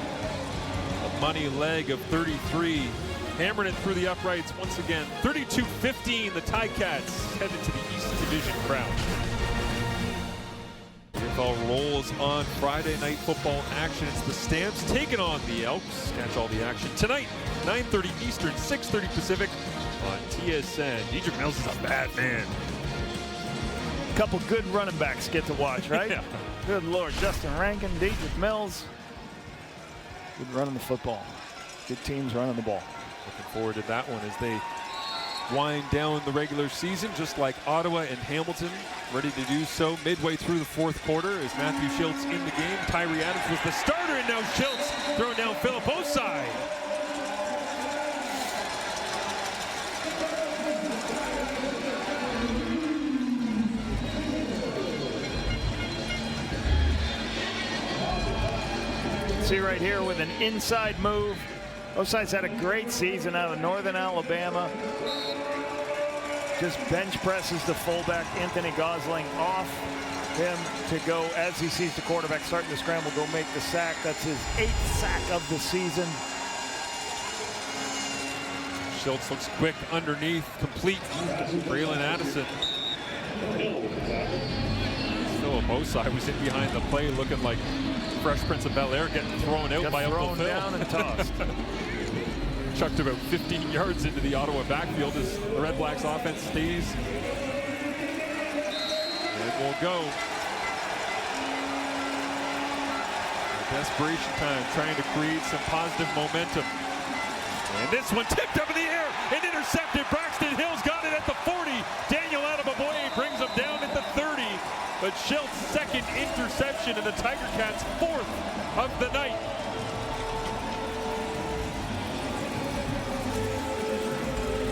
A money leg of 33, hammering it through the uprights once again. 32-15, the Ticats headed to the East Division crown. CFL rolls on Friday Night Football action. It's the Stamps taking on the Elks. Catch all the action tonight, 9:30 Eastern, 6:30 Pacific on TSN. Dedrick Mills is a bad man. A couple good running backs get to watch, right? Yeah. Good Lord, Justin Rankin, Dedrick Mills. Good running the football. Good teams running the ball. Looking forward to that one as they wind down the regular season, just like Ottawa and Hamilton, ready to do so midway through the fourth quarter as Matthew Schiltz in the game. Tyree Adams was the starter, and now Schiltz throwing down Phillip Osai. See right here with an inside move. Osai's had a great season out of Northern Alabama. Just bench presses the fullback Anthony Gosling off him to go as he sees the quarterback starting to scramble, go make the sack. That's his 8th sack of the season. Schiltz looks quick underneath, complete. Braylon Addison. Phillip Osai was in behind the play looking like Fresh Prince of Bel-Air getting thrown out by Uncle Phil. Down and tossed. Chucked about 15 yards into the Ottawa backfield as the Red Blacks offense stays. It will go. Desperation time, trying to create some positive momentum. And this one tipped up in the air. intercepted. Braxton Hill's got it at the 40. Daniel Adamaboye brings him down at the 30. But Schilt's second interception and the Tiger Cats' fourth of the night.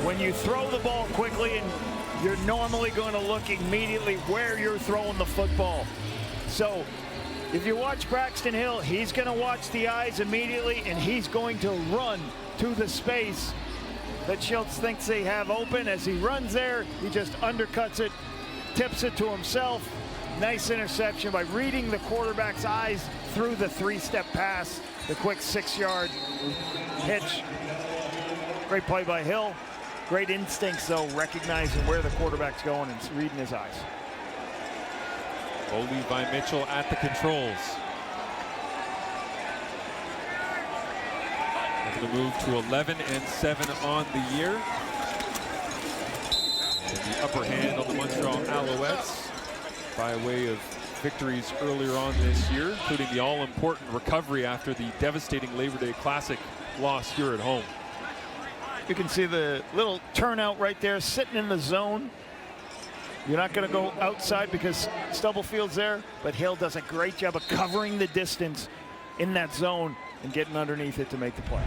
When you throw the ball quickly, and you're normally going to look immediately where you're throwing the football. So if you watch Braxton Hill, he's going to watch the eyes immediately, and he's going to run to the space that Schiltz thinks they have open. As he runs there, he just undercuts it, tips it to himself. Nice interception by reading the quarterback's eyes through the three-step pass, the quick 6-yard hitch. Great play by Hill. Great instincts, though, recognizing where the quarterback's going and reading his eyes. Bo Levi Mitchell at the controls. They're going to move to 11-7 on the year. And the upper hand on the Montreal Alouettes by way of victories earlier on this year, including the all-important recovery after the devastating Labor Day Classic loss here at home. You can see the little turnout right there, sitting in the zone. You're not going to go outside because Stubblefield's there, but Hill does a great job of covering the distance in that zone and getting underneath it to make the play.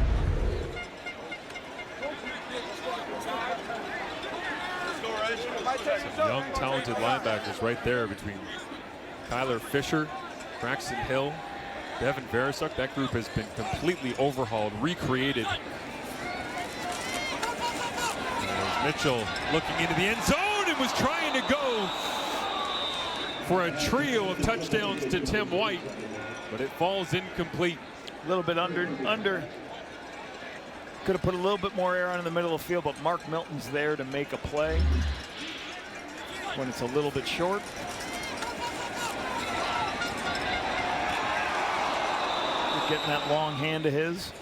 Some young, talented linebackers right there between Kyler Fisher, Braxton Hill, Devin Veresuk. That group has been completely overhauled, recreated. There's Mitchell looking into the end zone and was trying to go for a trio of touchdowns to Tim White, but it falls incomplete. A little bit under. Could have put a little bit more air on in the middle of the field, but Mark Milton's there to make a play when it's a little bit short. Getting that long hand of his.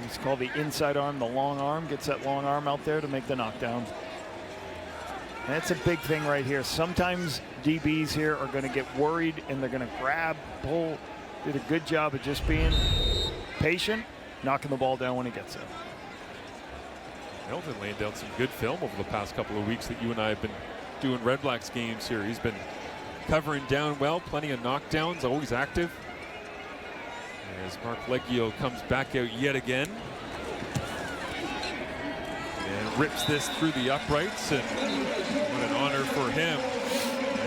It's called the inside arm, the long arm. Gets that long arm out there to make the knockdown. And that's a big thing right here. Sometimes DBs here are going to get worried and they're going to grab, pull. Did a good job of just being patient, knocking the ball down when he gets it. Milton laying down some good film over the past couple of weeks that you and I have been doing Red Blacks games here. He's been covering down well, plenty of knockdowns, always active. As Mark Leggio comes back out yet again and rips this through the uprights, and what an honor for him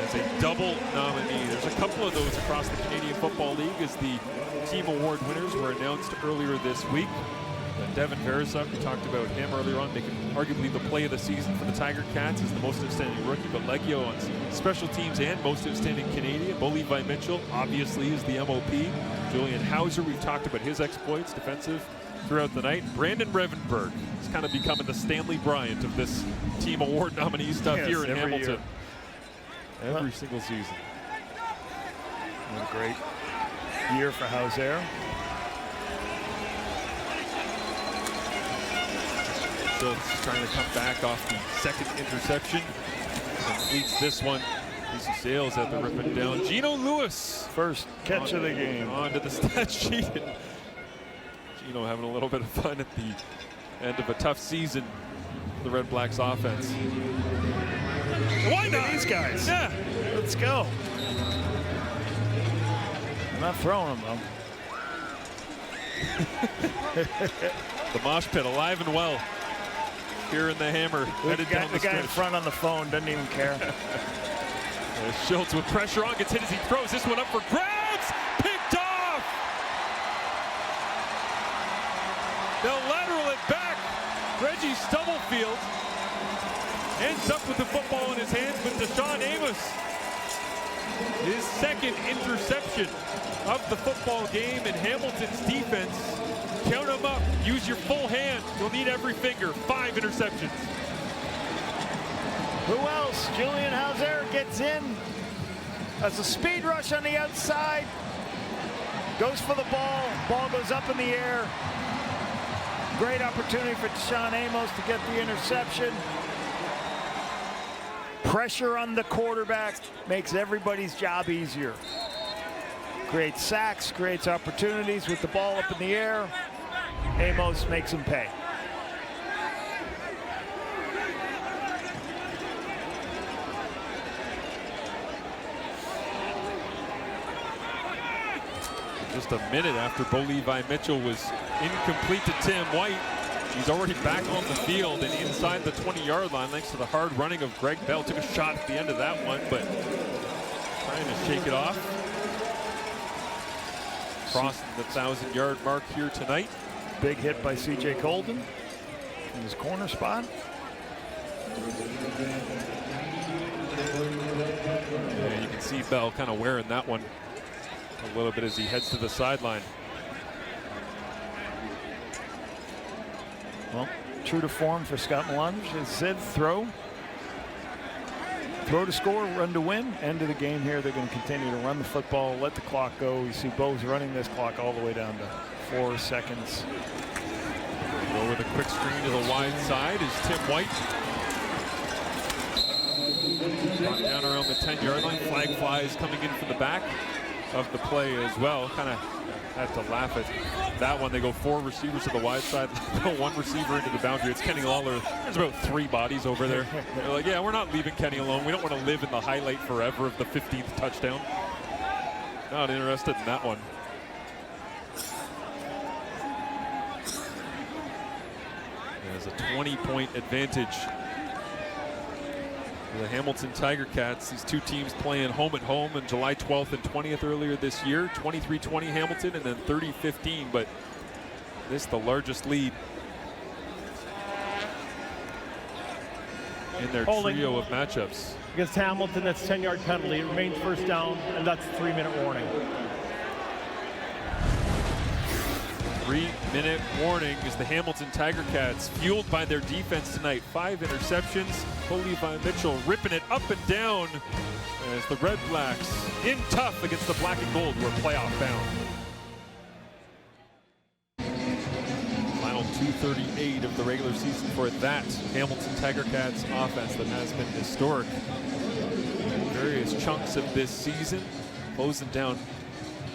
as a double nominee. There's a couple of those across the Canadian Football League as the team award winners were announced earlier this week. Devin Veresuk, we talked about him earlier on, making arguably the play of the season for the Tiger Cats as the most outstanding rookie, but Leggio on special teams and most outstanding Canadian. Bo Levi Mitchell obviously is the MOP. Julian Hauser, we've talked about his exploits, defensive throughout the night. Brandon Revenberg is kind of becoming the Stanley Bryant of this team award nominee stuff here in Hamilton. Every single season. What a great year for Hauser. Schiltz trying to come back off the second interception. Completes this one. Casey Sales at the ripping down. Gino Lewis. First catch of the game. Onto the stat sheet. Gino having a little bit of fun at the end of a tough season for the Red Blacks offense. Why not? These guys. Yeah. Let's go. I'm not throwing them, though. The mosh pit alive and well here in the Hammer. The guy in front on the phone doesn't even care. Schiltz with pressure on, gets hit as he throws this one up for grabs. Picked off. They'll lateral it back. Reggie Stubblefield ends up with the football in his hands with Deshaun Amos. His second interception of the football game, and Hamilton's defense, count them up, use your full hand, you'll need every finger. 5 interceptions. Who else? Julian Hauser gets in. As a speed rush on the outside. Goes for the ball. Ball goes up in the air. Great opportunity for Deshaun Amos to get the interception. Pressure on the quarterback makes everybody's job easier. Creates sacks, creates opportunities with the ball up in the air. Amos makes him pay. Just a minute after Bo Levi Mitchell was incomplete to Tim White. He's already back on the field and inside the 20-yard line thanks to the hard running of Greg Bell. Took a shot at the end of that one, but trying to shake it off. Crossing the 1,000-yard mark here tonight. Big hit by C.J. Colden in his corner spot. Yeah, you can see Bell kind of wearing that one a little bit as he heads to the sideline. Well, true to form for Scott Melange, as said, throw to score, run to win. End of the game here. They're going to continue to run the football, let the clock go. You see Bo's running this clock all the way down to 4 seconds. Go with a quick screen to the wide side is Tim White. Brought down around the 10-yard line. Flag flies coming in from the back of the play as well. Kind of had to laugh at that one. They go 4 receivers to the wide side, 1 receiver into the boundary. It's Kenny Lawler. There's about 3 bodies over there. They're like, yeah, we're not leaving Kenny alone. We don't want to live in the highlight forever of the 15th touchdown. Not interested in that one. There's a 20-point advantage for the Hamilton Tiger Cats. These two teams playing home and home on July 12th and 20th earlier this year. 23-20 Hamilton and then 30-15, but this the largest lead in their trio of matchups. Against Hamilton, that's 10-yard penalty. It remains first down, and that's a 3-minute warning. 3-minute warning as the Hamilton Tiger Cats, fueled by their defense tonight. 5 interceptions. Bo Levi Mitchell ripping it up and down as the Red Blacks in tough against the Black and Gold, who are playoff bound. Final 2:38 of the regular season for that Hamilton Tiger Cats offense that has been historic in various chunks of this season, closing down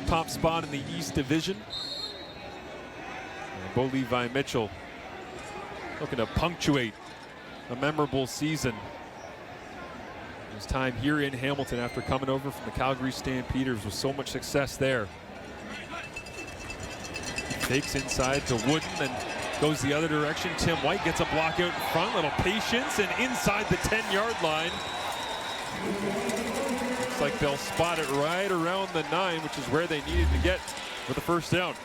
top spot in the East Division. Bo Levi Mitchell looking to punctuate a memorable season. His time here in Hamilton after coming over from the Calgary Stampeders with so much success there. Takes inside to Wooden and goes the other direction. Tim White gets a block out in front, little patience, and inside the 10-yard line. Looks like they'll spot it right around the 9, which is where they needed to get for the first down.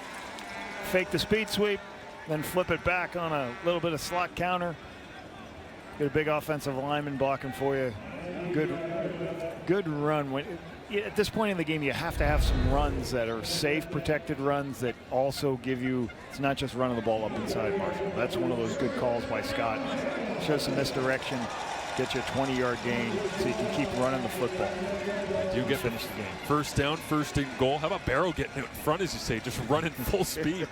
Fake the speed sweep, then flip it back on a little bit of slot counter. Get a big offensive lineman blocking for you. Good run. At this point in the game, you have to have some runs that are safe, protected runs that also give you, it's not just running the ball up inside, Marshall. That's one of those good calls by Scott. Shows some misdirection, get you a 20-yard gain so you can keep running the football. Do you get finish the game? First down, first and goal. How about Barrow getting out in front, as you say, just running full speed?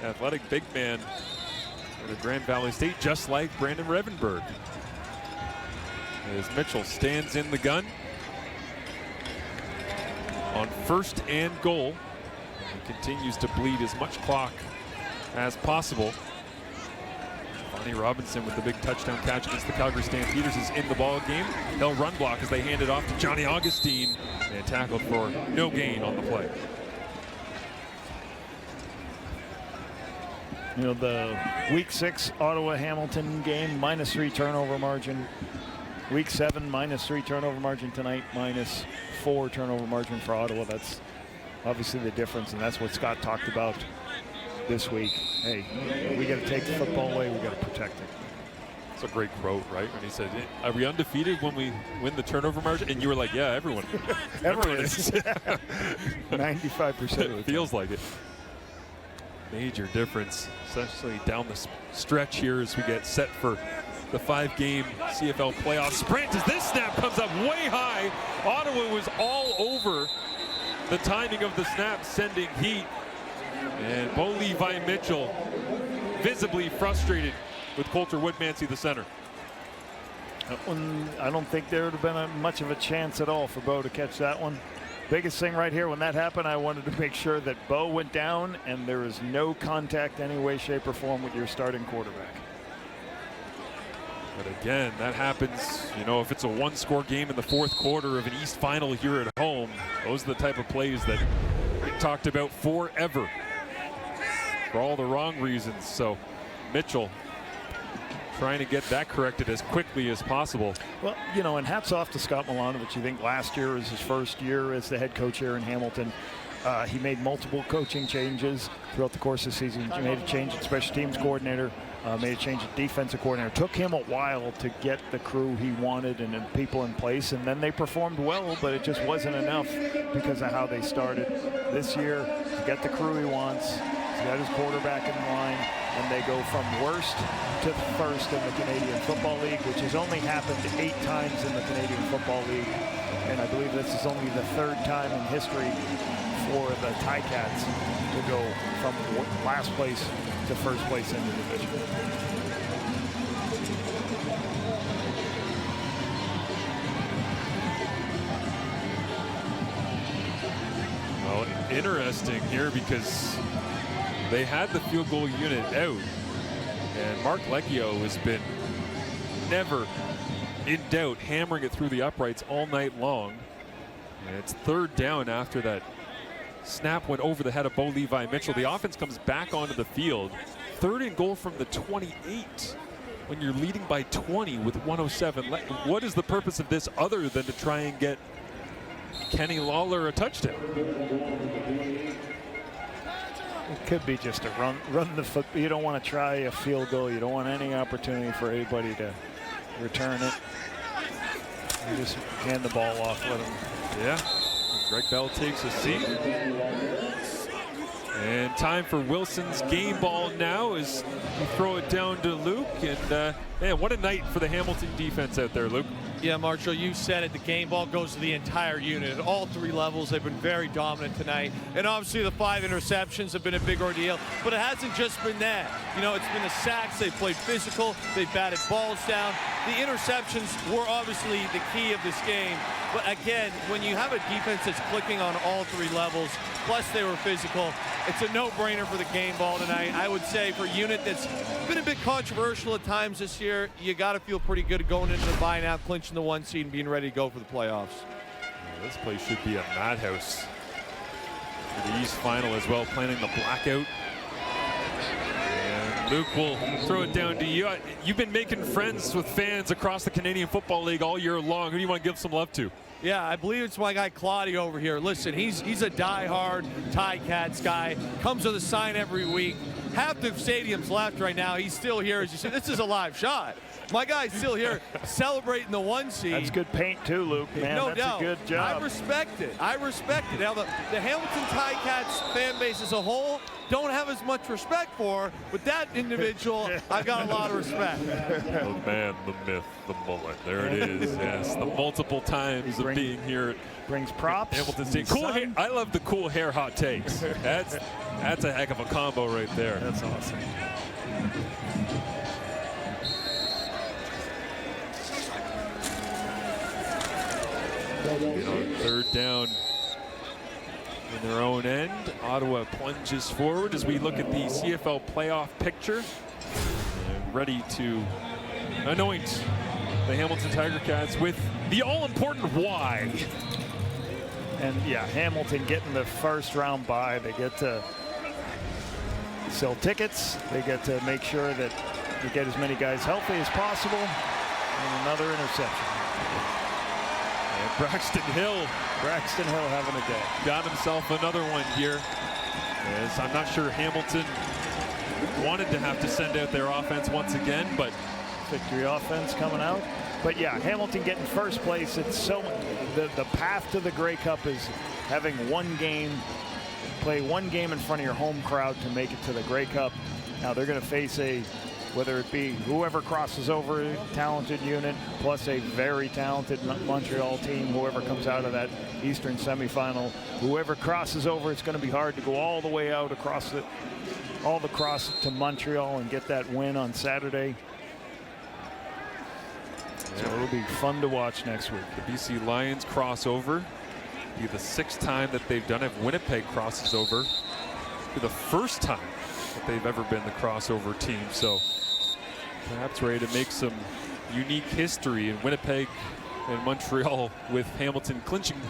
Athletic big man for the Grand Valley State, just like Brandon Revenberg. As Mitchell stands in the gun on first and goal. He continues to bleed as much clock as possible. Bonnie Robinson with the big touchdown catch against the Calgary Stampeders is in the ball game. They'll run block as they hand it off to Johnny Augustine and tackled for no gain on the play. You know, the Week 6 Ottawa-Hamilton game, -3 turnover margin. Week 7, -3 turnover margin tonight, -4 turnover margin for Ottawa. That's obviously the difference, and that's what Scott talked about this week. Hey, we got to take the football away, we got to protect it. It's a great quote, right? When he said, are we undefeated when we win the turnover margin? And you were like, yeah, everyone. Everyone is. 95% of it. Feels like it. Major difference, especially down the stretch here as we get set for the 5-game CFL playoff sprint. As this snap comes up way high, Ottawa was all over the timing of the snap, sending heat. And Bo Levi Mitchell visibly frustrated with Coulter Woodmansey, the center. I don't think there would have been much of a chance at all for Bo to catch that one. Biggest thing right here, when that happened, I wanted to make sure that Bo went down and there is no contact any way, shape, or form with your starting quarterback. But again, that happens, you know, if it's a 1-score game in the 4th quarter of an East Final here at home, those are the type of plays that talked about forever for all the wrong reasons. So Mitchell trying to get that corrected as quickly as possible. Well, you know, and hats off to Scott Milanovic. You think last year was his first year as the head coach here in Hamilton. He made multiple coaching changes throughout the course of the season. He made a change at special teams coordinator, made a change at defensive coordinator. It took him a while to get the crew he wanted and people in place, and then they performed well, but it just wasn't enough because of how they started. This year, to get the crew he wants, he's got his quarterback in line, and they go from worst to first in the Canadian Football League, which has only happened 8 times in the Canadian Football League. And I believe this is only the 3rd time in history for the Ticats to go from last place to first place in the division. Well, interesting here because they had the field goal unit out, and Mark Lecchio has been never in doubt, hammering it through the uprights all night long. And it's 3rd down after that snap went over the head of Bo Levi Mitchell. The offense comes back onto the field. 3rd and goal from the 28 when you're leading by 20 with 107 left. What is the purpose of this other than to try and get Kenny Lawler a touchdown? It could be just a run the foot. You don't want to try a field goal. You don't want any opportunity for anybody to return it. You just hand the ball off, let him. Yeah. Greg Bell takes a seat. And time for Wilson's game ball now as you throw it down to Luke. And man, what a night for the Hamilton defense out there, Luke. Yeah, Marshall, you said it. The game ball goes to the entire unit at all 3 levels. They've been very dominant tonight. And obviously the 5 interceptions have been a big ordeal. But it hasn't just been that. You know, it's been the sacks. They've played physical. They've batted balls down. The interceptions were obviously the key of this game. But again, when you have a defense that's clicking on all 3 levels, plus they were physical, it's a no-brainer for the game ball tonight. I would say for a unit that's been a bit controversial at times this year, you got to feel pretty good going into the bye now, clinching the 1 seed and being ready to go for the playoffs. Yeah, this place should be a madhouse for the East Final as well, planning the blackout. And Luke will throw it down to you. You've been making friends with fans across the Canadian Football League all year long. Who do you want to give some love to? Yeah, I believe it's my guy Claudio over here. Listen, he's a die-hard Ticats guy. Comes with a sign every week. Half the stadium's left right now. He's still here. As you said, this is a live shot. My guy's still here celebrating the 1 seed. That's good paint too, Luke. Man, no that's doubt. a good job. I respect it. I respect it. Now, the Hamilton Ticats fan base as a whole don't have as much respect for, but that individual, I've got a lot of respect. The man, the myth, the mullet. There it is. Yes, the multiple times of being here. Brings props. Hamilton State. Cool hair. I love the cool hair hot takes. That's a heck of a combo right there. That's awesome. You know, 3rd down in their own end. Ottawa plunges forward as we look at the CFL playoff picture. Ready to anoint the Hamilton Tiger Cats with the all-important Y. And yeah, Hamilton getting the 1st round bye. They get to sell tickets. They get to make sure that you get as many guys healthy as possible. And another interception. And Braxton Hill having a day. Got himself another one here. As I'm not sure Hamilton wanted to have to send out their offense once again, but victory offense coming out. But yeah, Hamilton getting 1st place. It's so the path to the Grey Cup is having 1 game, play 1 game in front of your home crowd to make it to the Grey Cup. Now they're going to face whether it be whoever crosses over, a talented unit, plus a very talented Montreal team, whoever comes out of that Eastern semifinal, whoever crosses over, it's going to be hard to go all the way out across to Montreal and get that win on Saturday. So it'll be fun to watch next week. The BC Lions crossover. Be the 6th time that they've done it. Winnipeg crosses over. Be the 1st time that they've ever been the crossover team. So perhaps ready to make some unique history in Winnipeg and Montreal with Hamilton clinching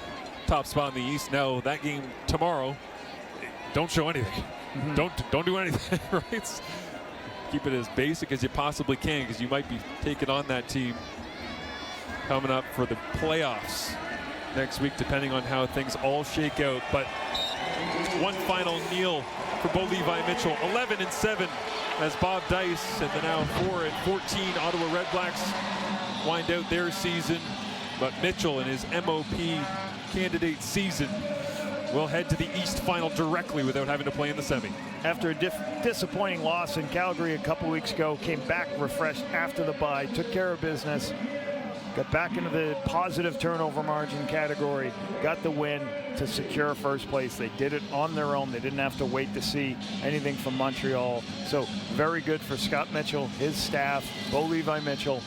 top spot in the East. Now that game tomorrow don't show anything. Don't do anything, right? Keep it as basic as you possibly can, because you might be taking on that team coming up for the playoffs next week, depending on how things all shake out. But one final kneel for Bo Levi Mitchell. 11-7 as Bob Dice and the now 4-14 Ottawa REDBLACKS wind out their season. But Mitchell in his MOP candidate season will head to the East Final directly without having to play in the semi. After a disappointing loss in Calgary a couple weeks ago, came back refreshed after the bye, took care of business, got back into the positive turnover margin category, got the win to secure first place. They did it on their own. They didn't have to wait to see anything from Montreal. So very good for Scott Mitchell, his staff, Bo Levi Mitchell.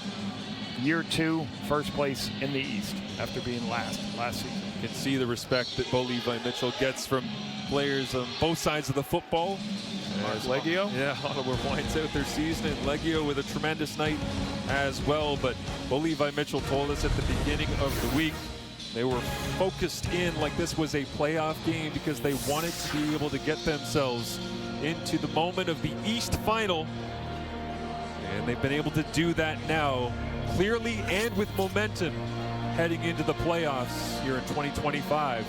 Year 2, first place in the East after being last season. You can see the respect that Bo Levi Mitchell gets from players on both sides of the football. Leggio? Yeah, Ottawa winds out their season, and Leggio with a tremendous night as well. But Bo Levi Mitchell told us at the beginning of the week they were focused in like this was a playoff game because they wanted to be able to get themselves into the moment of the East Final. And they've been able to do that now, clearly and with momentum, heading into the playoffs here in 2025.